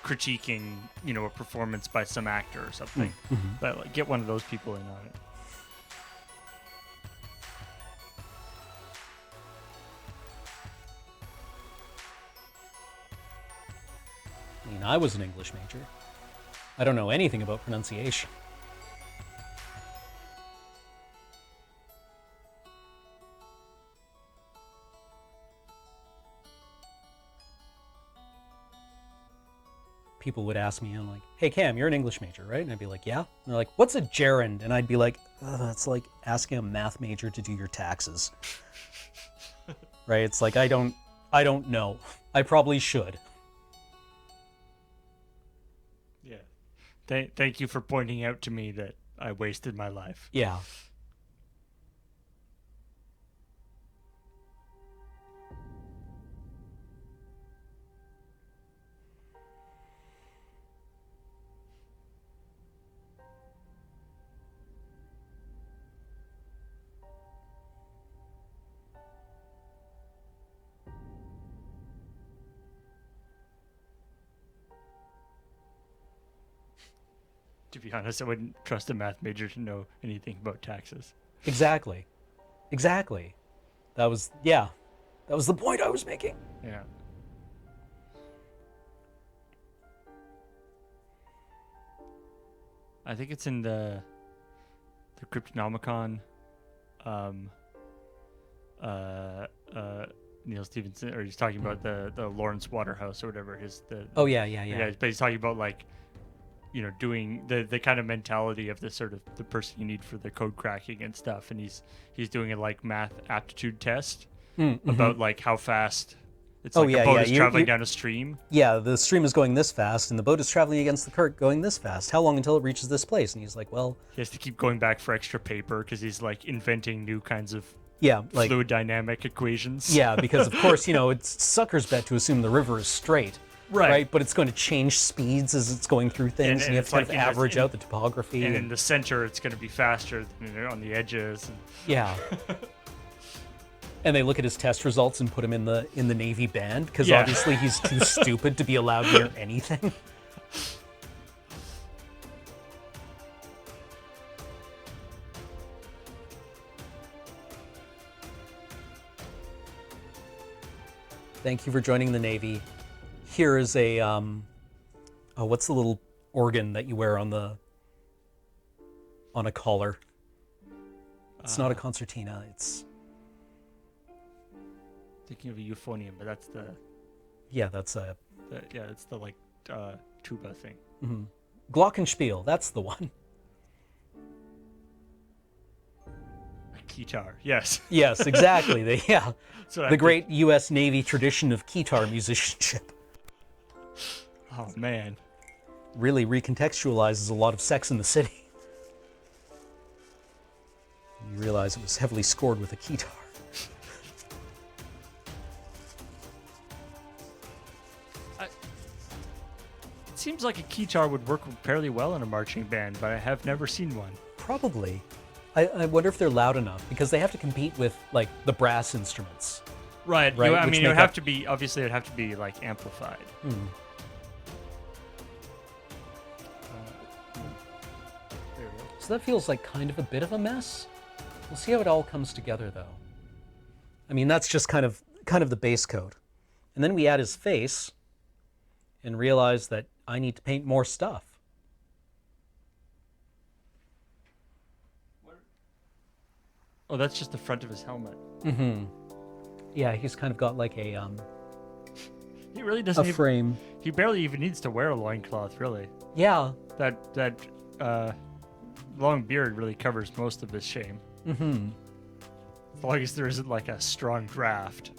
[SPEAKER 2] critiquing, a performance by some actor or something. But like, get one of those people in on it.
[SPEAKER 1] I mean, I was an English major. I don't know anything about pronunciation. People would ask me, I'm like, hey, Cam, you're an English major, right? And I'd be like, yeah. And they're like, what's a gerund? And I'd be like, that's like asking a math major to do your taxes. Right? It's like, I don't know. I probably should.
[SPEAKER 2] Yeah. Thank you for pointing out to me that I wasted my life.
[SPEAKER 1] Yeah.
[SPEAKER 2] To be honest, I wouldn't trust a math major to know anything about taxes.
[SPEAKER 1] Exactly. That was the point I was making.
[SPEAKER 2] Yeah. I think it's in the Cryptonomicon. Neil Stephenson, or he's talking about the Lawrence Waterhouse or whatever
[SPEAKER 1] Yeah.
[SPEAKER 2] But he's talking about like, doing the kind of mentality of the sort of the person you need for the code cracking and stuff, and he's doing a like math aptitude test about like how fast It's like a boat is traveling down a stream.
[SPEAKER 1] Yeah, the stream is going this fast, and the boat is traveling against the current going this fast. How long until it reaches this place? And he's like, well...
[SPEAKER 2] He has to keep going back for extra paper because he's, like, inventing new kinds of
[SPEAKER 1] like,
[SPEAKER 2] fluid dynamic equations.
[SPEAKER 1] Yeah, because, of course, it's sucker's bet to assume the river is straight. Right? But it's going to change speeds as it's going through things, and you have to kind of average out the topography.
[SPEAKER 2] And in the center, it's going to be faster than on the edges.
[SPEAKER 1] Yeah. And they look at his test results and put him in the Navy band because obviously he's too stupid to be allowed near anything. Thank you for joining the Navy. Here is a what's the little organ that you wear on a collar? It's not a concertina. It's
[SPEAKER 2] thinking of a euphonium, but that's the...
[SPEAKER 1] Yeah, that's a...
[SPEAKER 2] it's the, like, tuba thing.
[SPEAKER 1] Mm-hmm. Glockenspiel, that's the one.
[SPEAKER 2] A guitar, yes.
[SPEAKER 1] Yes, exactly. The great U.S. Navy tradition of guitar musicianship.
[SPEAKER 2] Oh, man.
[SPEAKER 1] Really recontextualizes a lot of Sex in the City. You realize it was heavily scored with a guitar.
[SPEAKER 2] It seems like a guitar would work fairly well in a marching band, but I have never seen one.
[SPEAKER 1] Probably. I wonder if they're loud enough, because they have to compete with, like, the brass instruments.
[SPEAKER 2] Right. It would have to be, obviously, it would have to be, like, amplified.
[SPEAKER 1] Hmm.
[SPEAKER 2] There we go.
[SPEAKER 1] So that feels like kind of a bit of a mess. We'll see how it all comes together, though. I mean, that's just kind of the base coat. And then we add his face and realize that I need to paint more stuff.
[SPEAKER 2] Oh, that's just the front of his helmet.
[SPEAKER 1] Mm-hmm. Yeah, he's kind of got like a
[SPEAKER 2] he really doesn't
[SPEAKER 1] a frame.
[SPEAKER 2] He barely even needs to wear a loincloth, really.
[SPEAKER 1] Yeah.
[SPEAKER 2] That long beard really covers most of his shame.
[SPEAKER 1] Mm-hmm.
[SPEAKER 2] As long as there isn't like a strong draft,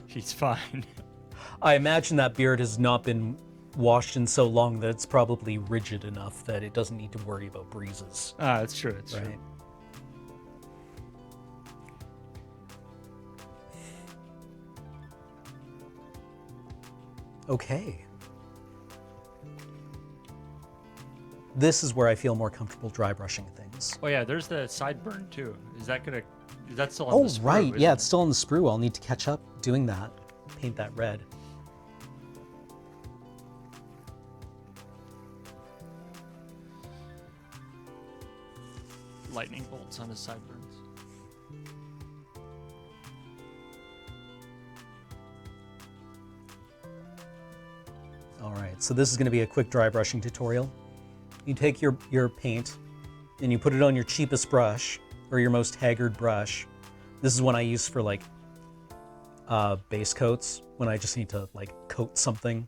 [SPEAKER 2] he's fine.
[SPEAKER 1] I imagine that beard has not been washed in so long that it's probably rigid enough that it doesn't need to worry about breezes.
[SPEAKER 2] That's true. It's true.
[SPEAKER 1] Okay. This is where I feel more comfortable dry brushing things.
[SPEAKER 2] Oh yeah, there's the sideburn too. Is that still on the sprue? Oh
[SPEAKER 1] right, yeah, it's still on the sprue. I'll need to catch up doing that. Paint that red.
[SPEAKER 2] Lightning bolts on his sideburns.
[SPEAKER 1] All right, so this is going to be a quick dry brushing tutorial. You take your paint and you put it on your cheapest brush or your most haggard brush. This is one I use for like base coats when I just need to like coat something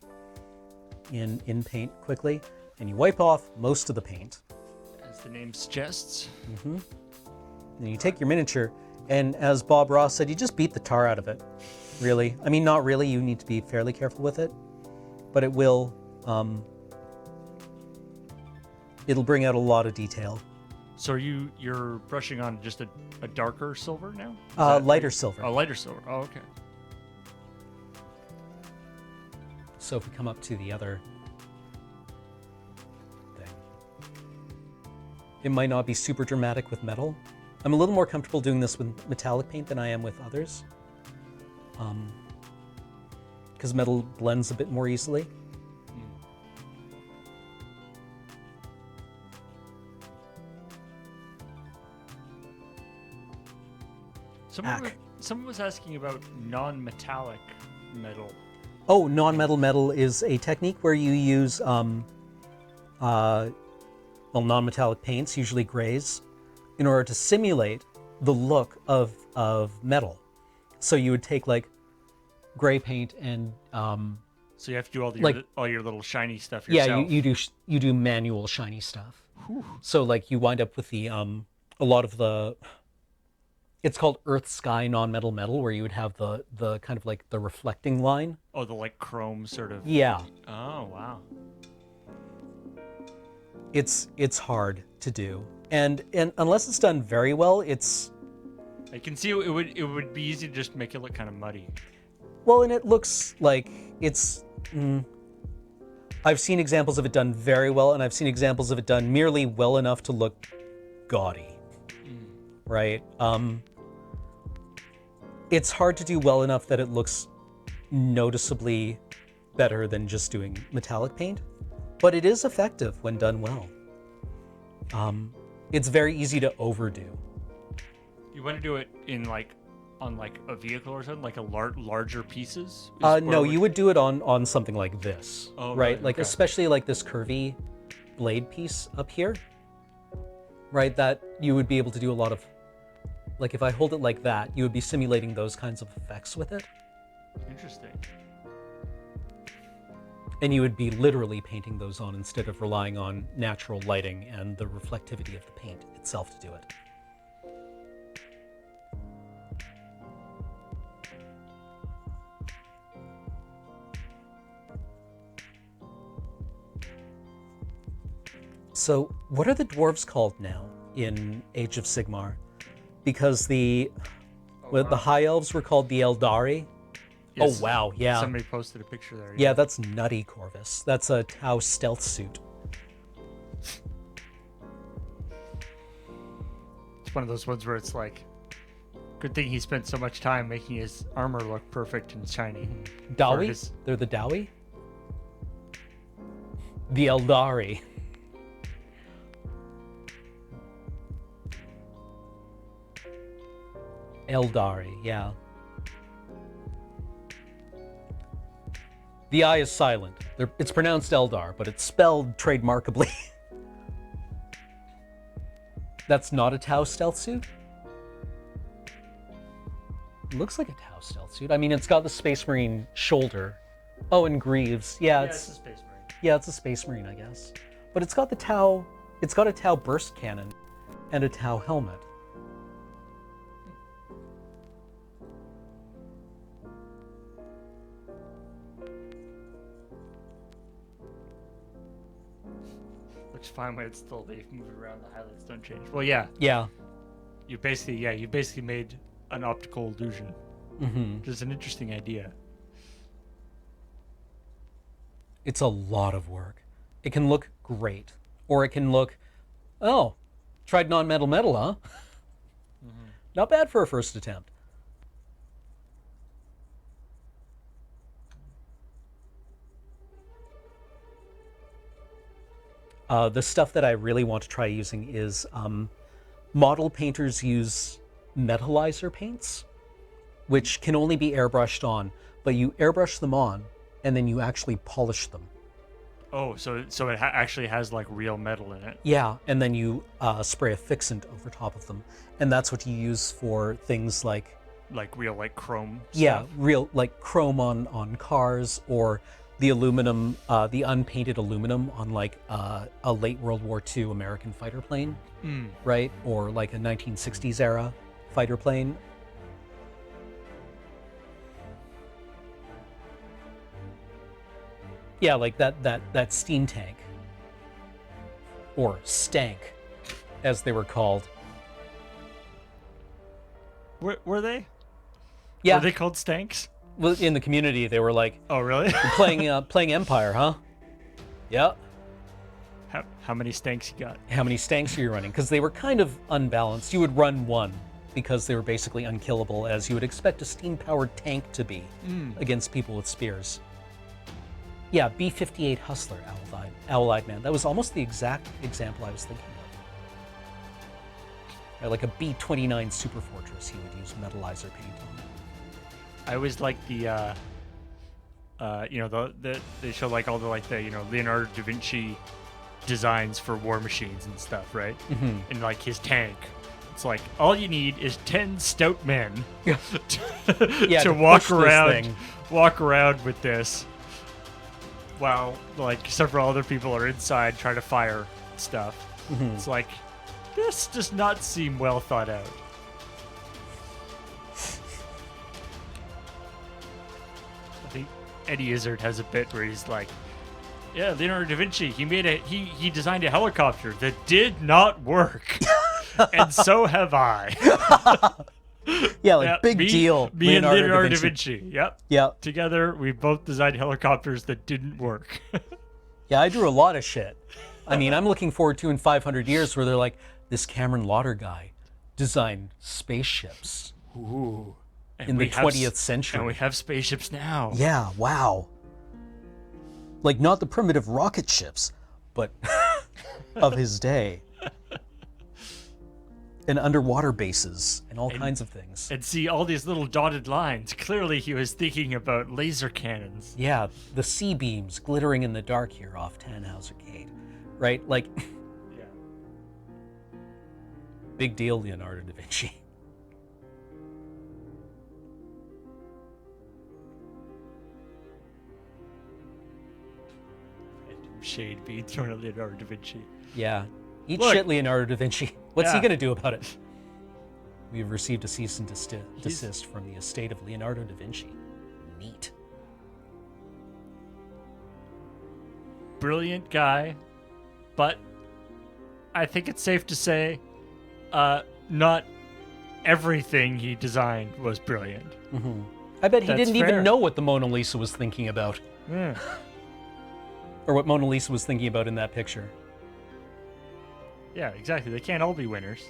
[SPEAKER 1] in paint quickly. And you wipe off most of the paint.
[SPEAKER 2] As the name suggests.
[SPEAKER 1] Mm-hmm. And you take your miniature, and as Bob Ross said, you just beat the tar out of it. Really. I mean, not really. You need to be fairly careful with it. But it will, it'll bring out a lot of detail.
[SPEAKER 2] So you're brushing on just a darker silver now?
[SPEAKER 1] Lighter silver.
[SPEAKER 2] A lighter silver. Oh, okay.
[SPEAKER 1] So if we come up to the other thing, it might not be super dramatic with metal. I'm a little more comfortable doing this with metallic paint than I am with others. Because metal blends a bit more easily.
[SPEAKER 2] Someone was asking about non-metallic metal.
[SPEAKER 1] Oh, non-metal metal is a technique where you use non-metallic paints, usually grays, in order to simulate the look of metal. So you would take like gray paint and
[SPEAKER 2] so you have to do all your little shiny stuff yourself.
[SPEAKER 1] Yeah, you do manual shiny stuff. Whew. So like you wind up with the a lot of the It's called Earth Sky Non-Metal Metal, where you would have the kind of like the reflecting line.
[SPEAKER 2] Oh, the like chrome sort of.
[SPEAKER 1] Yeah.
[SPEAKER 2] Oh wow.
[SPEAKER 1] It's hard to do, and unless it's done very well, it's
[SPEAKER 2] I can see it would be easy to just make it look kind of muddy.
[SPEAKER 1] well, and it looks like it's. I've seen examples of it done very well, and I've seen examples of it done merely well enough to look gaudy. Right? It's hard to do well enough that it looks noticeably better than just doing metallic paint, but it is effective when done well. It's very easy to overdo.
[SPEAKER 2] You want to do it in on a vehicle or something, like a larger pieces?
[SPEAKER 1] No, you would do it on something like this,
[SPEAKER 2] Oh,
[SPEAKER 1] right?
[SPEAKER 2] right,
[SPEAKER 1] Like
[SPEAKER 2] okay.
[SPEAKER 1] especially like this curvy blade piece up here, right? That you would be able to do a lot of, like if I hold it like that, you would be simulating those kinds of effects with it.
[SPEAKER 2] Interesting.
[SPEAKER 1] And you would be literally painting those on instead of relying on natural lighting and the reflectivity of the paint itself to do it. So, what are the dwarves called now in Age of Sigmar? Because the high elves were called the Eldari.
[SPEAKER 2] Yes,
[SPEAKER 1] Oh wow, yeah.
[SPEAKER 2] Somebody posted a picture there.
[SPEAKER 1] Yeah, that's nutty, Corvus. That's a Tau stealth suit.
[SPEAKER 2] It's one of those ones where it's like, good thing he spent so much time making his armor look perfect and shiny.
[SPEAKER 1] Dawi?
[SPEAKER 2] his-
[SPEAKER 1] They're the Dawi? The Eldari. Eldari, yeah. The I is silent. It's pronounced Eldar, but it's spelled trademarkably. That's not a Tau stealth suit? It looks like a Tau stealth suit. I mean, it's got the Space Marine shoulder. Oh, and greaves. Yeah,
[SPEAKER 2] it's a Space Marine.
[SPEAKER 1] yeah, it's a Space Marine, I guess. But it's got the Tau. It's got a Tau burst cannon and a Tau helmet.
[SPEAKER 2] Looks fine when it's still they move it around. The highlights don't change. Well, yeah.
[SPEAKER 1] Yeah.
[SPEAKER 2] You basically made an optical illusion, which is an interesting idea.
[SPEAKER 1] It's a lot of work. It can look great, or it can look, oh, tried non-metal metal, huh? Not bad for a first attempt. The stuff that I really want to try using is model painters use metallizer paints, which can only be airbrushed on, but you airbrush them on and then you actually polish them.
[SPEAKER 2] Oh, so it actually has like real metal in it.
[SPEAKER 1] Yeah, and then you spray a fixant over top of them, and that's what you use for things like
[SPEAKER 2] Real chrome.
[SPEAKER 1] yeah,
[SPEAKER 2] Stuff.
[SPEAKER 1] real like chrome on cars, or the aluminum, the unpainted aluminum on like a late World War II American fighter plane, right? Or like a 1960s era fighter plane. Yeah, like that steam tank, or stank, as they were called.
[SPEAKER 2] Were they?
[SPEAKER 1] Yeah,
[SPEAKER 2] Were they called stanks?
[SPEAKER 1] well, in the community they were like,
[SPEAKER 2] Oh, really?
[SPEAKER 1] playing Empire, huh? Yeah.
[SPEAKER 2] How many stanks you got?
[SPEAKER 1] How many stanks are you running? Because they were kind of unbalanced. You would run one because they were basically unkillable, as you would expect a steam-powered tank to be against people with spears. Yeah, B-58 Hustler, Owl-Eyed Man. That was almost the exact example I was thinking of. Like a B-29 Super Fortress, he would use metallizer paint on.
[SPEAKER 2] I always like the they show like all the Leonardo da Vinci designs for war machines and stuff, right? And like his tank, it's like all you need is 10 stout men
[SPEAKER 1] Yeah,
[SPEAKER 2] to
[SPEAKER 1] to
[SPEAKER 2] walk
[SPEAKER 1] push this
[SPEAKER 2] around
[SPEAKER 1] thing.
[SPEAKER 2] with this, while like several other people are inside trying to fire stuff. It's like, this does not seem well thought out. Eddie Izzard has a bit where he's like, "Yeah, Leonardo da Vinci, he designed a helicopter that did not work, and so have I."
[SPEAKER 1] Yeah, like big deal.
[SPEAKER 2] Me and Leonardo da Vinci. Yep.
[SPEAKER 1] Yeah.
[SPEAKER 2] Together, we both designed helicopters that didn't work.
[SPEAKER 1] Yeah, I drew a lot of shit. I mean, I'm looking forward to in 500 years where they're like, this Cameron Lauder guy designed spaceships.
[SPEAKER 2] Ooh.
[SPEAKER 1] In the 20th century.
[SPEAKER 2] And we have spaceships now.
[SPEAKER 1] Yeah, wow. Like, not the primitive rocket ships, but of his day. And underwater bases and all kinds of things.
[SPEAKER 2] And see all these little dotted lines. Clearly he was thinking about laser cannons.
[SPEAKER 1] Yeah, the sea beams glittering in the dark here off Tannhauser Gate. Right? Like,
[SPEAKER 2] Yeah.
[SPEAKER 1] big deal, Leonardo da Vinci.
[SPEAKER 2] Shade being thrown at Leonardo da Vinci.
[SPEAKER 1] Yeah. Eat
[SPEAKER 2] Look.
[SPEAKER 1] shit, Leonardo da Vinci. What's he
[SPEAKER 2] Yeah.
[SPEAKER 1] going to do about it? We've received a cease and desist from the estate of Leonardo da Vinci. Neat.
[SPEAKER 2] Brilliant guy, but I think it's safe to say not everything he designed was brilliant.
[SPEAKER 1] I bet he
[SPEAKER 2] That's
[SPEAKER 1] didn't
[SPEAKER 2] fair.
[SPEAKER 1] even know what the Mona Lisa was thinking about.
[SPEAKER 2] Yeah.
[SPEAKER 1] Or what Mona Lisa was thinking about in that picture.
[SPEAKER 2] Yeah, exactly. They can't all be winners.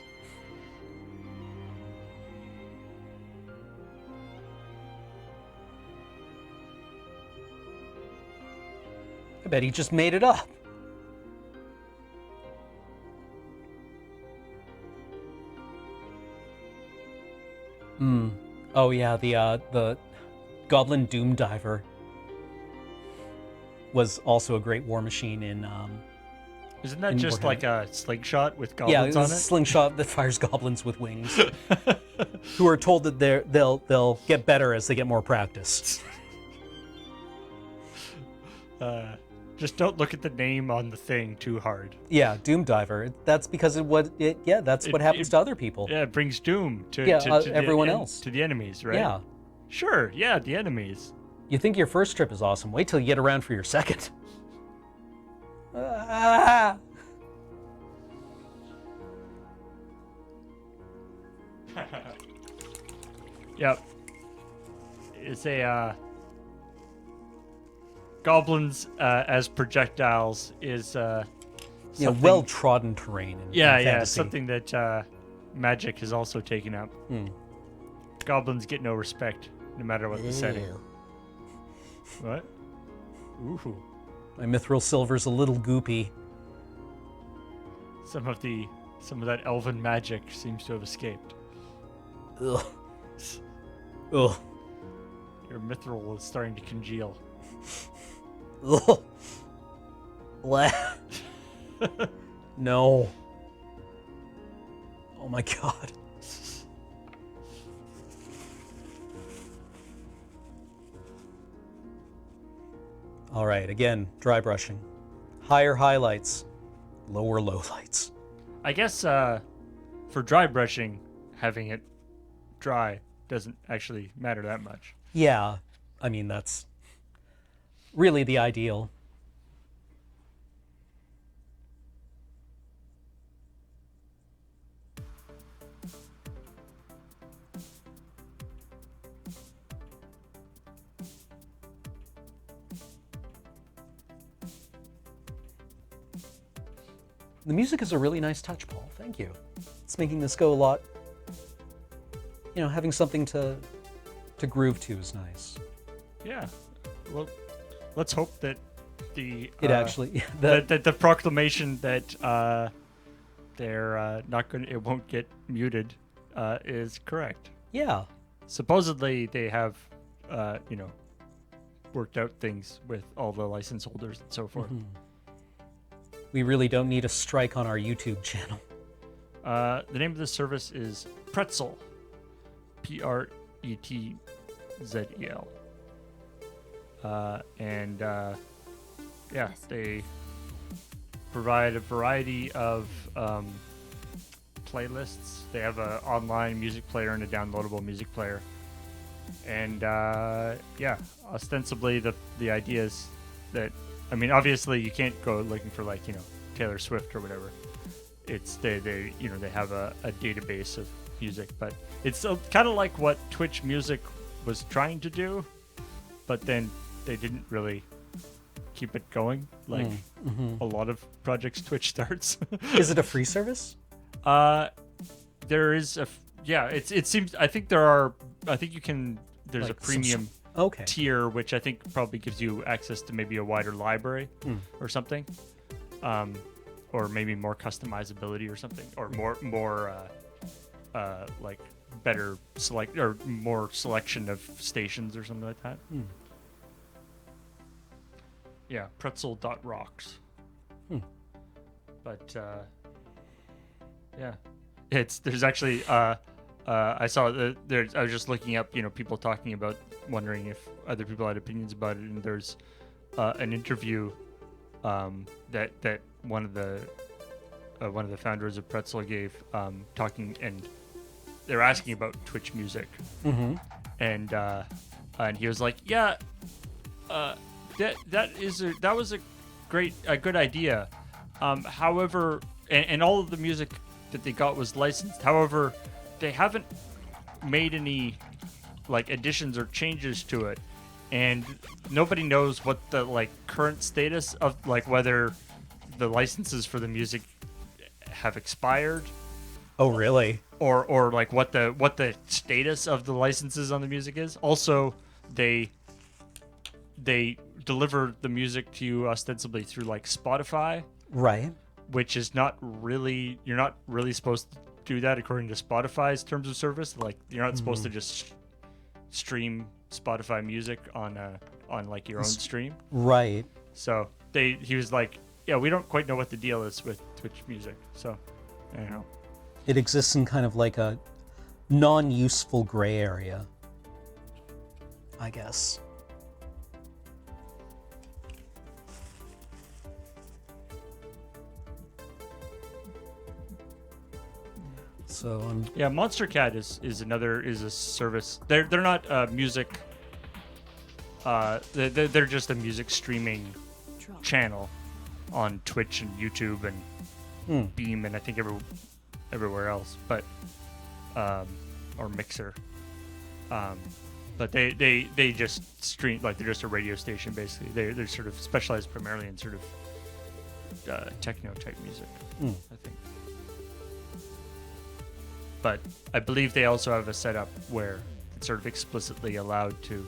[SPEAKER 1] I bet he just made it up. Oh yeah, the Goblin Doom Diver was also a great war machine in
[SPEAKER 2] Isn't that
[SPEAKER 1] in
[SPEAKER 2] just
[SPEAKER 1] Warhammer.
[SPEAKER 2] like a slingshot with
[SPEAKER 1] yeah,
[SPEAKER 2] goblins
[SPEAKER 1] it
[SPEAKER 2] on
[SPEAKER 1] was
[SPEAKER 2] it?
[SPEAKER 1] a slingshot that fires goblins with wings, who are told that they'll get better as they get more practice.
[SPEAKER 2] Just don't look at the name on the thing too hard.
[SPEAKER 1] Yeah, Doom Diver. That's because that's what happens to other people.
[SPEAKER 2] Yeah, it brings doom to,
[SPEAKER 1] Yeah,
[SPEAKER 2] to the
[SPEAKER 1] everyone else.
[SPEAKER 2] to the enemies, right?
[SPEAKER 1] Yeah.
[SPEAKER 2] Sure. Yeah, the enemies.
[SPEAKER 1] You think your first trip is awesome. Wait till you get around for your second. Ah!
[SPEAKER 2] Yep. It's a goblins as projectiles is something-
[SPEAKER 1] well-trodden terrain. In fantasy.
[SPEAKER 2] something that magic has also taken up. Goblins get no respect, no matter what the setting. What? Ooh.
[SPEAKER 1] My mithril silver's a little goopy.
[SPEAKER 2] Some of that elven magic seems to have escaped.
[SPEAKER 1] Ugh. Ugh.
[SPEAKER 2] Your mithril is starting to congeal.
[SPEAKER 1] Ugh. Bleh. No. Oh my god. All right, again, dry brushing. Higher highlights, lower lowlights.
[SPEAKER 2] I guess for dry brushing, having it dry doesn't actually matter that much.
[SPEAKER 1] Yeah, I mean, that's really the ideal. The music is a really nice touch, Paul. Thank you. It's making this go a lot. You know, having something to groove to is nice.
[SPEAKER 2] Yeah. Well, let's hope that the
[SPEAKER 1] It actually
[SPEAKER 2] that the proclamation that they're not going, it won't get muted, is correct.
[SPEAKER 1] yeah.
[SPEAKER 2] Supposedly they have, worked out things with all the license holders and so forth.
[SPEAKER 1] We really don't need a strike on our YouTube channel.
[SPEAKER 2] The name of the service is Pretzel, Pretzel, and they provide a variety of playlists. They have an online music player and a downloadable music player. And yeah, ostensibly the idea is that, I mean, obviously you can't go looking for like, you know, Taylor Swift or whatever. It's they you know, they have a database of music, but it's kind of like what Twitch Music was trying to do, but then they didn't really keep it going like a lot of projects Twitch starts.
[SPEAKER 1] Is it a free service?
[SPEAKER 2] There is it seems, I think you can, there's
[SPEAKER 1] Like
[SPEAKER 2] a premium
[SPEAKER 1] Okay.
[SPEAKER 2] tier, which I think probably gives you access to maybe a wider library or something, or maybe more customizability or something, or more like better select or more selection of stations or something like that. Yeah, pretzel.rocks. But yeah, there's actually I saw I was just looking up, you know, people talking about, wondering if other people had opinions about it, and there's an interview that one of the founders of Pretzel gave, talking, and they're asking about Twitch Music, and he was like, yeah, that was a good idea. However, and all of the music that they got was licensed. However, they haven't made any like additions or changes to it, and nobody knows what the like current status of, like, whether the licenses for the music have expired.
[SPEAKER 1] Oh, really?
[SPEAKER 2] Or like what the status of the licenses on the music is. Also, they deliver the music to you ostensibly through like Spotify,
[SPEAKER 1] Right.
[SPEAKER 2] which is not really, you're not really supposed to do that according to Spotify's terms of service. Like, you're not supposed to just stream Spotify music on like your own stream.
[SPEAKER 1] Right.
[SPEAKER 2] So he was like, yeah, we don't quite know what the deal is with Twitch Music. So I don't know.
[SPEAKER 1] It exists in kind of like a non-useful gray area, I guess. So
[SPEAKER 2] yeah, Monster Cat is a service. They're not music. They're just a music streaming channel on Twitch and YouTube and Beam, and I think everywhere else, but or Mixer. But they just stream, like, they're just a radio station basically. They're sort of specialized primarily in sort of techno type music, I think. But I believe they also have a setup where it's sort of explicitly allowed to.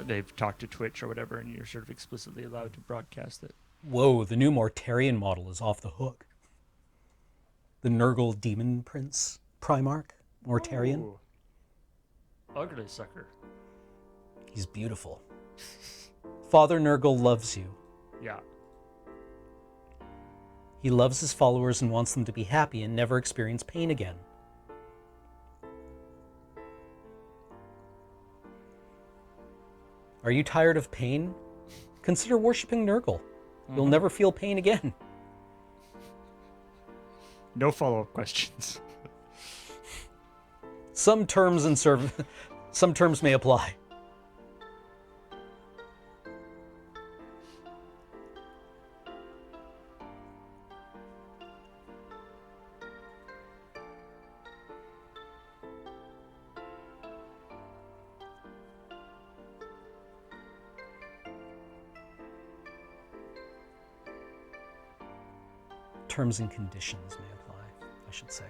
[SPEAKER 2] They've talked to Twitch or whatever, and you're sort of explicitly allowed to broadcast it.
[SPEAKER 1] whoa, the new Mortarion model is off the hook. The Nurgle Demon Prince Primarch Mortarion.
[SPEAKER 2] Ooh. Ugly sucker.
[SPEAKER 1] He's beautiful. Father Nurgle loves you.
[SPEAKER 2] Yeah.
[SPEAKER 1] He loves his followers and wants them to be happy and never experience pain again. Are you tired of pain? Consider worshipping Nurgle. You'll never feel pain again.
[SPEAKER 2] No follow-up questions.
[SPEAKER 1] Some terms may apply. Terms and conditions may apply, I should say.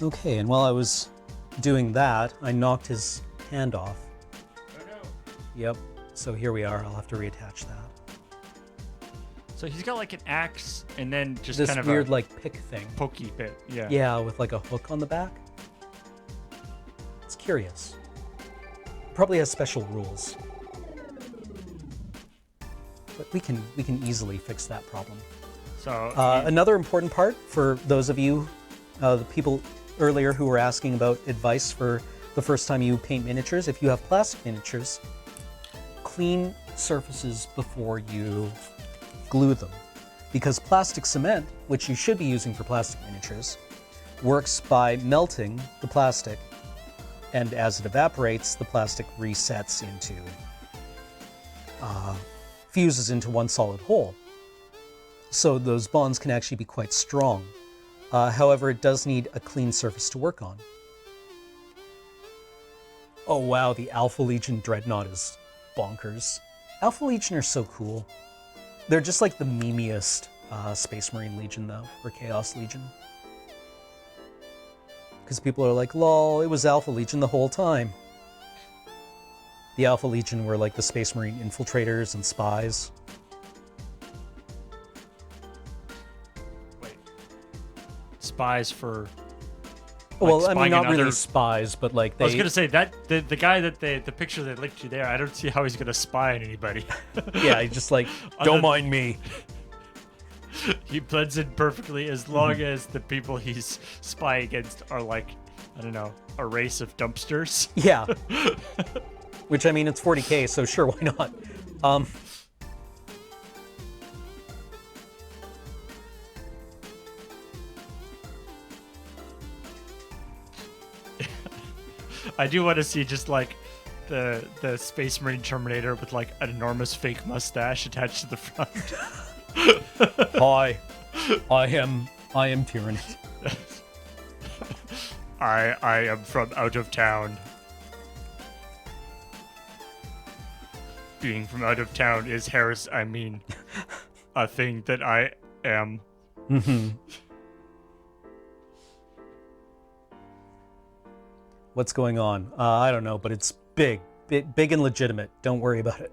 [SPEAKER 1] Okay, and while I was doing that, I knocked his hand off.
[SPEAKER 2] Oh no.
[SPEAKER 1] Yep, so here we are. I'll have to reattach that.
[SPEAKER 2] So he's got like an axe and then just
[SPEAKER 1] This
[SPEAKER 2] kind of
[SPEAKER 1] weird,
[SPEAKER 2] a
[SPEAKER 1] like, pick thing.
[SPEAKER 2] pokey bit. Yeah.
[SPEAKER 1] Yeah, with like a hook on the back. It's curious. Probably has special rules. But we can easily fix that problem.
[SPEAKER 2] So
[SPEAKER 1] Another important part for those of you, the people earlier who were asking about advice for the first time you paint miniatures, if you have plastic miniatures, clean surfaces before you glue them. Because plastic cement, which you should be using for plastic miniatures, works by melting the plastic, and as it evaporates, the plastic resets into, fuses into one solid whole. So those bonds can actually be quite strong. However, it does need a clean surface to work on. Oh wow, the Alpha Legion Dreadnought is bonkers. Alpha Legion are so cool. They're just like the memeiest Space Marine Legion though, or Chaos Legion. Because people are like, lol, it was Alpha Legion the whole time. The Alpha Legion were like the Space Marine infiltrators and spies.
[SPEAKER 2] Wait. Spies for...
[SPEAKER 1] Well, I mean,
[SPEAKER 2] spying
[SPEAKER 1] not
[SPEAKER 2] on
[SPEAKER 1] really
[SPEAKER 2] other-
[SPEAKER 1] spies, but like they...
[SPEAKER 2] I was gonna say that the guy that the picture they linked you there, I don't see how he's gonna spy on anybody.
[SPEAKER 1] Yeah, he's just like,
[SPEAKER 2] Other-
[SPEAKER 1] don't mind me.
[SPEAKER 2] He blends in perfectly as long as the people he's spying against are like, I don't know, a race of dumpsters.
[SPEAKER 1] Yeah. Which, I mean, it's 40K, so sure, why not?
[SPEAKER 2] I do want to see just like the Space Marine Terminator with like an enormous fake mustache attached to the front.
[SPEAKER 1] Hi, I am Tyrannus.
[SPEAKER 2] I am from out of town. Being from out of town is a thing that I am.
[SPEAKER 1] What's going on? I don't know, but it's big and legitimate. Don't worry about it.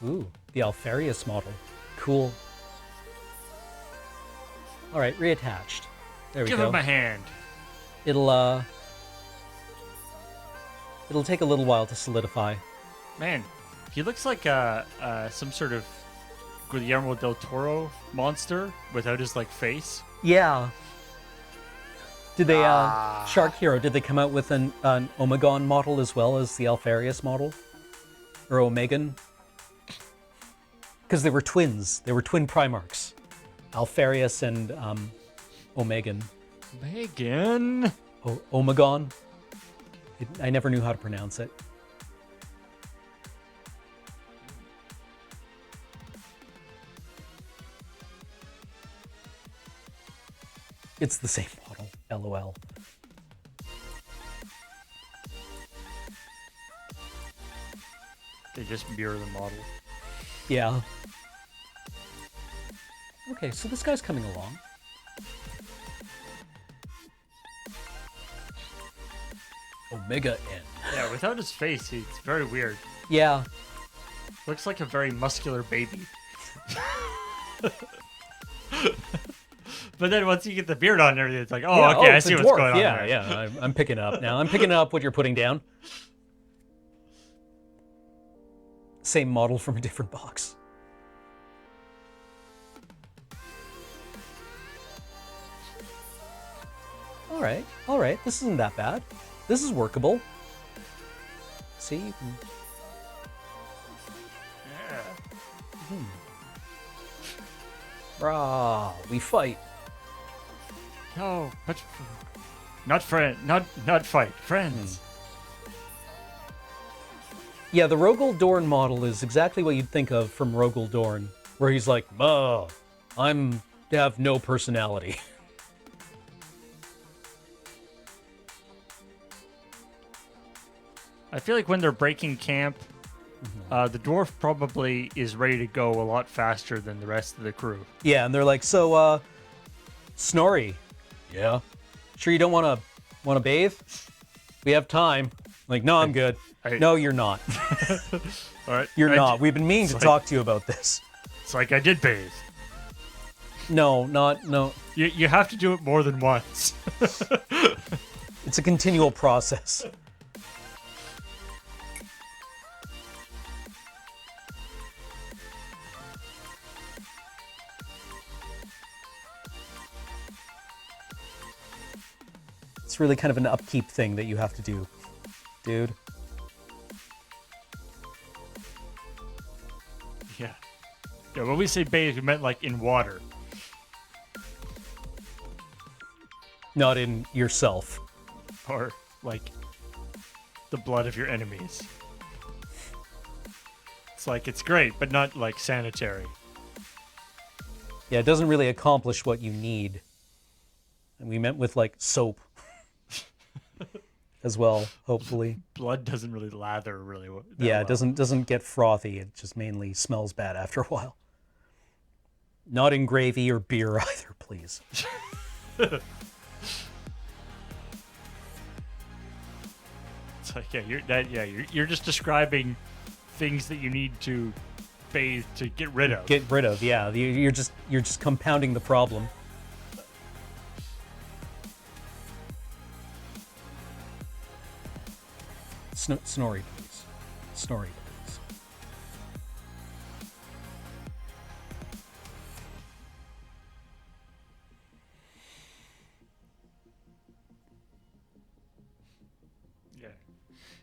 [SPEAKER 1] Ooh, the Alfarius model. Cool. All right, reattached. There we
[SPEAKER 2] Give
[SPEAKER 1] go.
[SPEAKER 2] him a hand.
[SPEAKER 1] It'll take a little while to solidify.
[SPEAKER 2] Man, he looks like some sort of Guillermo del Toro monster without his like face.
[SPEAKER 1] Yeah. Did they, Shark Hero, did they come out with an Omegon model as well as the Alfarius model? Or Omegan? Because they were twins. They were twin Primarchs. Alfarius and Omegan.
[SPEAKER 2] Megan.
[SPEAKER 1] Omegon? I never knew how to pronounce it. It's the same model, LOL.
[SPEAKER 2] They just mirror the model.
[SPEAKER 1] Yeah. Okay, so this guy's coming along. Omega N.
[SPEAKER 2] Yeah, without his face, it's very weird.
[SPEAKER 1] Yeah.
[SPEAKER 2] Looks like a very muscular baby. But then once you get the beard on and everything, it's like, oh,
[SPEAKER 1] Yeah,
[SPEAKER 2] okay, I
[SPEAKER 1] it's a
[SPEAKER 2] see what's
[SPEAKER 1] dwarf.
[SPEAKER 2] going on
[SPEAKER 1] Yeah,
[SPEAKER 2] there.
[SPEAKER 1] yeah, I'm picking up now. I'm picking up what you're putting down. Same model from a different box. All right, this isn't that bad. This is workable. See, you can...
[SPEAKER 2] Yeah.
[SPEAKER 1] Rah, we fight.
[SPEAKER 2] No, not fight, friends.
[SPEAKER 1] Yeah, the Rogel Dorn model is exactly what you'd think of from Rogel Dorn, where he's like, I'm have no personality.
[SPEAKER 2] I feel like when they're breaking camp, the dwarf probably is ready to go a lot faster than the rest of the crew.
[SPEAKER 1] Yeah, and they're like, so, Snorri. Yeah. Sure you don't want to bathe? We have time. Like, no, I'm good. No, you're not.
[SPEAKER 2] All right.
[SPEAKER 1] You're not. We've been meaning to talk to you about this.
[SPEAKER 2] It's like I did bathe.
[SPEAKER 1] No.
[SPEAKER 2] You have to do it more than once.
[SPEAKER 1] It's a continual process. It's really kind of an upkeep thing that you have to do, dude.
[SPEAKER 2] Yeah. Yeah, when we say bathe, we meant like in water.
[SPEAKER 1] Not in yourself.
[SPEAKER 2] Or like the blood of your enemies. It's like, it's great, but not like sanitary.
[SPEAKER 1] Yeah, it doesn't really accomplish what you need. And we meant with like soap as well, hopefully.
[SPEAKER 2] Blood doesn't really lather really well.
[SPEAKER 1] Yeah, it doesn't get frothy. It just mainly smells bad after a while. Not in gravy or beer either, please.
[SPEAKER 2] It's like, you're just describing things that you need to bathe to get rid of.
[SPEAKER 1] Get rid of, yeah. You're just compounding the problem. Snorri, please. Snorri, please.
[SPEAKER 2] Yeah.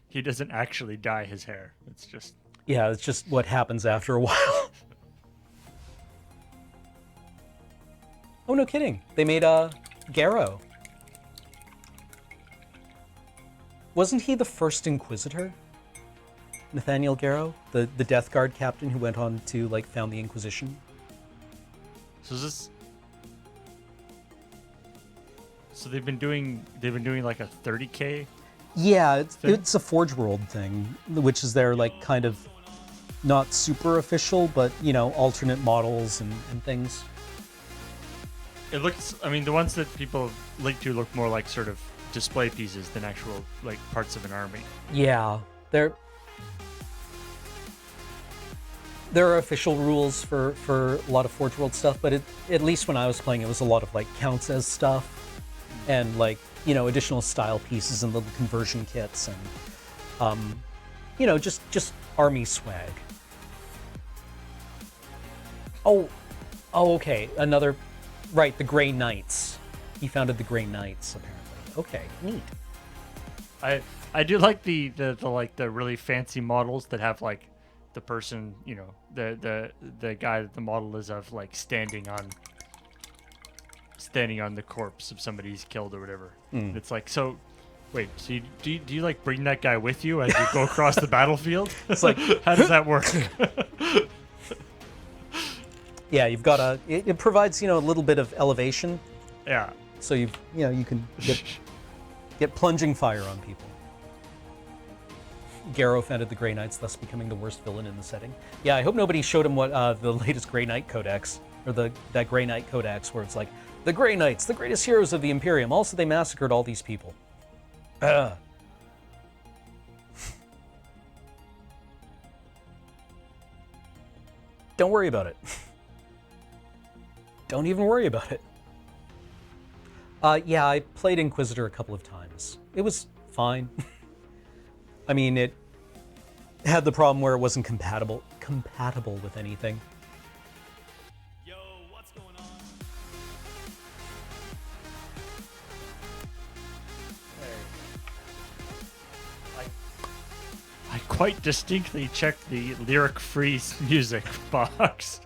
[SPEAKER 2] He doesn't actually dye his hair. It's just...
[SPEAKER 1] Yeah, it's just what happens after a while. Oh, no kidding. They made Garrow. Wasn't he the first Inquisitor? Nathaniel Garrow? The Death Guard captain who went on to, like, found the Inquisition?
[SPEAKER 2] So is this... So they've been doing like a 30K?
[SPEAKER 1] Yeah, it's a Forge World thing, which is their, like, kind of not super official, but, you know, alternate models and things.
[SPEAKER 2] It looks... I mean, the ones that people link to look more like sort of display pieces than actual, like, parts of an army.
[SPEAKER 1] Yeah, there are official rules for a lot of Forge World stuff, but at least when I was playing, it was a lot of, like, counts as stuff and, like, you know, additional style pieces and little conversion kits and, you know, just army swag. Oh, okay, right, the Grey Knights. He founded the Grey Knights, apparently. Okay, neat.
[SPEAKER 2] I do like the like the really fancy models that have like the person, you know, the guy that the model is of, like standing on the corpse of somebody he's killed or whatever. It's like, so wait, so do you like bring that guy with you as you go across the battlefield?
[SPEAKER 1] It's like,
[SPEAKER 2] how does that work?
[SPEAKER 1] Yeah, you've got it provides, you know, a little bit of elevation.
[SPEAKER 2] Yeah.
[SPEAKER 1] So you can get plunging fire on people. Garrow founded the Grey Knights, thus becoming the worst villain in the setting. Yeah, I hope nobody showed him what the latest Grey Knight Codex, or that Grey Knight Codex, where it's like, the Grey Knights, the greatest heroes of the Imperium. Also, they massacred all these people. Don't worry about it. Don't even worry about it. Yeah, I played Inquisitor a couple of times. It was fine. I mean, it had the problem where it wasn't compatible with anything.
[SPEAKER 3] Yo, what's going on?
[SPEAKER 2] I quite distinctly checked the lyric-free music box.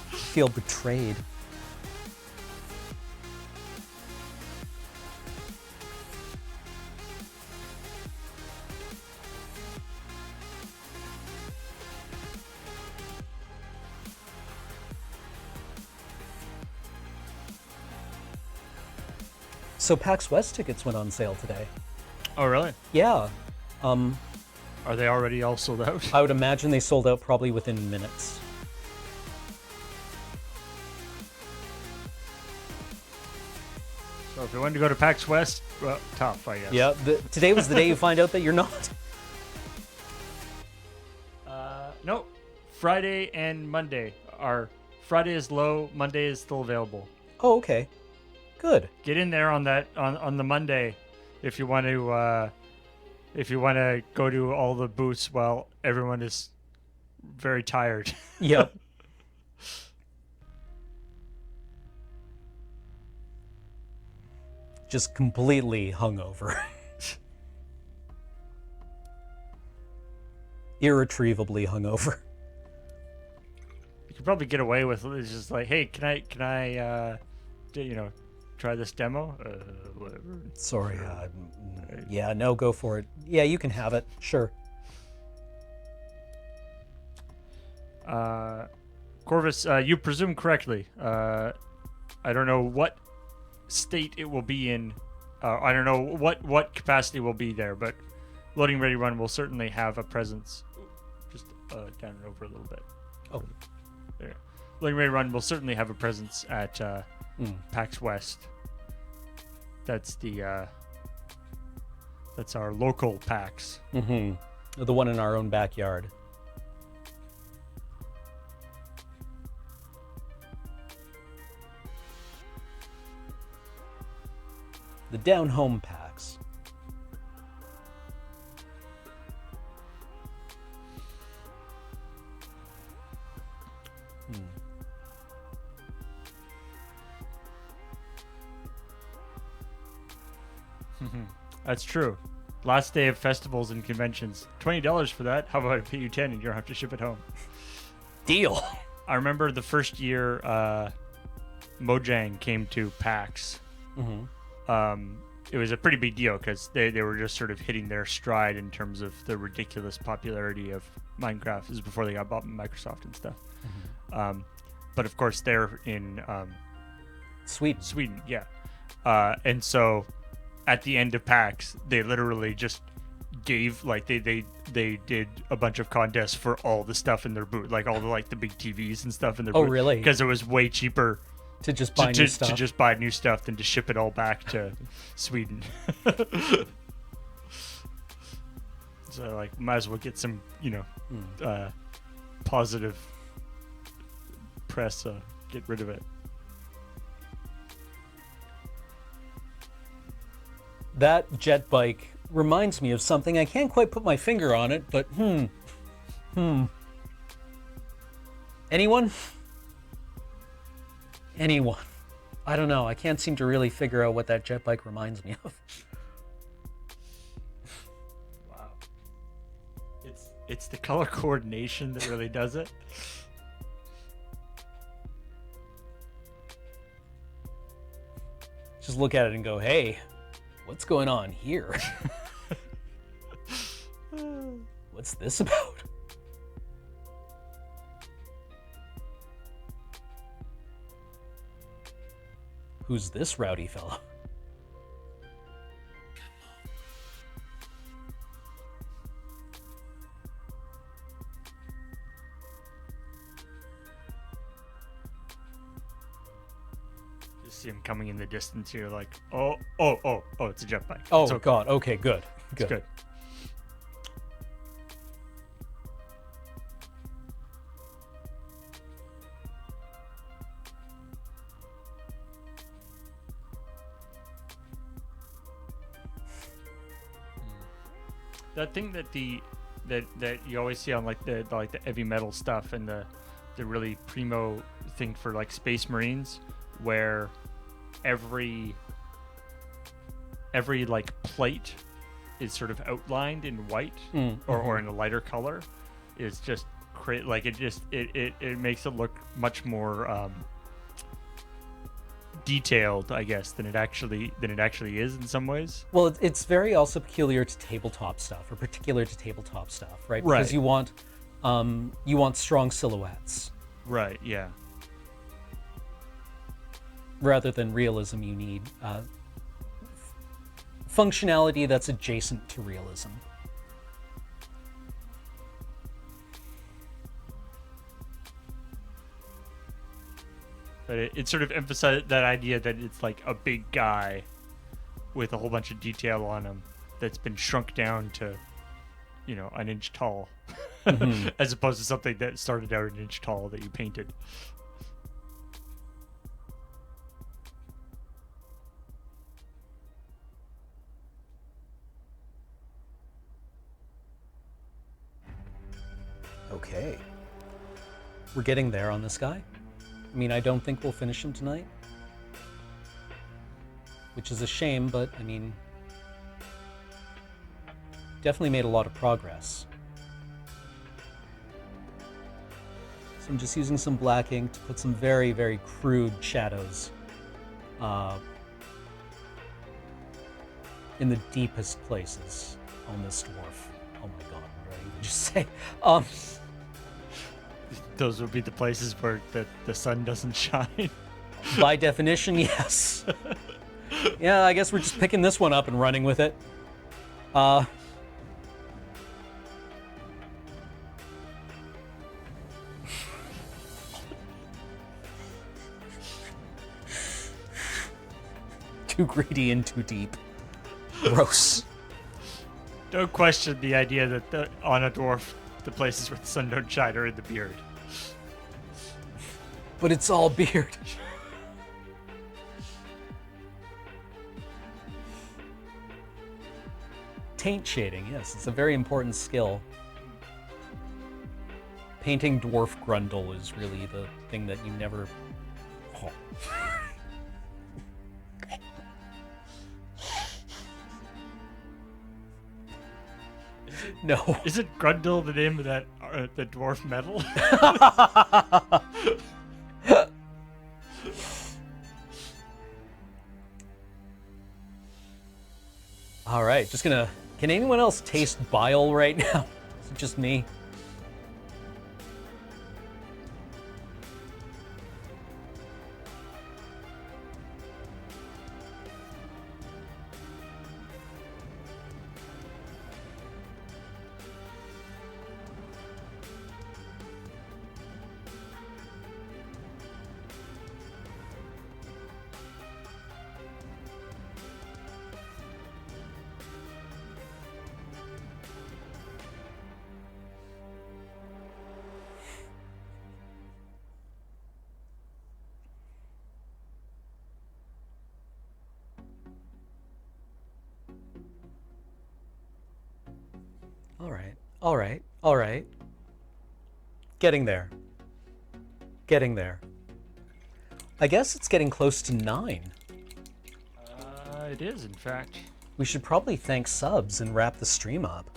[SPEAKER 1] Feel betrayed. So PAX West tickets went on sale today.
[SPEAKER 2] Oh, really?
[SPEAKER 1] Yeah.
[SPEAKER 2] Are they already all sold out?
[SPEAKER 1] I would imagine they sold out probably within minutes.
[SPEAKER 2] So if you wanted to go to PAX West, well, tough, I guess.
[SPEAKER 1] Yeah, today was the day you find out that you're not.
[SPEAKER 2] Nope. Friday and Monday are. Friday is low. Monday is still available.
[SPEAKER 1] Oh, okay. Good.
[SPEAKER 2] Get in there on that on the Monday, if you want to. If you want to go to all the booths while everyone is very tired.
[SPEAKER 1] Yep. Just completely hungover. Irretrievably hungover.
[SPEAKER 2] You could probably get away with it's just like, hey, can I, try this demo? Whatever.
[SPEAKER 1] Sorry. Yeah, no, go for it. Yeah, you can have it. Sure.
[SPEAKER 2] Corvus, you presume correctly. I don't know what state it will be in. I don't know what capacity will be there, but Loading Ready Run will certainly have a presence. Just down and over a little bit.
[SPEAKER 1] Oh.
[SPEAKER 2] There. Loading Ready Run will certainly have a presence at PAX West. That's that's our local PAX.
[SPEAKER 1] Mm-hmm. The one in our own backyard. The down home PAX.
[SPEAKER 2] That's true. Last day of festivals and conventions. $20 for that. How about I pay you 10 and you don't have to ship it home?
[SPEAKER 1] Deal.
[SPEAKER 2] I remember the first year Mojang came to PAX.
[SPEAKER 1] Mm-hmm.
[SPEAKER 2] It was a pretty big deal because they were just sort of hitting their stride in terms of the ridiculous popularity of Minecraft. This is before they got bought by Microsoft and stuff.
[SPEAKER 1] Mm-hmm.
[SPEAKER 2] But of course they're in
[SPEAKER 1] Sweden,
[SPEAKER 2] yeah. And so at the end of PAX, they literally just gave they did a bunch of contests for all the stuff in their booth, like all the big TVs and stuff in their booth.
[SPEAKER 1] Oh, really?
[SPEAKER 2] Because it was way cheaper
[SPEAKER 1] to just buy new stuff.
[SPEAKER 2] To just buy new stuff than to ship it all back to Sweden. So might as well get some positive press. Get rid of it.
[SPEAKER 1] That jet bike reminds me of something. I can't quite put my finger on it, but Anyone? I don't know. I can't seem to really figure out what that jet bike reminds me of.
[SPEAKER 2] Wow. It's the color coordination that really does it.
[SPEAKER 1] Just look at it and go, hey, what's going on here? What's this about? Who's this rowdy fellow?
[SPEAKER 2] You see him coming in the distance. You're like, oh, it's a jet bike.
[SPEAKER 1] Oh,
[SPEAKER 2] It's okay.
[SPEAKER 1] God. Okay, good.
[SPEAKER 2] It's good. That thing that that you always see on the heavy metal stuff and the really primo thing for Space Marines, where every plate is sort of outlined in white or in a lighter color, is just it makes it look much more detailed, I guess, than it actually is in some ways.
[SPEAKER 1] Well, it's very also peculiar to tabletop stuff, or particular to tabletop stuff, right?
[SPEAKER 2] Right.
[SPEAKER 1] Because you want strong silhouettes.
[SPEAKER 2] Right, yeah.
[SPEAKER 1] Rather than realism, you need functionality that's adjacent to realism.
[SPEAKER 2] But it sort of emphasized that idea that it's like a big guy with a whole bunch of detail on him that's been shrunk down to, an inch tall. as opposed to something that started out an inch tall that you painted.
[SPEAKER 1] Okay. We're getting there on this guy. I mean, I don't think we'll finish him tonight. Which is a shame, but I mean, definitely made a lot of progress. So I'm just using some black ink to put some very, very crude shadows in the deepest places on this dwarf. Oh my god, what did I even just say?
[SPEAKER 2] Those would be the places where the sun doesn't shine.
[SPEAKER 1] By definition, yes. Yeah, I guess we're just picking this one up and running with it. Too greedy and too deep. Gross.
[SPEAKER 2] Don't question the idea that on a dwarf, the places where the sun don't shine are in the beard.
[SPEAKER 1] But it's all beard. Taint shading, yes, it's a very important skill. Painting dwarf grundle is really the thing that you never... Oh. No.
[SPEAKER 2] Isn't Grundle the name of that the dwarf metal?
[SPEAKER 1] All right, just gonna... Can anyone else taste bile right now? Is it just me? All right. Getting there. Getting there. I guess it's getting close to 9.
[SPEAKER 2] It is, in fact.
[SPEAKER 1] We should probably thank subs and wrap the stream up.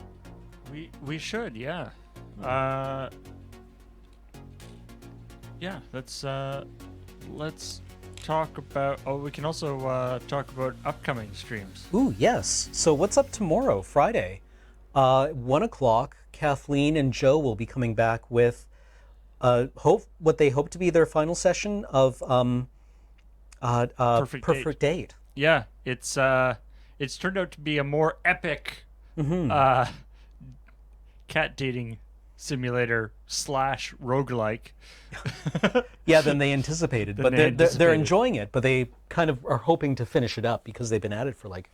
[SPEAKER 2] We should, yeah. Yeah, let's talk about... Oh, we can also talk about upcoming streams.
[SPEAKER 1] Ooh, yes. So what's up tomorrow, Friday? 1 o'clock, Kathleen and Joe will be coming back with what they hope to be their final session of Perfect Date.
[SPEAKER 2] Yeah, it's turned out to be a more epic cat dating simulator / roguelike.
[SPEAKER 1] Yeah, than they anticipated. But they're enjoying it, but they kind of are hoping to finish it up because they've been at it for like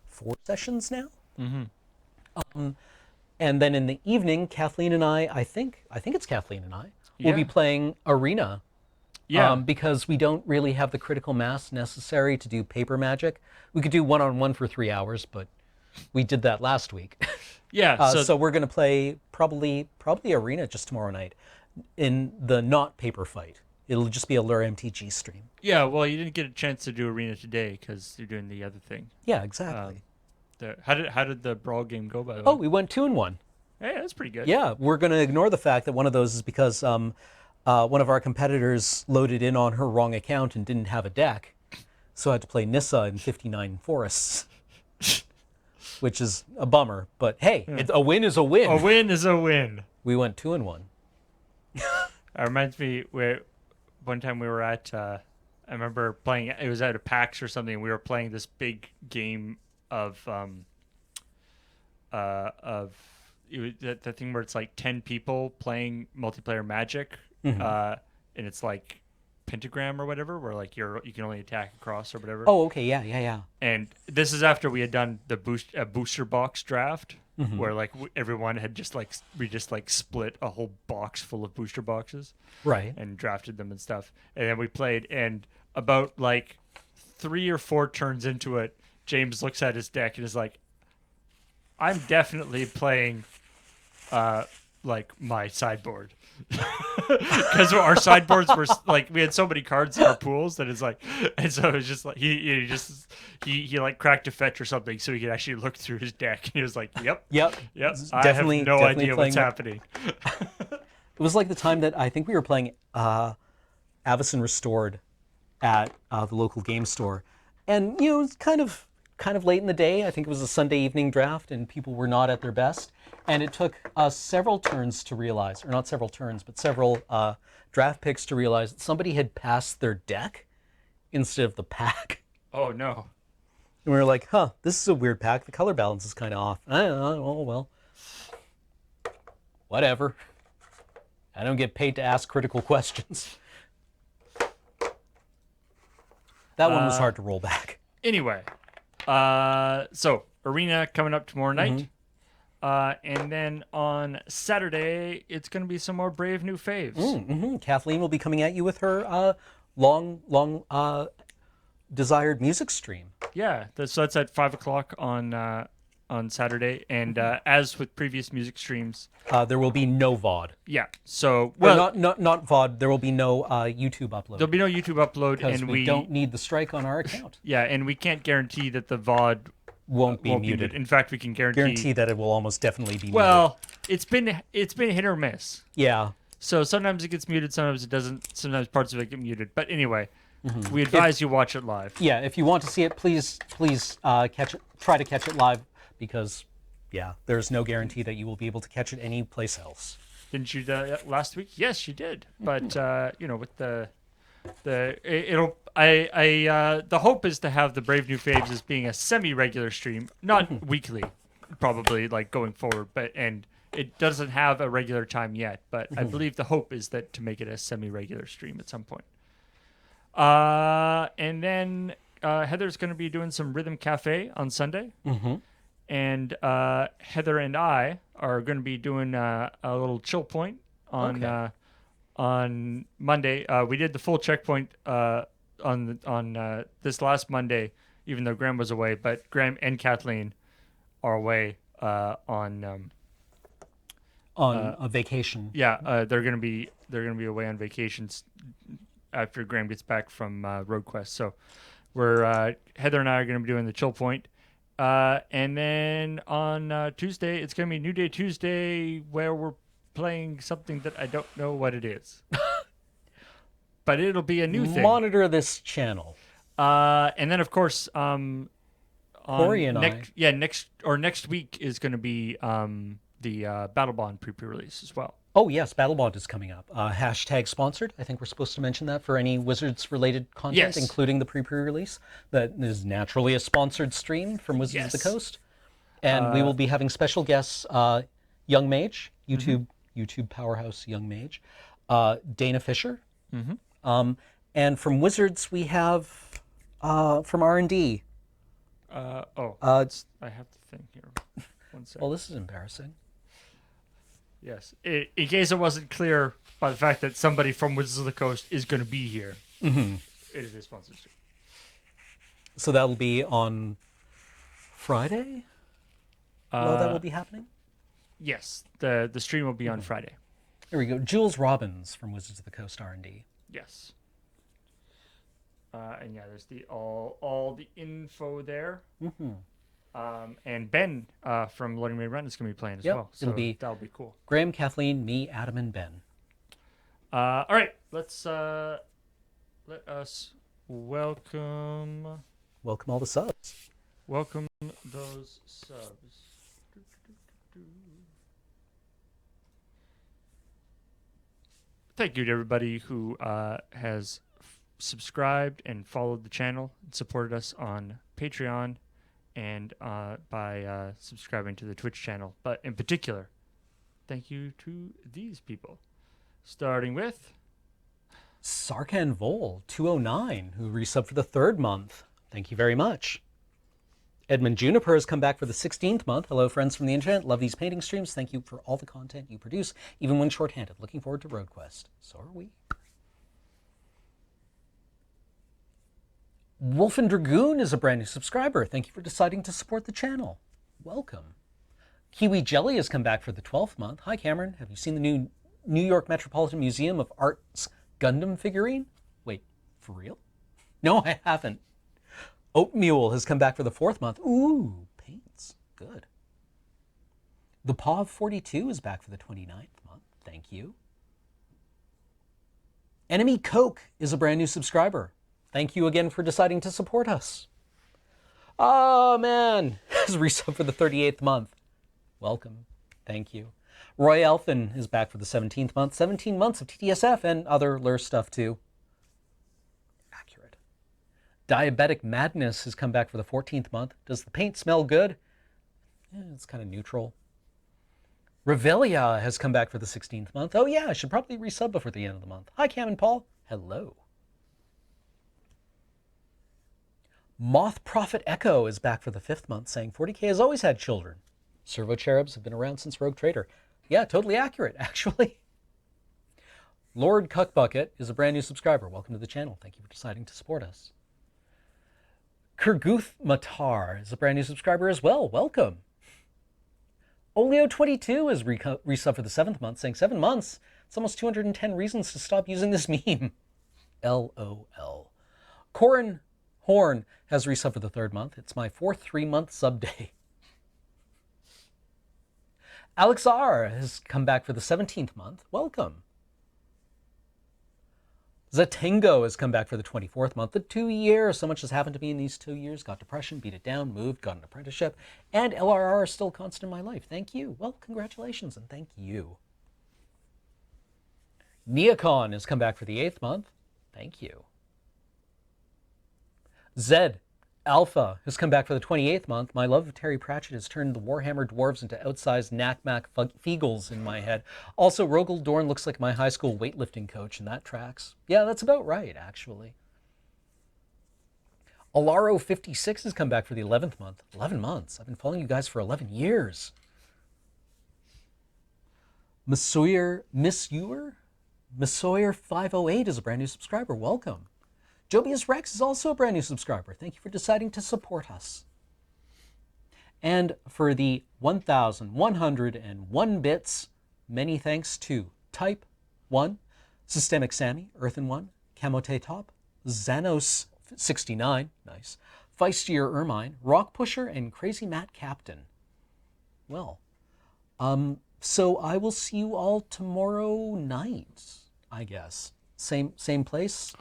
[SPEAKER 1] 4 sessions now. And then in the evening, Kathleen and I think it's Kathleen and I, will be playing Arena.
[SPEAKER 2] Yeah.
[SPEAKER 1] Because we don't really have the critical mass necessary to do paper magic. We could do one-on-one for 3 hours, but we did that last week.
[SPEAKER 2] Yeah.
[SPEAKER 1] So we're going to play probably Arena just tomorrow night in the not paper fight. It'll just be a Lure MTG stream.
[SPEAKER 2] Yeah, well, you didn't get a chance to do Arena today because you're doing the other thing.
[SPEAKER 1] Yeah, exactly.
[SPEAKER 2] How did the brawl game go, by the way?
[SPEAKER 1] Oh, we went 2-1.
[SPEAKER 2] Hey, that's pretty good.
[SPEAKER 1] Yeah, we're going to ignore the fact that one of those is because one of our competitors loaded in on her wrong account and didn't have a deck, so I had to play Nissa in 59 Forests, which is a bummer. But hey, a win is a win.
[SPEAKER 2] A win is a win.
[SPEAKER 1] We went 2-1.
[SPEAKER 2] It reminds me where one time we were at, I remember playing, it was at a PAX or something, and we were playing this big game of that thing where it's like 10 people playing multiplayer Magic, and it's like pentagram or whatever, where like you can only attack across or whatever.
[SPEAKER 1] Oh, okay, yeah.
[SPEAKER 2] And this is after we had done the booster box draft, where like everyone had just like we just like split a whole box full of booster boxes,
[SPEAKER 1] Right.
[SPEAKER 2] and drafted them and stuff. And then we played, and about like 3 or 4 turns into it, James looks at his deck and is like, "I'm definitely playing, like my sideboard." Because our sideboards were like we had so many cards in our pools that it's like, and so it was just like he like cracked a fetch or something so he could actually look through his deck. And he was like, "Yep,
[SPEAKER 1] Yep.
[SPEAKER 2] I have no
[SPEAKER 1] definitely
[SPEAKER 2] idea what's
[SPEAKER 1] playing that.
[SPEAKER 2] happening."
[SPEAKER 1] It was like the time that I think we were playing Avacyn Restored at the local game store, and it was kind of late in the day. I think it was a Sunday evening draft, and people were not at their best. And it took us several turns to realize, or not several turns, but several draft picks to realize that somebody had passed their deck instead of the pack.
[SPEAKER 2] Oh no.
[SPEAKER 1] And we were like, "Huh, this is a weird pack. The color balance is kind of off." I don't know. Oh well, whatever. I don't get paid to ask critical questions. That one was hard to roll back.
[SPEAKER 2] Anyway, so Arena coming up tomorrow night. And then on Saturday, it's going to be some more Brave New Faves.
[SPEAKER 1] Kathleen will be coming at you with her long desired music stream.
[SPEAKER 2] Yeah, so that's at 5 o'clock on Saturday. And as with previous music streams,
[SPEAKER 1] There will be no VOD.
[SPEAKER 2] yeah. So
[SPEAKER 1] Well, not VOD. There will be no YouTube upload.
[SPEAKER 2] there'll be no YouTube upload,
[SPEAKER 1] because
[SPEAKER 2] and
[SPEAKER 1] we don't need the strike on our account.
[SPEAKER 2] yeah, and we can't guarantee that the VOD
[SPEAKER 1] Won't be
[SPEAKER 2] won't
[SPEAKER 1] muted.
[SPEAKER 2] be. In fact, we can
[SPEAKER 1] Guarantee that it will almost definitely be muted.
[SPEAKER 2] Well, it's been hit or miss.
[SPEAKER 1] Yeah.
[SPEAKER 2] So sometimes it gets muted, sometimes it doesn't. Sometimes parts of it get muted. But anyway, we advise you watch it live.
[SPEAKER 1] Yeah, if you want to see it, please catch it. Try to catch it live, because there's no guarantee that you will be able to catch it any place else.
[SPEAKER 2] Didn't you last week? Yes, you did. But with the hope is to have the Brave New Faves as being a semi-regular stream, not weekly, probably like going forward. And it doesn't have a regular time yet. But I believe the hope is that to make it a semi-regular stream at some point. And then Heather's going to be doing some Rhythm Cafe on Sunday. And Heather and I are going to be doing a little chill point on Monday. We did the full checkpoint on this last Monday, even though Graham was away. But Graham and Kathleen are away on
[SPEAKER 1] a vacation.
[SPEAKER 2] Yeah, they're going to be away on vacations after Graham gets back from Road Quest. So we're Heather and I are going to be doing the chill point. And then on Tuesday, it's going to be New Day Tuesday, where we're playing something that I don't know what it is. But it'll be a new thing.
[SPEAKER 1] Monitor this channel.
[SPEAKER 2] And then, of course,
[SPEAKER 1] Corey and
[SPEAKER 2] next week is going to be the Battle Bond pre-release as well.
[SPEAKER 1] Oh yes, Battlebond is coming up. Hashtag sponsored. I think we're supposed to mention that for any Wizards-related content,
[SPEAKER 2] Yes.
[SPEAKER 1] including the pre-release. That is naturally a sponsored stream from Wizards of the
[SPEAKER 2] Yes.
[SPEAKER 1] Coast. And we will be having special guests, Young Mage, YouTube powerhouse Young Mage, Dana Fisher. And from Wizards, we have from R&D.
[SPEAKER 2] I have the thing here. One second.
[SPEAKER 1] Well, this is embarrassing.
[SPEAKER 2] Yes. In case it wasn't clear by the fact that somebody from Wizards of the Coast is going to be here, it is a sponsorship.
[SPEAKER 1] So that'll be on Friday? That will be happening?
[SPEAKER 2] Yes. The stream will be on Friday.
[SPEAKER 1] There we go. Jules Robbins from Wizards of the Coast R&D.
[SPEAKER 2] Yes. And yeah, there's all the info there. And Ben from Loading Bay Run is going to be playing as well. So that'll be cool.
[SPEAKER 1] Graham, Kathleen, me, Adam, and Ben.
[SPEAKER 2] All right, let us welcome
[SPEAKER 1] all the subs.
[SPEAKER 2] Welcome those subs. Thank you to everybody who has subscribed and followed the channel and supported us on Patreon and by subscribing to the Twitch channel. But in particular, thank you to these people. Starting with
[SPEAKER 1] Sarkan Vol 209, who resubbed for the 3rd month. Thank you very much. Edmund Juniper has come back for the 16th month. Hello, friends from the internet. Love these painting streams. Thank you for all the content you produce, even when shorthanded. Looking forward to RoadQuest. So are we. Wolfen Dragoon is a brand new subscriber. Thank you for deciding to support the channel. Welcome. Kiwi Jelly has come back for the 12th month. Hi, Cameron. Have you seen the new New York Metropolitan Museum of Art's Gundam figurine? Wait, for real? No, I haven't. Oat Mule has come back for the 4th month. Ooh, paints. Good. The Paw of 42 is back for the 29th month. Thank you. Enemy Coke is a brand new subscriber. Thank you again for deciding to support us. Oh, man. Has resubbed for the 38th month. Welcome. Thank you. Roy Elfin is back for the 17th month. 17 months of TTSF and other lure stuff, too. Accurate. Diabetic Madness has come back for the 14th month. Does the paint smell good? It's kind of neutral. Revelia has come back for the 16th month. Oh, yeah, I should probably resub before the end of the month. Hi, Cam and Paul. Hello. Moth Prophet Echo is back for the 5th month, saying 40k has always had children. Servo Cherubs have been around since Rogue Trader. Yeah, totally accurate, actually. Lord Cuckbucket is a brand new subscriber. Welcome to the channel. Thank you for deciding to support us. Kurguth Matar is a brand new subscriber as well. Welcome. Olio22 is resub for the 7th month, saying 7 months. It's almost 210 reasons to stop using this meme. LOL. Corin Horn has resub for the 3rd month. It's my 4th 3-month sub day. Alex R has come back for the 17th month. Welcome. Zatengo has come back for the 24th month. The 2 years. So much has happened to me in these 2 years. Got depression, beat it down, moved, got an apprenticeship, and LRR is still constant in my life. Thank you. Well, congratulations and thank you. Neocon has come back for the 8th month. Thank you. Zed Alpha has come back for the 28th month. My love of Terry Pratchett has turned the Warhammer dwarves into outsized knack-mack feagles in my head. Also, Rogel Dorn looks like my high school weightlifting coach, and that tracks. Yeah, that's about right, actually. Alaro56 has come back for the 11th month. 11 months. I've been following you guys for 11 years. Massoyer 508 is a brand new subscriber. Welcome. Jobius Rex is also a brand new subscriber. Thank you for deciding to support us. And for the 1,101 bits, many thanks to Type 1, Systemic Sammy, Earthen 1, Camote Top, Xanos 69, nice, Feistier Ermine, Rock Pusher, and Crazy Matt Captain. Well, so I will see you all tomorrow night, I guess. Same place.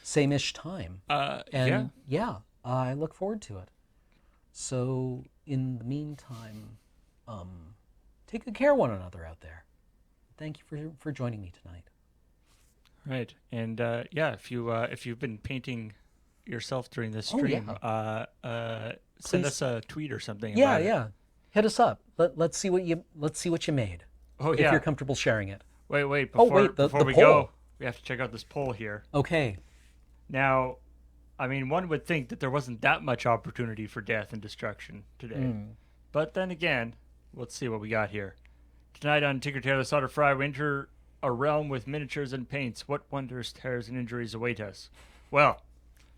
[SPEAKER 1] Same-ish time. Yeah, I look forward to it. So in the meantime, take good care of one another out there. Thank you for joining me tonight.
[SPEAKER 2] Right, and yeah, if you've been painting yourself during this stream, send us a tweet or something.
[SPEAKER 1] Yeah. Hit us up. Let's see what you made.
[SPEAKER 2] Oh
[SPEAKER 1] if
[SPEAKER 2] yeah.
[SPEAKER 1] you're comfortable sharing it.
[SPEAKER 2] Wait. Before we go, we have to check out this poll here.
[SPEAKER 1] Okay.
[SPEAKER 2] Now, I mean, one would think that there wasn't that much opportunity for death and destruction today. But then again, let's see what we got here. Tonight on Tinker Tailor Solder Fry, we enter a realm with miniatures and paints. What wonders, terrors, and injuries await us? Well,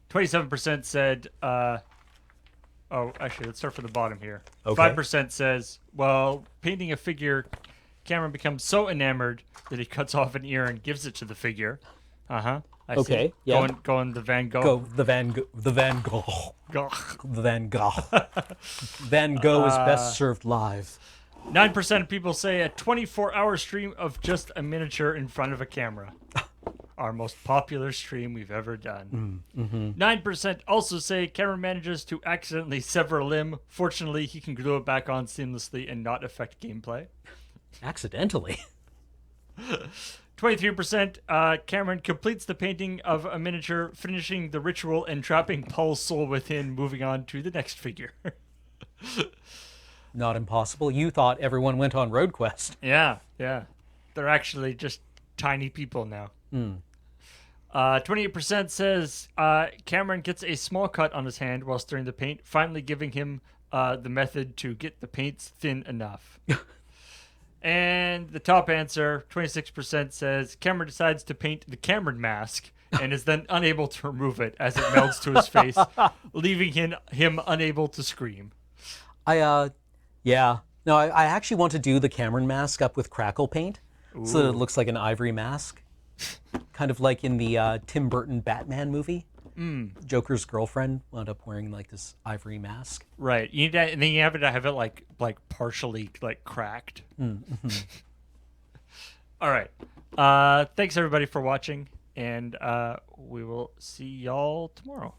[SPEAKER 2] 27% said... actually, let's start from the bottom here. Okay. 5% says, well, painting a figure, Cameron becomes so enamored that he cuts off an ear and gives it to the figure.
[SPEAKER 1] Okay. Yeah.
[SPEAKER 2] Going the Van Gogh.
[SPEAKER 1] The Van Gogh. The Van Gogh. Van Gogh is best served live.
[SPEAKER 2] 9% of people say a 24-hour stream of just a miniature in front of a camera. Our most popular stream we've ever done. 9% also say Cameron manages to accidentally sever a limb. Fortunately, he can glue it back on seamlessly and not affect gameplay.
[SPEAKER 1] Accidentally.
[SPEAKER 2] 23%, Cameron completes the painting of a miniature, finishing the ritual and trapping Paul's soul within, moving on to the next figure.
[SPEAKER 1] Not impossible. You thought everyone went on RoadQuest.
[SPEAKER 2] Yeah. They're actually just tiny people now. 28% says Cameron gets a small cut on his hand while stirring the paint, finally giving him the method to get the paints thin enough. And the top answer, 26%, says Cameron decides to paint the Cameron mask and is then unable to remove it as it melts to his face, leaving him unable to scream.
[SPEAKER 1] Yeah. No, I actually want to do the Cameron mask up with crackle paint so that it looks like an ivory mask. Kind of like in the Tim Burton Batman movie. Joker's girlfriend wound up wearing like this ivory mask.
[SPEAKER 2] Right. You need to, and then you have it like partially like cracked. All right. Thanks everybody for watching, and we will see y'all tomorrow.